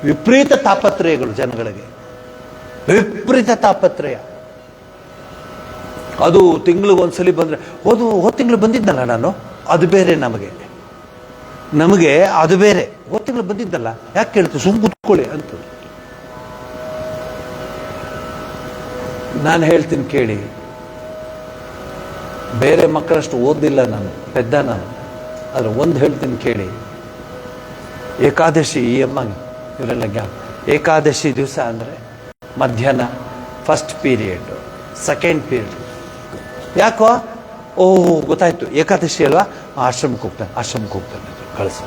ವಿಪರೀತ ತಾಪತ್ರಯಗಳು ಜನಗಳಿಗೆ, ವಿಪರೀತ ತಾಪತ್ರಯ. ಅದು ತಿಂಗಳಿಗೆ ಒಂದ್ಸಲಿ ಬಂದರೆ, ಹೋದ ತಿಂಗಳು ಬಂದಿದ್ದಲ್ಲ ನಾನು, ಅದು ಬೇರೆ ನಮಗೆ ಅದು ಬೇರೆ. ಹೋದ ತಿಂಗಳು ಬಂದಿದ್ದಲ್ಲ, ಯಾಕೆ ಕೇಳ್ತೀವಿ, ಸುಮ್ಮನೆ ಕೂತ್ಕೊಳ್ಳಿ ಅಂತ ನಾನು ಹೇಳ್ತೀನಿ ಕೇಳಿ. ಬೇರೆ ಮಕ್ಕಳಷ್ಟು ಓದಿಲ್ಲ ನಾನು, ಪೆದ್ದ ನಾನು, ಆದರೆ ಒಂದು ಹೇಳ್ತೀನಿ ಕೇಳಿ. ಏಕಾದಶಿ ಈ ಅಮ್ಮಗೆ ಇವರೆಲ್ಲ ಏಕಾದಶಿ ದಿವಸ ಅಂದರೆ ಮಧ್ಯಾಹ್ನ ಫಸ್ಟ್ ಪೀರಿಯಡ್, ಸೆಕೆಂಡ್ ಪೀರಿಯಡ್. ಯಾಕೋ ಗೊತ್ತಾಯ್ತು ಏಕಾದಶಿ ಅಲ್ವಾ, ಆಶ್ರಮಕ್ಕೆ ಹೋಗ್ತಾನೆ ಕಳಿಸು.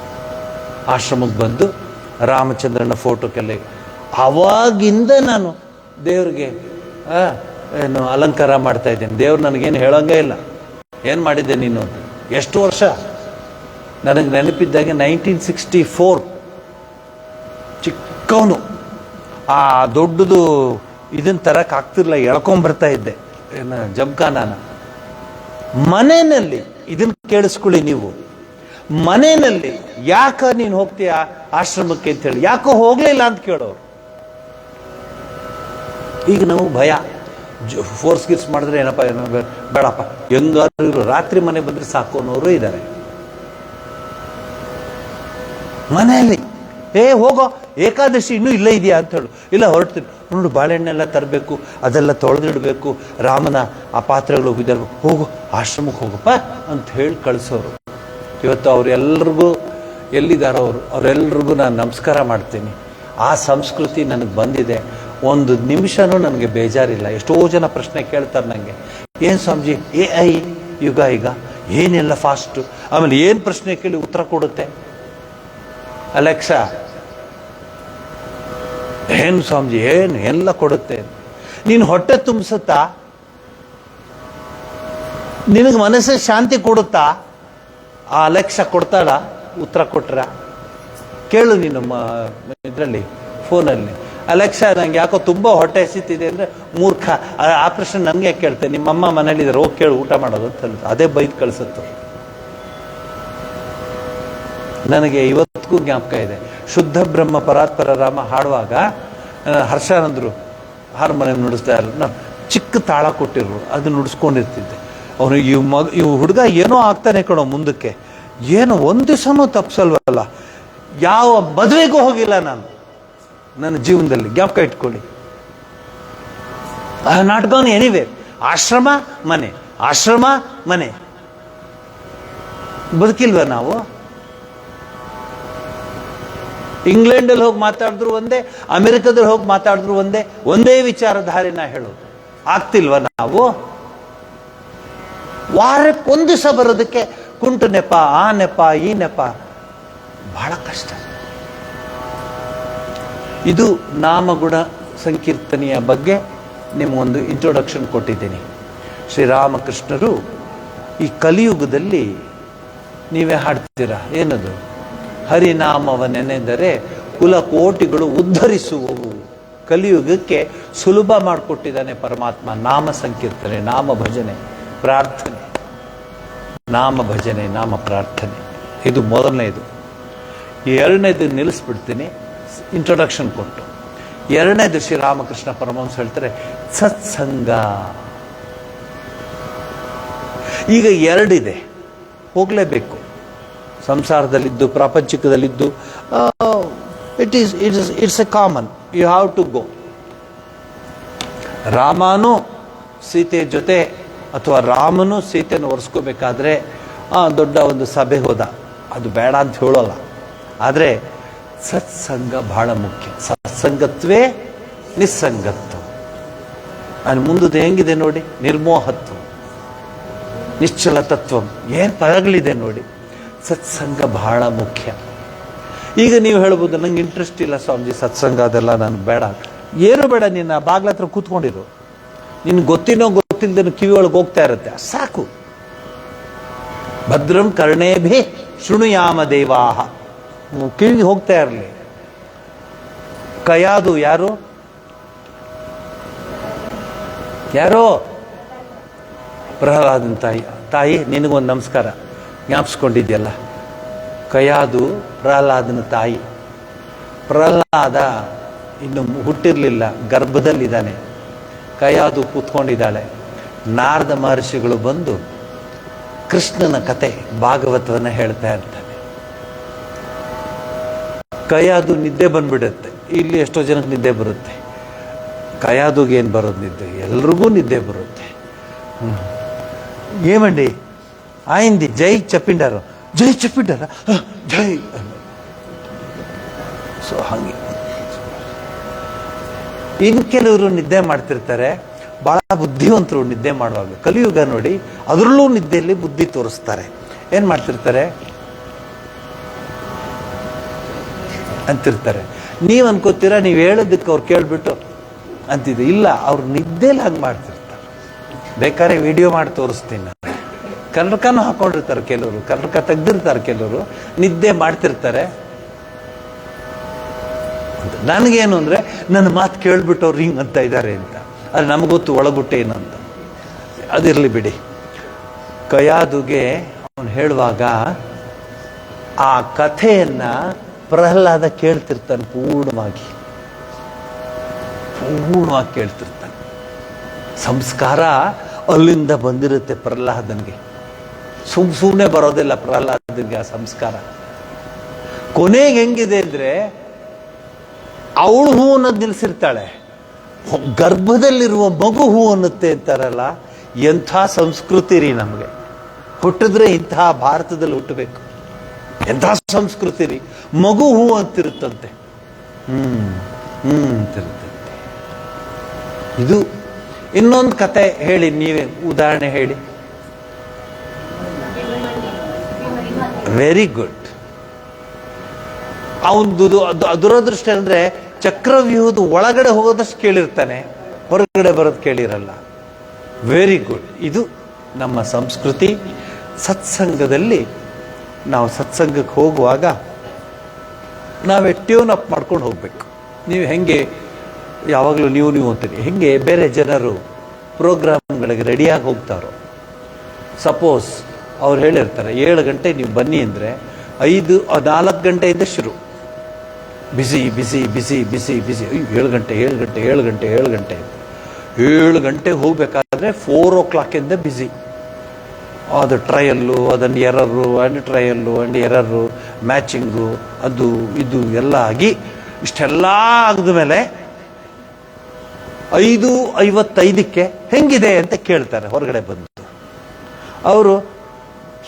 ಆಶ್ರಮಕ್ಕೆ ಬಂದು ರಾಮಚಂದ್ರನ ಫೋಟೋಕ್ಕೆಲ್ಲ ಆವಾಗಿಂದ ನಾನು ದೇವ್ರಿಗೆ ಏನು ಅಲಂಕಾರ ಮಾಡ್ತಾ ಇದ್ದೇನೆ. ದೇವ್ರು ನನಗೇನು ಹೇಳೋಂಗೇ ಇಲ್ಲ, ಏನು ಮಾಡಿದ್ದೆ ನೀನು ಅಂತ. ಎಷ್ಟು ವರ್ಷ ನನಗೆ ನೆನಪಿದ್ದಾಗೆ 1964 ಚಿಕ್ಕವನು, ಆ ದೊಡ್ಡದು ಇದನ್ನ ತರಕ್ಕೆ ಆಗ್ತಿರ್ಲಿಲ್ಲ, ಎಳ್ಕೊಂಬರ್ತಾ ಇದ್ದೆ ಜಮ್ಖಾನಾನ. ಮನೆಯಲ್ಲಿ ಇದನ್ನ ಕೇಳಿಸ್ಕೊಳ್ಳಿ ನೀವು, ಮನೆಯಲ್ಲಿ ಯಾಕ ನೀನು ಹೋಗ್ತೀಯ ಆಶ್ರಮಕ್ಕೆ ಅಂತ ಹೇಳಿ, ಯಾಕೋ ಹೋಗ್ಲಿಲ್ಲ ಅಂತ ಕೇಳೋರು. ಈಗ ನಾವು ಭಯ, ಫೋರ್ಸ್ ಗಿರ್ಸ್ ಮಾಡಿದ್ರೆ ಏನಪ್ಪ ಬೇಡಪ್ಪ, ಹೆಂಗಾದ್ರು ರಾತ್ರಿ ಮನೆ ಬಂದ್ರೆ ಸಾಕು ಅನ್ನೋರು ಇದ್ದಾರೆ. ಮನೆಯಲ್ಲಿ ಹೋಗೋ ಏಕಾದಶಿ ಇನ್ನೂ ಇಲ್ಲೇ ಇದೆಯಾ ಅಂತ ಹೇಳು, ಇಲ್ಲ ಹೊರಡ್ತೀನಿ, ನೋಡು ಬಾಳೆಹಣ್ಣೆಲ್ಲ ತರಬೇಕು, ಅದೆಲ್ಲ ತೊಳೆದಿಡಬೇಕು, ರಾಮನ ಆ ಪಾತ್ರೆಗಳು ಬಿದ್ದರ್ಬೇಕು, ಹೋಗು ಆಶ್ರಮಕ್ಕೆ ಹೋಗಪ್ಪ ಅಂತ ಹೇಳಿ ಕಳಿಸೋರು. ಇವತ್ತು ಅವರೆಲ್ಲರಿಗೂ ಎಲ್ಲಿದ್ದಾರೋ ಅವರೆಲ್ಲರಿಗೂ ನಾನು ನಮಸ್ಕಾರ ಮಾಡ್ತೀನಿ. ಆ ಸಂಸ್ಕೃತಿ ನನಗೆ ಬಂದಿದೆ. ಒಂದು ನಿಮಿಷನೂ ನನಗೆ ಬೇಜಾರಿಲ್ಲ. ಎಷ್ಟೋ ಜನ ಪ್ರಶ್ನೆ ಕೇಳ್ತಾರೆ ನನಗೆ, ಏನು ಸ್ವಾಮೀಜಿ AI ಯುಗ ಈಗ ಏನೆಲ್ಲ ಫಾಸ್ಟು, ಆಮೇಲೆ ಏನು ಪ್ರಶ್ನೆ ಕೇಳಿ ಉತ್ತರ ಕೊಡುತ್ತೆ. ಅಲೆಕ್ಸಾ ಏನು ಸ್ವಾಮೀಜಿ ಏನು ಎಲ್ಲ ಕೊಡುತ್ತೆ. ನೀನು ಹೊಟ್ಟೆ ತುಂಬಿಸುತ್ತಾ, ನಿನಗೆ ಮನಸ್ಸಿಗೆ ಶಾಂತಿ ಕೊಡುತ್ತಾ? ಆ ಅಲೆಕ್ಸಾ ಕೊಡ್ತಾಳ ಉತ್ತರ ಕೊಟ್ರ? ಕೇಳು ನೀನು ಇದರಲ್ಲಿ ಫೋನಲ್ಲಿ, ಅಲೆಕ್ಸಾ ನಂಗೆ ಯಾಕೋ ತುಂಬ ಹೊಟ್ಟೆ ಹಸಿತಿದೆ ಅಂದರೆ, ಮೂರ್ಖ ಆ ಪ್ರಶ್ನೆ ನನಗೆ ಯಾಕೆ ಕೇಳ್ತೇನೆ, ನಿಮ್ಮಮ್ಮ ಮನೇಲಿದ್ದಾರೆ ಹೋಗಿ ಕೇಳು ಊಟ ಮಾಡೋದು ಅಂತ ಹೇಳುತ್ತೆ, ಅದೇ ಬೈದು ಕಳಿಸುತ್ತೆ. ನನಗೆ ಇವತ್ತಿಗೂ ಜ್ಞಾಪಕ ಇದೆ, ಶುದ್ಧ ಬ್ರಹ್ಮ ಪರಾತ್ಪರ ರಾಮ ಹಾಡುವಾಗ ಹರ್ಷಾನಂದರು ಹಾರ್ಮೋನಿಯಂ ನುಡಿಸ್ತಾ ಇರಲ್ಲ, ಚಿಕ್ಕ ತಾಳ ಕೊಟ್ಟಿರು, ಅದು ನುಡಿಸ್ಕೊಂಡಿರ್ತಿದ್ದೆ. ಅವನು ಇವ್ ಹುಡುಗ ಏನೋ ಆಗ್ತಾನೆ ಕಣೋ ಮುಂದಕ್ಕೆ, ಏನು ಒಂದು ದಿವಸನೂ ತಪ್ಪಿಸಲ್ವಲ್ಲ. ಯಾವ ಮದುವೆಗೂ ಹೋಗಿಲ್ಲ ನಾನು ನನ್ನ ಜೀವನದಲ್ಲಿ, ಜ್ಞಾಪಕ ಇಟ್ಕೊಳ್ಳಿ. Not gone anywhere. ಆಶ್ರಮ ಮನೆ, ಆಶ್ರಮ ಮನೆ. ಬದುಕಿಲ್ವ ನಾವು? ಇಂಗ್ಲೆಂಡಲ್ಲಿ ಹೋಗಿ ಮಾತಾಡಿದ್ರು ಒಂದೇ, ಅಮೆರಿಕದಲ್ಲಿ ಹೋಗಿ ಮಾತಾಡಿದ್ರು ಒಂದೇ ವಿಚಾರಧಾರೆನ ಹೇಳೋದು. ಆಗ್ತಿಲ್ವ ನಾವು? ವಾರಕ್ಕೆ ಒಂದು ದಿವಸ ಬರೋದಕ್ಕೆ ಕುಂಟು ನೆಪ, ಆ ನೆಪ, ಈ ನೆಪ, ಬಹಳ ಕಷ್ಟ. ಇದು ನಾಮಗುಣ ಸಂಕೀರ್ತನೆಯ ಬಗ್ಗೆ ನಿಮಗೊಂದು ಇಂಟ್ರೊಡಕ್ಷನ್ ಕೊಟ್ಟಿದ್ದೀನಿ. ಶ್ರೀರಾಮಕೃಷ್ಣರು ಈ ಕಲಿಯುಗದಲ್ಲಿ ನೀವೇ ಹಾಡ್ತೀರಾ, ಏನದು? ಹರಿನಾಮವನೆನೆದರೆ ಕುಲಕೋಟಿಗಳು ಉದ್ಧರಿಸುವವು. ಕಲಿಯುಗಕ್ಕೆ ಸುಲಭ ಮಾಡಿಕೊಟ್ಟಿದ್ದಾನೆ ಪರಮಾತ್ಮ. ನಾಮ ಸಂಕೀರ್ತನೆ, ನಾಮ ಭಜನೆ, ಪ್ರಾರ್ಥನೆ, ನಾಮ ಭಜನೆ, ನಾಮ ಪ್ರಾರ್ಥನೆ. ಇದು ಮೊದಲನೇದು. ಎರಡನೇದು ನಿಲ್ಲಿಸ್ಬಿಡ್ತೀನಿ ಇಂಟ್ರೊಡಕ್ಷನ್ ಕೊಟ್ಟು. ಎರಡನೇದು ಶ್ರೀರಾಮಕೃಷ್ಣ ಪರಮಹಂಸ ಹೇಳ್ತಾರೆ ಸತ್ಸಂಗ. ಈಗ ಎರಡಿದೆ, ಹೋಗಲೇಬೇಕು. ಸಂಸಾರದಲ್ಲಿದ್ದು ಪ್ರಾಪಂಚಿಕದಲ್ಲಿದ್ದು it's a common, you have to go. ರಾಮನು ಸೀತೆ ಜೊತೆ ಅಥವಾ ರಾಮನು ಸೀತೆಯನ್ನು ಒರೆಸ್ಕೋಬೇಕಾದ್ರೆ ದೊಡ್ಡ ಒಂದು ಸಭೆ ಹೋದ, ಅದು ಬೇಡ ಅಂತ ಹೇಳೋಲ್ಲ. ಆದರೆ ಸತ್ಸಂಗ ಬಹಳ ಮುಖ್ಯ. ಸತ್ಸಂಗತ್ವೇ ನಿಸ್ಸಂಗತ್ವ. ಅದು ಮುಂದದು ಹೆಂಗಿದೆ ನೋಡಿ, ನಿರ್ಮೋಹತ್ವ, ನಿಶ್ಚಲ ತತ್ವ, ಏನು ಪದಗಳಿದೆ ನೋಡಿ. ಸತ್ಸಂಗ ಬಹಳ ಮುಖ್ಯ. ಈಗ ನೀವು ಹೇಳ್ಬೋದು, ನಂಗೆ ಇಂಟ್ರೆಸ್ಟ್ ಇಲ್ಲ ಸ್ವಾಮೀಜಿ ಸತ್ಸಂಗ, ಅದೆಲ್ಲ ನಾನು ಬೇಡ. ಏನು ಬೇಡ, ನಿನ್ನ ಬಾಗ್ಲ ಹತ್ರ ಕೂತ್ಕೊಂಡಿರು. ನಿನ್ಗೆ ಗೊತ್ತಿನೋ ಗೊತ್ತಿಲ್ಲದೇನೋ ಕಿವಿ ಒಳಗೆ ಹೋಗ್ತಾ ಇರುತ್ತೆ, ಸಾಕು. ಭದ್ರಂ ಕರ್ಣೇಭಿ ಶೃಣುಯಾಮ ದೇವಾಹ, ಕಿವಿಗೆ ಹೋಗ್ತಾ ಇರಲಿ. ಕಯಾದು ಯಾರು? ಯಾರೋ ಪ್ರಹ್ಲಾದನ ತಾಯಿ. ತಾಯಿ ನಿನಗೊಂದು ನಮಸ್ಕಾರ, ಜ್ಞಾಪಿಸ್ಕೊಂಡಿದ್ಯಲ್ಲ. ಕಯಾದು ಪ್ರಹ್ಲಾದನ ತಾಯಿ. ಪ್ರಹ್ಲಾದ ಇನ್ನು ಹುಟ್ಟಿರಲಿಲ್ಲ, ಗರ್ಭದಲ್ಲಿದ್ದಾನೆ. ಕಯಾದು ಕೂತ್ಕೊಂಡಿದ್ದಾಳೆ. ನಾರದ ಮಹರ್ಷಿಗಳು ಬಂದು ಕೃಷ್ಣನ ಕತೆ ಭಾಗವತವನ್ನು ಹೇಳ್ತಾ ಇರ್ತಾನೆ. ಕಯಾದು ನಿದ್ದೆ ಬಂದ್ಬಿಡುತ್ತೆ. ಇಲ್ಲಿ ಎಷ್ಟೋ ಜನಕ್ಕೆ ನಿದ್ದೆ ಬರುತ್ತೆ, ಕಯಾದುಗೆ ಏನು ಬರೋದು ನಿದ್ದೆ? ಎಲ್ರಿಗೂ ನಿದ್ದೆ ಬರುತ್ತೆ. ఏమండి ఆయింది జై చెప్పిండారు, జై చెప్పిండారా, జై. ಸೊ ಹಾಗೆ ಇನ್ನು ಕೆಲವರು ನಿದ್ದೆ ಮಾಡ್ತಿರ್ತಾರೆ, ಬಹಳ ಬುದ್ಧಿವಂತರು ನಿದ್ದೆ ಮಾಡುವಾಗ. ಕಲಿಯುಗ ನೋಡಿ, ಅದರಲ್ಲೂ ನಿದ್ದೆಯಲ್ಲಿ ಬುದ್ಧಿ ತೋರಿಸ್ತಾರೆ. ಏನು ಮಾಡ್ತಿರ್ತಾರೆ ಅಂತಿರ್ತಾರೆ. ನೀವು ಅನ್ಕೋತೀರಾ ನೀವು ಹೇಳೋದಕ್ಕೆ ಅವ್ರು ಕೇಳ್ಬಿಟ್ಟು ಅಂತಿದ್ದು. ಇಲ್ಲ, ಅವ್ರು ನಿದ್ದೆಲಿ ಹಾಗೆ ಮಾಡ್ತಿರ್ತಾರೆ. ಬೇಕಾದ್ರೆ ವಿಡಿಯೋ ಮಾಡಿ ತೋರಿಸ್ತೀನಿ ನಾನು. ಕನ್ನಡಕನೂ ಹಾಕೊಂಡಿರ್ತಾರೆ ಕೆಲವರು, ಕನ್ನಡಕ ತೆಗ್ದಿರ್ತಾರೆ ಕೆಲವರು, ನಿದ್ದೆ ಮಾಡ್ತಿರ್ತಾರೆ. ನನಗೇನು ಅಂದರೆ ನನ್ನ ಮಾತು ಕೇಳ್ಬಿಟ್ಟು ಅವ್ರು ಹಿಂಗೆ ಅಂತ ಇದ್ದಾರೆ ಅಂತ. ಅದು ನಮಗೊತ್ತು ಒಳಗುಟ್ಟೆ ಏನಂತ. ಅದಿರಲಿ ಬಿಡಿ. ಕಯಾದುಗೆ ಅವನು ಹೇಳುವಾಗ ಆ ಕಥೆಯನ್ನು ಪ್ರಹ್ಲಾದ ಕೇಳ್ತಿರ್ತಾನೆ, ಪೂರ್ಣವಾಗಿ ಕೇಳ್ತಿರ್ತಾನೆ. ಸಂಸ್ಕಾರ ಅಲ್ಲಿಂದ ಬಂದಿರುತ್ತೆ ಪ್ರಹ್ಲಾದನಿಗೆ. ಸುಮ್ಮನೆ ಬರೋದಿಲ್ಲ ಪ್ರಹ್ಲಾದನಿಗೆ ಆ ಸಂಸ್ಕಾರ. ಕೊನೆಗೆ ಹೆಂಗಿದೆ ಅಂದರೆ, ಅವಳು ಹೂ ಅನ್ನೋದು ನಿಲ್ಲಿಸಿರ್ತಾಳೆ, ಗರ್ಭದಲ್ಲಿರುವ ಮಗು ಹೂ ಅನ್ನುತ್ತೆ ಅಂತಾರಲ್ಲ. ಎಂಥ ಸಂಸ್ಕೃತಿ ರೀ ನಮಗೆ. ಹುಟ್ಟಿದ್ರೆ ಇಂತಹ ಭಾರತದಲ್ಲಿ ಹುಟ್ಟಬೇಕು. ಎಂಥ ಸಂಸ್ಕೃತಿ ರೀ. ಮಗು ಹೂ ಅಂತಿರುತ್ತಂತೆ, ಅಂತಿರುತ್ತಂತೆ. ಇದು ಇನ್ನೊಂದು ಕತೆ ಹೇಳಿ, ನೀವೇ ಉದಾಹರಣೆ ಹೇಳಿ. Very good. ಅವನದು ದುರದೃಷ್ಟ ಅಂದರೆ ಚಕ್ರವ್ಯೂಹದ ಒಳಗಡೆ ಹೋಗೋದಷ್ಟು ಕೇಳಿರ್ತಾನೆ, ಹೊರಗಡೆ ಬರೋದು ಕೇಳಿರಲ್ಲ. Very good. ಇದು ನಮ್ಮ ಸಂಸ್ಕೃತಿ. ಸತ್ಸಂಗದಲ್ಲಿ ನಾವು ಸತ್ಸಂಗಕ್ಕೆ ಹೋಗುವಾಗ ನಾವೇ ಟ್ಯೂನ್ ಅಪ್ ಮಾಡ್ಕೊಂಡು ಹೋಗ್ಬೇಕು. ನೀವು ಹೆಂಗೆ ಯಾವಾಗಲೂ ನೀವು ಅಂತೀರಿ, ಹೆಂಗೆ ಬೇರೆ ಜನರು ಪ್ರೋಗ್ರಾಮ್ಗಳಿಗೆ ರೆಡಿಯಾಗಿ ಹೋಗ್ತಾರೋ. ಸಪೋಸ್ ಅವ್ರು ಹೇಳಿರ್ತಾರೆ 7 ಗಂಟೆ ನೀವು ಬನ್ನಿ ಅಂದರೆ 4 ಗಂಟೆಯಿಂದ ಶುರು. ಬಿಸಿ ಬಿಸಿ ಬಿಸಿ ಬಿಸಿ ಬಿಸಿ 7 ಗಂಟೆ 7 ಗಂಟೆ 7 ಗಂಟೆ 7 ಗಂಟೆ 7 ಗಂಟೆಗೆ ಹೋಗ್ಬೇಕಾದ್ರೆ 4 o'clock ಬಿಸಿ. ಅದು ಟ್ರಯಲ್ಲು, ಅದನ್ನು ಎರರು ಆ್ಯಂಡ್ ಟ್ರಯಲ್ಲು ಆ್ಯಂಡ್ ಎರರು, ಮ್ಯಾಚಿಂಗು, ಅದು ಇದು ಎಲ್ಲ ಆಗಿ ಇಷ್ಟೆಲ್ಲ ಆಗಿದ ಮೇಲೆ 5:55 ಹೆಂಗಿದೆ ಅಂತ ಕೇಳ್ತಾರೆ ಹೊರಗಡೆ ಬಂದು. ಅವರು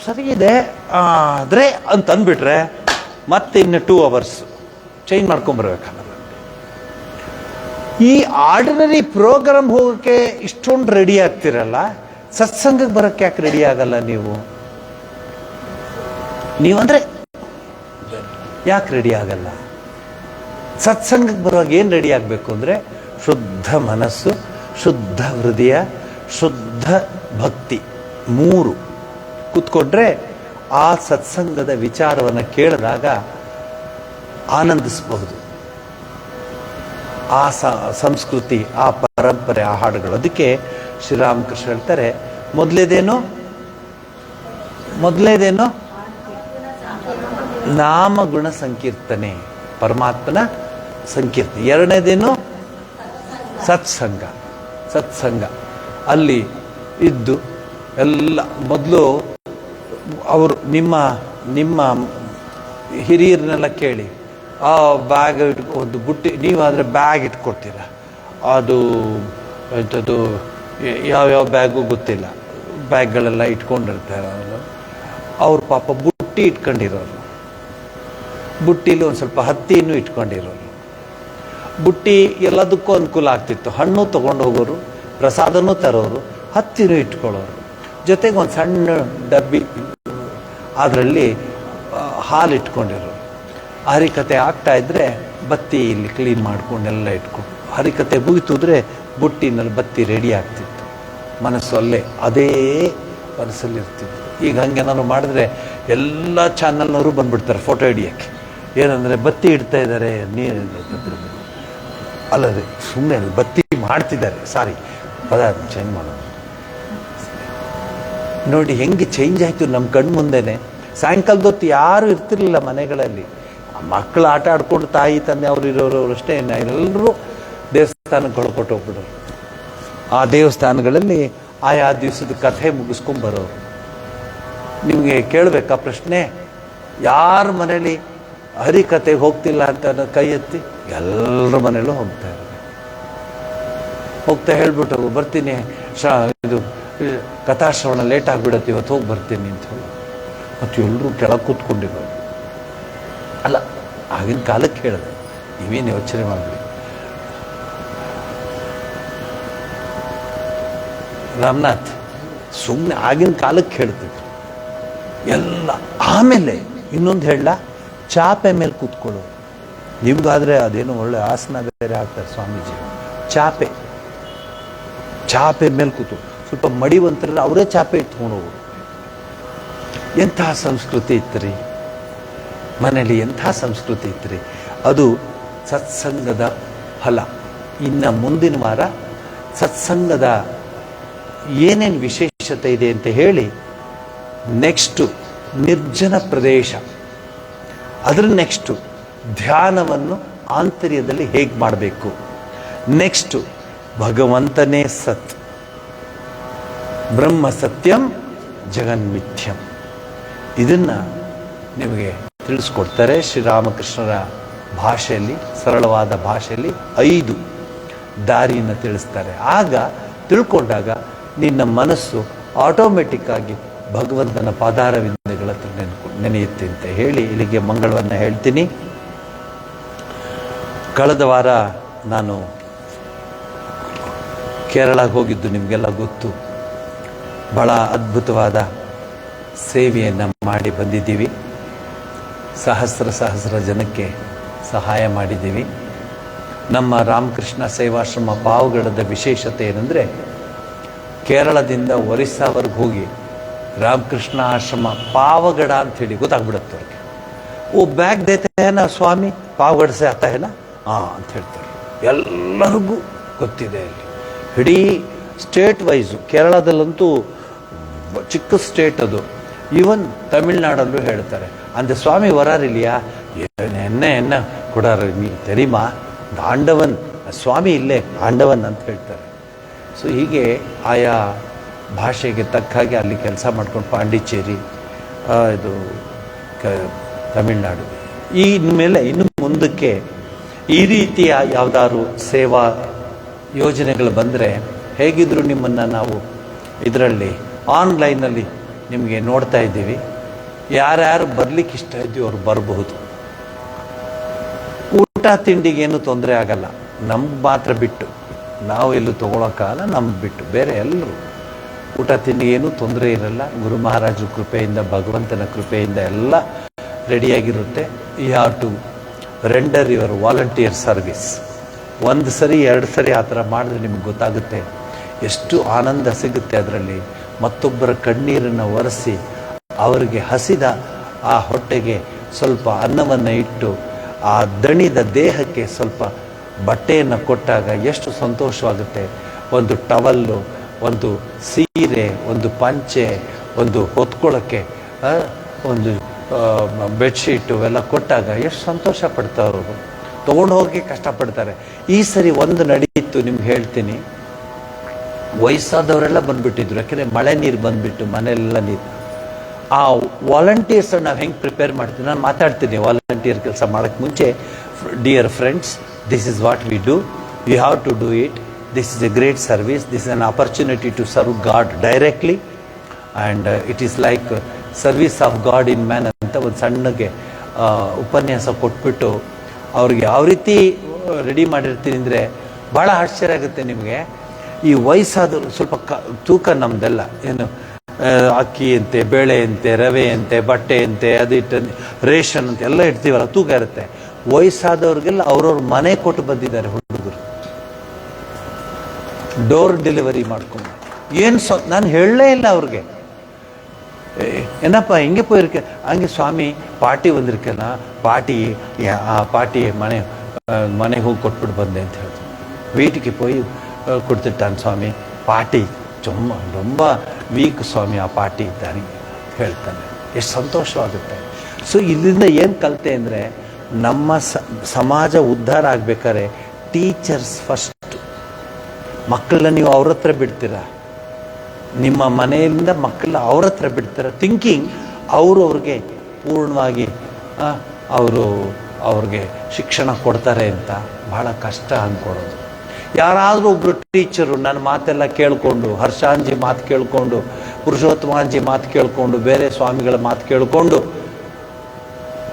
ಸರಿಗಿದೆ ಆದರೆ ಅಂತ ಅಂದ್ಬಿಟ್ರೆ ಮತ್ತೆ ಇನ್ನು 2 hours ಚೇಂಜ್ ಮಾಡ್ಕೊಂಬರ್ಬೇಕಲ್ಲ. ಈ ಆರ್ಡಿನರಿ ಪ್ರೋಗ್ರಾಮ್ ಹೋಗೋಕ್ಕೆ ಇಷ್ಟೊಂದು ರೆಡಿ ಆಗ್ತಿರಲ್ಲ, ಸತ್ಸಂಗಕ್ಕೆ ಬರೋಕ್ಕೆ ಯಾಕೆ ರೆಡಿ ಆಗಲ್ಲ ನೀವು? ನೀವಂದ್ರೆ ಯಾಕೆ ರೆಡಿ ಆಗಲ್ಲ? ಸತ್ಸಂಗಕ್ಕೆ ಬರುವಾಗ ಏನು ರೆಡಿ ಆಗಬೇಕು ಅಂದರೆ, ಶುದ್ಧ ಮನಸ್ಸು, ಶುದ್ಧ ಹೃದಯ, ಶುದ್ಧ ಭಕ್ತಿ, 3 ಕೂತ್ಕೊಂಡ್ರೆ ಆ ಸತ್ಸಂಗದ ವಿಚಾರವನ್ನು ಕೇಳಿದಾಗ ಆನಂದಿಸಬಹುದು. ಆ ಸಂಸ್ಕೃತಿ, ಆ ಪರಂಪರೆ, ಆ ಹಾಡುಗಳು. ಅದಕ್ಕೆ ಶ್ರೀರಾಮಕೃಷ್ಣ ಹೇಳ್ತಾರೆ, ಮೊದಲೇದೇನು ನಾಮಗುಣ ಸಂಕೀರ್ತನೆ, ಪರಮಾತ್ಮನ ಸಂಕೀರ್ತನೆ. ಎರಡನೇದೇನು ಸತ್ಸಂಗ. ಸತ್ಸಂಗ ಅಲ್ಲಿ ಇದ್ದು ಎಲ್ಲ ಮೊದಲು ಅವರು ನಿಮ್ಮ ನಿಮ್ಮ ಹಿರಿಯರನ್ನೆಲ್ಲ ಕೇಳಿ, ಆ ಬ್ಯಾಗ್ ಒಂದು ಬುಟ್ಟಿ, ನೀವಾದರೆ ಬ್ಯಾಗ್ ಇಟ್ಕೊಡ್ತೀರ, ಅದು ಎಂಥದ್ದು ಯಾವ್ಯಾವ ಬ್ಯಾಗು ಗೊತ್ತಿಲ್ಲ, ಬ್ಯಾಗ್ಗಳೆಲ್ಲ ಇಟ್ಕೊಂಡಿರ್ತಾರೆ. ಅವ್ರು ಪಾಪ ಬುಟ್ಟಿ ಇಟ್ಕೊಂಡಿರೋರು, ಬುಟ್ಟಿಲಿ ಒಂದು ಸ್ವಲ್ಪ ಹತ್ತಿನೂ ಇಟ್ಕೊಂಡಿರೋರು. ಬುಟ್ಟಿ ಎಲ್ಲದಕ್ಕೂ ಅನುಕೂಲ ಆಗ್ತಿತ್ತು. ಹಣ್ಣು ತೊಗೊಂಡು ಹೋಗೋರು, ಪ್ರಸಾದನೂ ತರೋರು, ಹತ್ತಿನೂ ಇಟ್ಕೊಳ್ಳೋರು. ಜೊತೆಗೆ ಒಂದು ಸಣ್ಣ ಡಬ್ಬಿ, ಅದರಲ್ಲಿ ಹಾಲು ಇಟ್ಕೊಂಡಿರೋರು. ಹರಿಕತೆ ಆಗ್ತಾ ಇದ್ದರೆ ಬತ್ತಿ ಇಲ್ಲಿ ಕ್ಲೀನ್ ಮಾಡ್ಕೊಂಡೆಲ್ಲ ಇಟ್ಕೊಂಡು, ಹರಿಕತೆ ಮುಗಿತಿದ್ರೆ ಬುಟ್ಟಿನಲ್ಲಿ ಬತ್ತಿ ರೆಡಿ ಆಗ್ತಿತ್ತು. ಮನಸ್ಸು ಅಲ್ಲೇ ಅದೇ ಮನಸ್ಸಲ್ಲಿ ಇರ್ತಿತ್ತು. ಈಗ ಹಂಗೆ ನಾನು ಮಾಡಿದ್ರೆ ಎಲ್ಲ ಚಾನಲ್ನವರು ಬಂದ್ಬಿಡ್ತಾರೆ ಫೋಟೋ ಹಿಡಿಯೋಕ್ಕೆ. ಏನಂದರೆ ಬತ್ತಿ ಇಡ್ತಾ ಇದ್ದಾರೆ, ನೀರು ಅಲ್ಲದೆ ಸುಮ್ಮನೆ ಬತ್ತಿ ಮಾಡ್ತಿದ್ದಾರೆ, ಸಾರಿ ಪದಾರ್ಥ ಚೇಂಜ್ ಮಾಡೋದು. ನೋಡಿ ಹೆಂಗೆ ಚೇಂಜ್ ಆಯಿತು ನಮ್ಮ ಕಣ್ಣು ಮುಂದೆನೆ. ಸಾಯಂಕಾಲದೊತ್ತು ಯಾರು ಇರ್ತಿರ್ಲಿಲ್ಲ ಮನೆಗಳಲ್ಲಿ, ಮಕ್ಕಳು ಆಟ ಆಡ್ಕೊಂಡು ತಾಯಿ ತಂದೆ ಅವ್ರು ಇರೋರು ಅಷ್ಟೇ, ಎಲ್ಲರೂ ದೇವಸ್ಥಾನಕ್ಕೆ ಹೊಳ್ಕೊಟ್ಟು ಹೋಗ್ಬಿಡೋರು. ಆ ದೇವಸ್ಥಾನಗಳಲ್ಲಿ ಆಯಾ ದಿವಸದ ಕಥೆ ಮುಗಿಸ್ಕೊಂಬರೋರು. ನಿಮಗೆ ಕೇಳಬೇಕಾ ಪ್ರಶ್ನೆ, ಯಾರ ಮನೇಲಿ ಹರಿಕತೆಗೆ ಹೋಗ್ತಿಲ್ಲ ಅಂತ ಕೈ ಎತ್ತಿ. ಎಲ್ಲರ ಮನೇಲೂ ಹೋಗ್ತಾ ಇರೋದು. ಹೋಗ್ತಾ ಹೇಳ್ಬಿಟ್ಟು ಬರ್ತೀನಿ, ಇದು ಕಥಾಶ್ರವಣ ಲೇಟ್ ಆಗಿಬಿಡತ್ತೆ, ಇವತ್ತು ಹೋಗಿ ಬರ್ತೀನಿ ಅಂತ ಹೇಳಿ. ಮತ್ತು ಎಲ್ಲರೂ ಕೆಳಗೆ ಕೂತ್ಕೊಂಡಿರೋರು. ಅಲ್ಲ, ಆಗಿನ ಕಾಲಕ್ಕೆ ಹೇಳಿದೆ, ನೀವೇನು ಯೋಚನೆ ಮಾಡಲಿ. ರಾಮನಾಥ್ ಸುಮ್ಮನೆ ಆಗಿನ ಕಾಲಕ್ಕೆ ಹೇಳ್ತಿದ್ರು ಎಲ್ಲ. ಆಮೇಲೆ ಇನ್ನೊಂದು ಹೇಳಲ್ಲ, ಚಾಪೆ ಮೇಲೆ ಕೂತ್ಕೊಳ್ಳೋ. ನಿಮ್ಗಾದ್ರೆ ಅದೇನೋ ಒಳ್ಳೆ ಆಸನ ಬೇರೆ ಆಗ್ತಾರೆ ಸ್ವಾಮೀಜಿ. ಚಾಪೆ ಚಾಪೆ ಮೇಲೆ ಕೂತು ಸ್ವಲ್ಪ ಮಡಿವಂತರಲ್ಲಿ ಅವರೇ ಚಾಪೆ ಇಟ್ಕೊಂಡು ಹೋಗೋರು. ಎಂತಹ ಸಂಸ್ಕೃತಿ ಇತ್ತು ರೀ ಮನೇಲಿ, ಎಂಥ ಸಂಸ್ಕೃತಿ ಇತ್ತು ರೀ. ಅದು ಸತ್ಸಂಗದ ಫಲ. ಇನ್ನು ಮುಂದಿನ ವಾರ ಸತ್ಸಂಗದ ಏನೇನು ವಿಶೇಷತೆ ಇದೆ ಅಂತ ಹೇಳಿ, ನೆಕ್ಸ್ಟು ನಿರ್ಜನ ಪ್ರದೇಶ, ಅದರ ನೆಕ್ಸ್ಟು ಧ್ಯಾನವನ್ನು ಆಂತರ್ಯದಲ್ಲಿ ಹೇಗೆ ಮಾಡಬೇಕು, ನೆಕ್ಸ್ಟು ಭಗವಂತನೇ ಸತ್, ಬ್ರಹ್ಮ ಸತ್ಯಂ ಜಗನ್ಮಿಥ್ಯಂ. ಇದನ್ನು ನಿಮಗೆ ತಿಳಿಸ್ಕೊಡ್ತಾರೆ ಶ್ರೀರಾಮಕೃಷ್ಣರ ಭಾಷೆಯಲ್ಲಿ, ಸರಳವಾದ ಭಾಷೆಯಲ್ಲಿ 5 ದಾರಿಯನ್ನು ತಿಳಿಸ್ತಾರೆ. ಆಗ ತಿಳ್ಕೊಂಡಾಗ ನಿನ್ನ ಮನಸ್ಸು ಆಟೋಮೆಟಿಕ್ ಆಗಿ ಭಗವಂತನ ಪಾದಾರವಿಂದಗಳ ಹತ್ರ ನೆನೆಯುತ್ತೆ ಅಂತ ಹೇಳಿ ಇಲ್ಲಿಗೆ ಮಂಗಳವನ್ನು ಹೇಳ್ತೀನಿ. ಕಳೆದ ವಾರ ನಾನು ಕೇರಳಕ್ಕೆ ಹೋಗಿದ್ದು ನಿಮಗೆಲ್ಲ ಗೊತ್ತು. ಬಹಳ ಅದ್ಭುತವಾದ ಸೇವೆಯನ್ನು ಮಾಡಿ ಬಂದಿದ್ದೀವಿ. ಸಹಸ್ರ ಜನಕ್ಕೆ ಸಹಾಯ ಮಾಡಿದ್ದೀವಿ. ನಮ್ಮ ರಾಮಕೃಷ್ಣ ಸೇವಾಶ್ರಮ ಪಾವಗಡದ ವಿಶೇಷತೆ ಏನಂದರೆ, ಕೇರಳದಿಂದ ಒರಿಸ್ಸಾವರೆಗೆ ಹೋಗಿ ರಾಮಕೃಷ್ಣ ಆಶ್ರಮ ಪಾವಗಡ ಅಂಥೇಳಿ ಗೊತ್ತಾಗ್ಬಿಡುತ್ತೆ ಅವ್ರಿಗೆ. ಓ ಬ್ಯಾಗ್ ದೇತೆ ನಾ ಸ್ವಾಮಿ, ಪಾವಗಡ ಸೆ ಆತ ಹೇನ ಅಂತ ಹೇಳ್ತಾರೆ. ಎಲ್ಲರಿಗೂ ಗೊತ್ತಿದೆ. ಅಲ್ಲಿ ಇಡೀ ಸ್ಟೇಟ್ ವೈಸು, ಕೇರಳದಲ್ಲಂತೂ ಚಿಕ್ಕ ಸ್ಟೇಟ್ ಅದು. ಈವನ್ ತಮಿಳ್ನಾಡಲ್ಲೂ ಹೇಳ್ತಾರೆ. அந்த சுவாமி வராரு இல்லையா, என்ன ಕೊಡಾರ ನೀ ತೆರಿಮಾ, ಆಂಡವನ್ ಸ್ವಾಮಿ ಇಲ್ಲೇ ಆಂಡವನ್ ಅಂತ ಹೇಳ್ತಾರೆ. ಸೊ ಹೀಗೆ ಆಯಾ ಭಾಷೆಗೆ ತಕ್ಕ ಹಾಗೆ ಅಲ್ಲಿ ಕೆಲಸ ಮಾಡ್ಕೊಂಡು ಪಾಂಡಿಚೇರಿ, ಇದು ತಮಿಳ್ನಾಡು, ಈ ಮೇಲೆ ಇನ್ನು ಮುಂದಕ್ಕೆ ಈ ರೀತಿಯ ಯಾವುದಾದ್ರು ಸೇವಾ ಯೋಜನೆಗಳು ಬಂದರೆ ಹೇಗಿದ್ದರೂ ನಿಮ್ಮನ್ನು ನಾವು ಇದರಲ್ಲಿ ಆನ್ಲೈನಲ್ಲಿ ನಿಮಗೆ ನೋಡ್ತಾ ಇದ್ದೀವಿ. ಯಾರ್ಯಾರು ಬರಲಿಕ್ಕೆ ಇಷ್ಟ ಇದ್ದೀವಿ ಅವ್ರು ಬರಬಹುದು. ಊಟ ತಿಂಡಿಗೇನು ತೊಂದರೆ ಆಗಲ್ಲ, ನಮ್ಗೆ ಮಾತ್ರ ಬಿಟ್ಟು, ನಾವು ಎಲ್ಲೂ ತೊಗೊಳಕ್ಕಾಗಲ್ಲ, ನಮ್ಗೆ ಬಿಟ್ಟು ಬೇರೆ ಎಲ್ಲರೂ ಊಟ ತಿಂಡಿಗೇನು ತೊಂದರೆ ಇರಲ್ಲ. ಗುರು ಮಹಾರಾಜರ ಕೃಪೆಯಿಂದ, ಭಗವಂತನ ಕೃಪೆಯಿಂದ ಎಲ್ಲ ರೆಡಿಯಾಗಿರುತ್ತೆ. You have to render your volunteer service. 1 ಸರಿ 2 ಸರಿ ಆ ಥರ ಮಾಡಿದ್ರೆ ನಿಮ್ಗೆ ಗೊತ್ತಾಗುತ್ತೆ ಎಷ್ಟು ಆನಂದ ಸಿಗುತ್ತೆ ಅದರಲ್ಲಿ. ಮತ್ತೊಬ್ಬರ ಕಣ್ಣೀರನ್ನು ಒರೆಸಿ ಅವರಿಗೆ ಹಸಿದ ಆ ಹೊಟ್ಟೆಗೆ ಸ್ವಲ್ಪ ಅನ್ನವನ್ನು ಇಟ್ಟು, ಆ ದಣಿದ ದೇಹಕ್ಕೆ ಸ್ವಲ್ಪ ಬಟ್ಟೆಯನ್ನು ಕೊಟ್ಟಾಗ ಎಷ್ಟು ಸಂತೋಷವಾಗುತ್ತೆ. ಒಂದು ಟವಲ್ಲು, ಒಂದು ಸೀರೆ, ಒಂದು ಪಂಚೆ, ಒಂದು ಹೊತ್ಕೊಳ್ಳೋಕ್ಕೆ ಒಂದು ಬೆಡ್ಶೀಟು ಎಲ್ಲ ಕೊಟ್ಟಾಗ ಎಷ್ಟು ಸಂತೋಷ ಪಡ್ತಾರವರು. ತೊಗೊಂಡು ಹೋಗೋಕ್ಕೆ ಕಷ್ಟಪಡ್ತಾರೆ. ಈ ಸರಿ ಒಂದು ನಡೀತಾ ಏನಿತ್ತು ನಿಮ್ಗೆ ಹೇಳ್ತೀನಿ. ವಯಸ್ಸಾದವರೆಲ್ಲ ಬಂದುಬಿಟ್ಟಿದ್ರು, ಯಾಕೆಂದರೆ ಮಳೆ ನೀರು ಬಂದುಬಿಟ್ಟು ಮನೆಯೆಲ್ಲ ನೀರು. ಆ ವಾಲಂಟಿಯರ್ಸ್ ನಾವು ಹೆಂಗೆ ಪ್ರಿಪೇರ್ ಮಾಡ್ತೀವಿ, ನಾನು ಮಾತಾಡ್ತೀನಿ ವಾಲಂಟಿಯರ್ ಕೆಲಸ ಮಾಡೋಕ್ಕೆ ಮುಂಚೆ. Dear friends, this is what we do, we have to do it, this is a great service, this is an opportunity to serve God directly and it is like service of God in man ಅಂತ ಒಂದು ಸಣ್ಣಗೆ ಉಪನ್ಯಾಸ ಕೊಟ್ಬಿಟ್ಟು ಅವ್ರಿಗೆ ಯಾವ ರೀತಿ ready ಮಾಡಿರ್ತೀನಿ ಅಂದರೆ ಭಾಳ ಆಶ್ಚರ್ಯ ಆಗುತ್ತೆ ನಿಮಗೆ. ಈ ವಯಸ್ಸಾದವರು ಸ್ವಲ್ಪ ತೂಕ ನಮ್ಮದೆಲ್ಲ ಏನು ಅಕ್ಕಿ ಅಂತೆ, ಬೇಳೆ ಅಂತೆ, ರವೆ ಅಂತೆ, ಬಟ್ಟೆ ಅಂತೆ, ಅದಿಟ್ಟು ರೇಷನ್ ಅಂತ ಎಲ್ಲ ಇಡ್ತೀವಲ್ಲ, ತೂಕ ಇರುತ್ತೆ. ವಯಸ್ಸಾದವ್ರಿಗೆಲ್ಲ ಅವ್ರವ್ರ ಮನೆ ಕೊಟ್ಟು ಬಂದಿದ್ದಾರೆ ಹುಡುಗರು, ಡೋರ್ ಡೆಲಿವರಿ ಮಾಡ್ಕೊಂಡು. ಏನು ನಾನು ಹೇಳಲೇ ಇಲ್ಲ ಅವ್ರಿಗೆ, ಏನಪ್ಪ ಹಿಂಗೆ போயிருக்க, ಹಂಗೆ ಸ್ವಾಮಿ ಪಾರ್ಟಿ ಬಂದಿರ್ಕನ, ಪಾರ್ಟಿ ಮನೆಗೆ ಹೋಗಿ ಕೊಟ್ಬಿಟ್ಟು ಬಂದೆ ಅಂತ ಹೇಳ್ತೀನಿ. வீட்டுக்கு போய் கொடுத்துட்டான் ಸ್ವಾಮಿ, ಪಾರ್ಟಿ ತುಂಬ ವೀಕ್ ಸ್ವಾಮಿ, ಆ ಪಾರ್ಟಿ ಇದ್ದಾನೆ ಹೇಳ್ತಾನೆ. ಎಷ್ಟು ಸಂತೋಷವಾಗುತ್ತೆ. ಸೊ ಇಲ್ಲಿಂದ ಏನು ಕಲಿತೆ ಅಂದರೆ, ನಮ್ಮ ಸಮಾಜ ಉದ್ಧಾರ ಆಗ್ಬೇಕಾದ್ರೆ ಟೀಚರ್ಸ್ ಫಸ್ಟ್. ಮಕ್ಕಳನ್ನ ನೀವು ಅವ್ರ ಹತ್ರ ಬಿಡ್ತೀರಾ, ನಿಮ್ಮ ಮನೆಯಿಂದ ಮಕ್ಕಳ ಅವ್ರ ಹತ್ರ ಬಿಡ್ತಾರೆ, ಥಿಂಕಿಂಗ್ ಅವ್ರಿಗೆ ಪೂರ್ಣವಾಗಿ ಅವ್ರಿಗೆ ಶಿಕ್ಷಣ ಕೊಡ್ತಾರೆ ಅಂತ. ಭಾಳ ಕಷ್ಟ ಅಂದ್ಕೊಡೋದು. ಯಾರಾದರೂ ಒಬ್ಬರು ಟೀಚರು ನನ್ನ ಮಾತೆಲ್ಲ ಕೇಳಿಕೊಂಡು, ಹರ್ಷಾಂಜಿ ಮಾತು ಕೇಳಿಕೊಂಡು, ಪುರುಷೋತ್ತಮಾಂಜಿ ಮಾತು ಕೇಳಿಕೊಂಡು, ಬೇರೆ ಸ್ವಾಮಿಗಳ ಮಾತು ಕೇಳಿಕೊಂಡು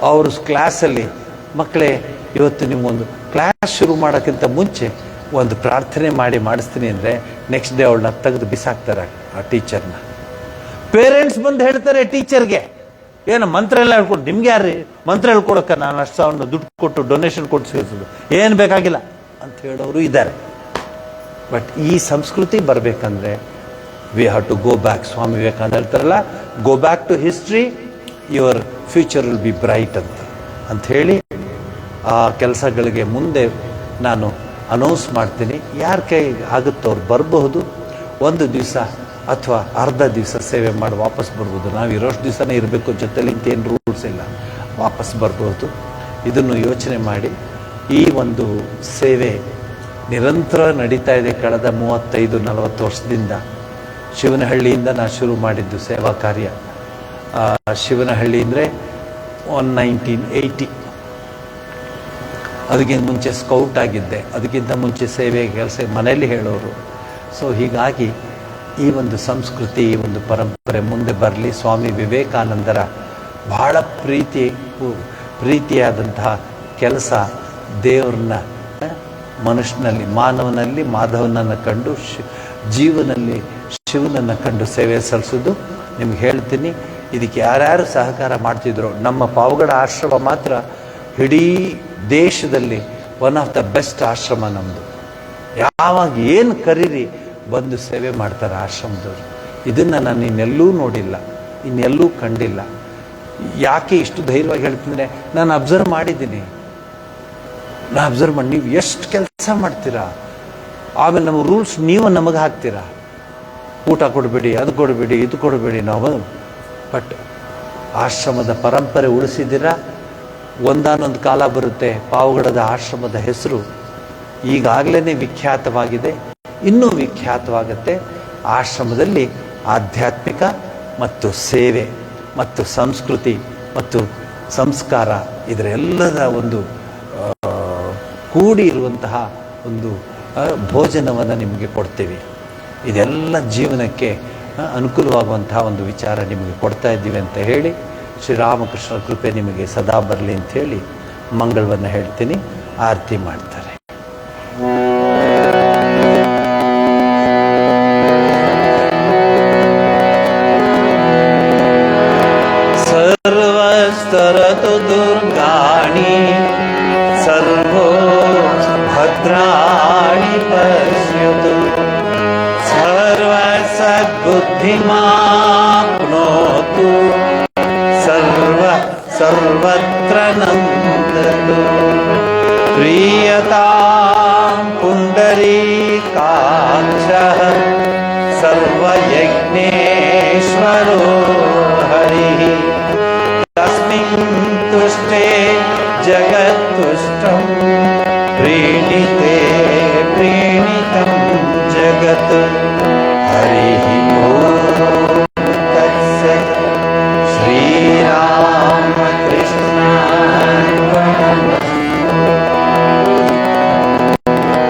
ಅವರು ಕ್ಲಾಸಲ್ಲಿ, ಮಕ್ಕಳೇ ಇವತ್ತು ನಿಮ್ಮೊಂದು ಕ್ಲಾಸ್ ಶುರು ಮಾಡೋಕ್ಕಿಂತ ಮುಂಚೆ ಒಂದು ಪ್ರಾರ್ಥನೆ ಮಾಡಿಸ್ತೀನಿ ಅಂದರೆ ನೆಕ್ಸ್ಟ್ ಡೇ ಅವಳನ್ನ ತೆಗೆದು ಬಿಸಾಕ್ತಾರೆ ಆ ಟೀಚರ್ನ. ಪೇರೆಂಟ್ಸ್ ಬಂದು ಹೇಳ್ತಾರೆ ಟೀಚರ್ಗೆ, ಏನು ಮಂತ್ರ ಎಲ್ಲ ಹೇಳ್ಕೊಂಡು, ನಿಮ್ಗೆ ಯಾರು ಮಂತ್ರ ಹೇಳ್ಕೊಡಕ್ಕೆ ನಾನು ಅಷ್ಟು ಸಾವಿರ ದುಡ್ಡು ಕೊಟ್ಟು ಡೊನೇಷನ್ ಕೊಟ್ಟು ಸೇರಿಸೋದು, ಏನು ಬೇಕಾಗಿಲ್ಲ ಅಂತ ಹೇಳೋರು ಇದ್ದಾರೆ. ಬಟ್ ಈ ಸಂಸ್ಕೃತಿ ಬರಬೇಕಂದ್ರೆ we have to go back. Swami Vivekananda ಹೇಳ್ತಾರಲ್ಲ, go back to history, your future will be bright ಅಂತ ಹೇಳಿ ಆ ಕೆಲಸಗಳಿಗೆ ಮುಂದೆ ನಾನು ಅನೌನ್ಸ್ ಮಾಡ್ತೀನಿ. ಯಾರ ಕೈ ಆಗುತ್ತೋ ಅವ್ರು ಬರಬಹುದು. ಒಂದು ದಿವಸ ಅಥವಾ ಅರ್ಧ ದಿವಸ ಸೇವೆ ಮಾಡಿ ವಾಪಸ್ ಬರ್ಬೋದು. ನಾವು ಇರೋಷ್ಟು ದಿವಸನೇ ಇರಬೇಕು ಜೊತೆಲಿ, ಇಂತೇನು ರೂಲ್ಸ್ ಇಲ್ಲ, ವಾಪಸ್ ಬರ್ಬೋದು. ಇದನ್ನು ಯೋಚನೆ ಮಾಡಿ. ಈ ಒಂದು ಸೇವೆ ನಿರಂತರ ನಡೀತಾ ಇದೆ ಕಳೆದ 35-40 ವರ್ಷದಿಂದ. ಶಿವನಹಳ್ಳಿಯಿಂದ ನಾನು ಶುರು ಮಾಡಿದ್ದು ಸೇವಾ ಕಾರ್ಯ. ಶಿವನಹಳ್ಳಿ ಅಂದರೆ 1980. ಅದಕ್ಕಿಂತ ಮುಂಚೆ ಸ್ಕೌಟ್ ಆಗಿದ್ದೆ, ಅದಕ್ಕಿಂತ ಮುಂಚೆ ಸೇವೆ ಕೆಲಸ ಮನೆಯಲ್ಲಿ ಹೇಳೋರು. ಸೊ ಹೀಗಾಗಿ ಈ ಒಂದು ಸಂಸ್ಕೃತಿ, ಈ ಒಂದು ಪರಂಪರೆ ಮುಂದೆ ಬರಲಿ. ಸ್ವಾಮಿ ವಿವೇಕಾನಂದರ ಬಹಳ ಪ್ರೀತಿಯಾದಂತಹ ಕೆಲಸ, ದೇವ್ರನ್ನ ಮನುಷ್ಯನಲ್ಲಿ, ಮಾನವನಲ್ಲಿ ಮಾಧವನನ್ನು ಕಂಡು, ಜೀವನಲ್ಲಿ ಶಿವನನ್ನು ಕಂಡು ಸೇವೆ ಸಲ್ಲಿಸೋದು. ನಿಮ್ಗೆ ಹೇಳ್ತೀನಿ, ಇದಕ್ಕೆ ಯಾರ್ಯಾರು ಸಹಕಾರ ಮಾಡ್ತಿದ್ರು. ನಮ್ಮ ಪಾವಗಡ ಆಶ್ರಮ ಮಾತ್ರ ಇಡೀ ದೇಶದಲ್ಲಿ ಒನ್ ಆಫ್ ದ ಬೆಸ್ಟ್ ಆಶ್ರಮ ನಮ್ಮದು. ಯಾವಾಗ ಏನು ಕರೀರಿ ಬಂದು ಸೇವೆ ಮಾಡ್ತಾರೆ ಆಶ್ರಮದವರು. ಇದನ್ನು ನಾನು ಇನ್ನೆಲ್ಲೂ ನೋಡಿಲ್ಲ, ಇನ್ನೆಲ್ಲೂ ಕಂಡಿಲ್ಲ. ಯಾಕೆ ಇಷ್ಟು ಧೈರ್ಯವಾಗಿ ಹೇಳ್ತಿದ್ರೆ, ನಾನು ಅಬ್ಸರ್ವ್ ಮಾಡಿದ್ದೀನಿ. ನೀವು ಎಷ್ಟು ಕೆಲಸ ಮಾಡ್ತೀರಾ, ಆಮೇಲೆ ನಮ್ಮ ರೂಲ್ಸ್ ನೀವು ನಮಗೆ ಹಾಕ್ತೀರಾ, ಊಟ ಕೊಡಬೇಡಿ, ಅದು ಕೊಡಬೇಡಿ, ಇದು ಕೊಡಬೇಡಿ. ನಾವು ಬಟ್ ಆಶ್ರಮದ ಪರಂಪರೆ ಉಳಿಸಿದ್ದೀರಾ. ಒಂದಾನೊಂದು ಕಾಲ ಬರುತ್ತೆ, ಪಾವಗಡದ ಆಶ್ರಮದ ಹೆಸರು ಈಗಾಗಲೇ ವಿಖ್ಯಾತವಾಗಿದೆ, ಇನ್ನೂ ವಿಖ್ಯಾತವಾಗುತ್ತೆ. ಆಶ್ರಮದಲ್ಲಿ ಆಧ್ಯಾತ್ಮಿಕ ಮತ್ತು ಸೇವೆ ಮತ್ತು ಸಂಸ್ಕೃತಿ ಮತ್ತು ಸಂಸ್ಕಾರ ಇದರೆಲ್ಲದ ಒಂದು ಕೂಡಿ ಇರುವಂತಹ ಒಂದು ಭೋಜನವನ್ನು ನಿಮಗೆ ಕೊಡ್ತೀವಿ. ಇದೆಲ್ಲ ಜೀವನಕ್ಕೆ ಅನುಕೂಲವಾಗುವಂತಹ ಒಂದು ವಿಚಾರ ನಿಮಗೆ ಕೊಡ್ತಾ ಇದ್ದೀವಿ ಅಂತ ಹೇಳಿ, ಶ್ರೀರಾಮಕೃಷ್ಣರ ಕೃಪೆ ನಿಮಗೆ ಸದಾ ಬರಲಿ ಅಂತ ಹೇಳಿ ಮಂಗಳವನ್ನು ಹೇಳ್ತೀನಿ. ಆರತಿ ಮಾಡ್ತಾರೆ. ಸರ್ವಸ್ತರತು ದುರ್ಗಾಣಿ ಸರ್ವೋ ಭದ್ರಾಣಿ ಪಶ್ಯತು ಸರ್ವ ಸದ್ಬುದ್ಧಿಮಾಪ್ನೋತು ಸರ್ವತ್ರ ನಂದತು ಪ್ರಿಯತಾಂ ಪುಂಡರೀಕಾಕ್ಷಃ ಸರ್ವಯಜ್ಞೇಶ್ವರೋ ಹರಿಃ ತಸ್ಮಿನ್ ತುಷ್ಟೇ ಜಗತ್ತುಷ್ಟಂ ಪ್ರೀಣಿತೆ ಪ್ರೀಣಿ जगत् हरिः ओम्।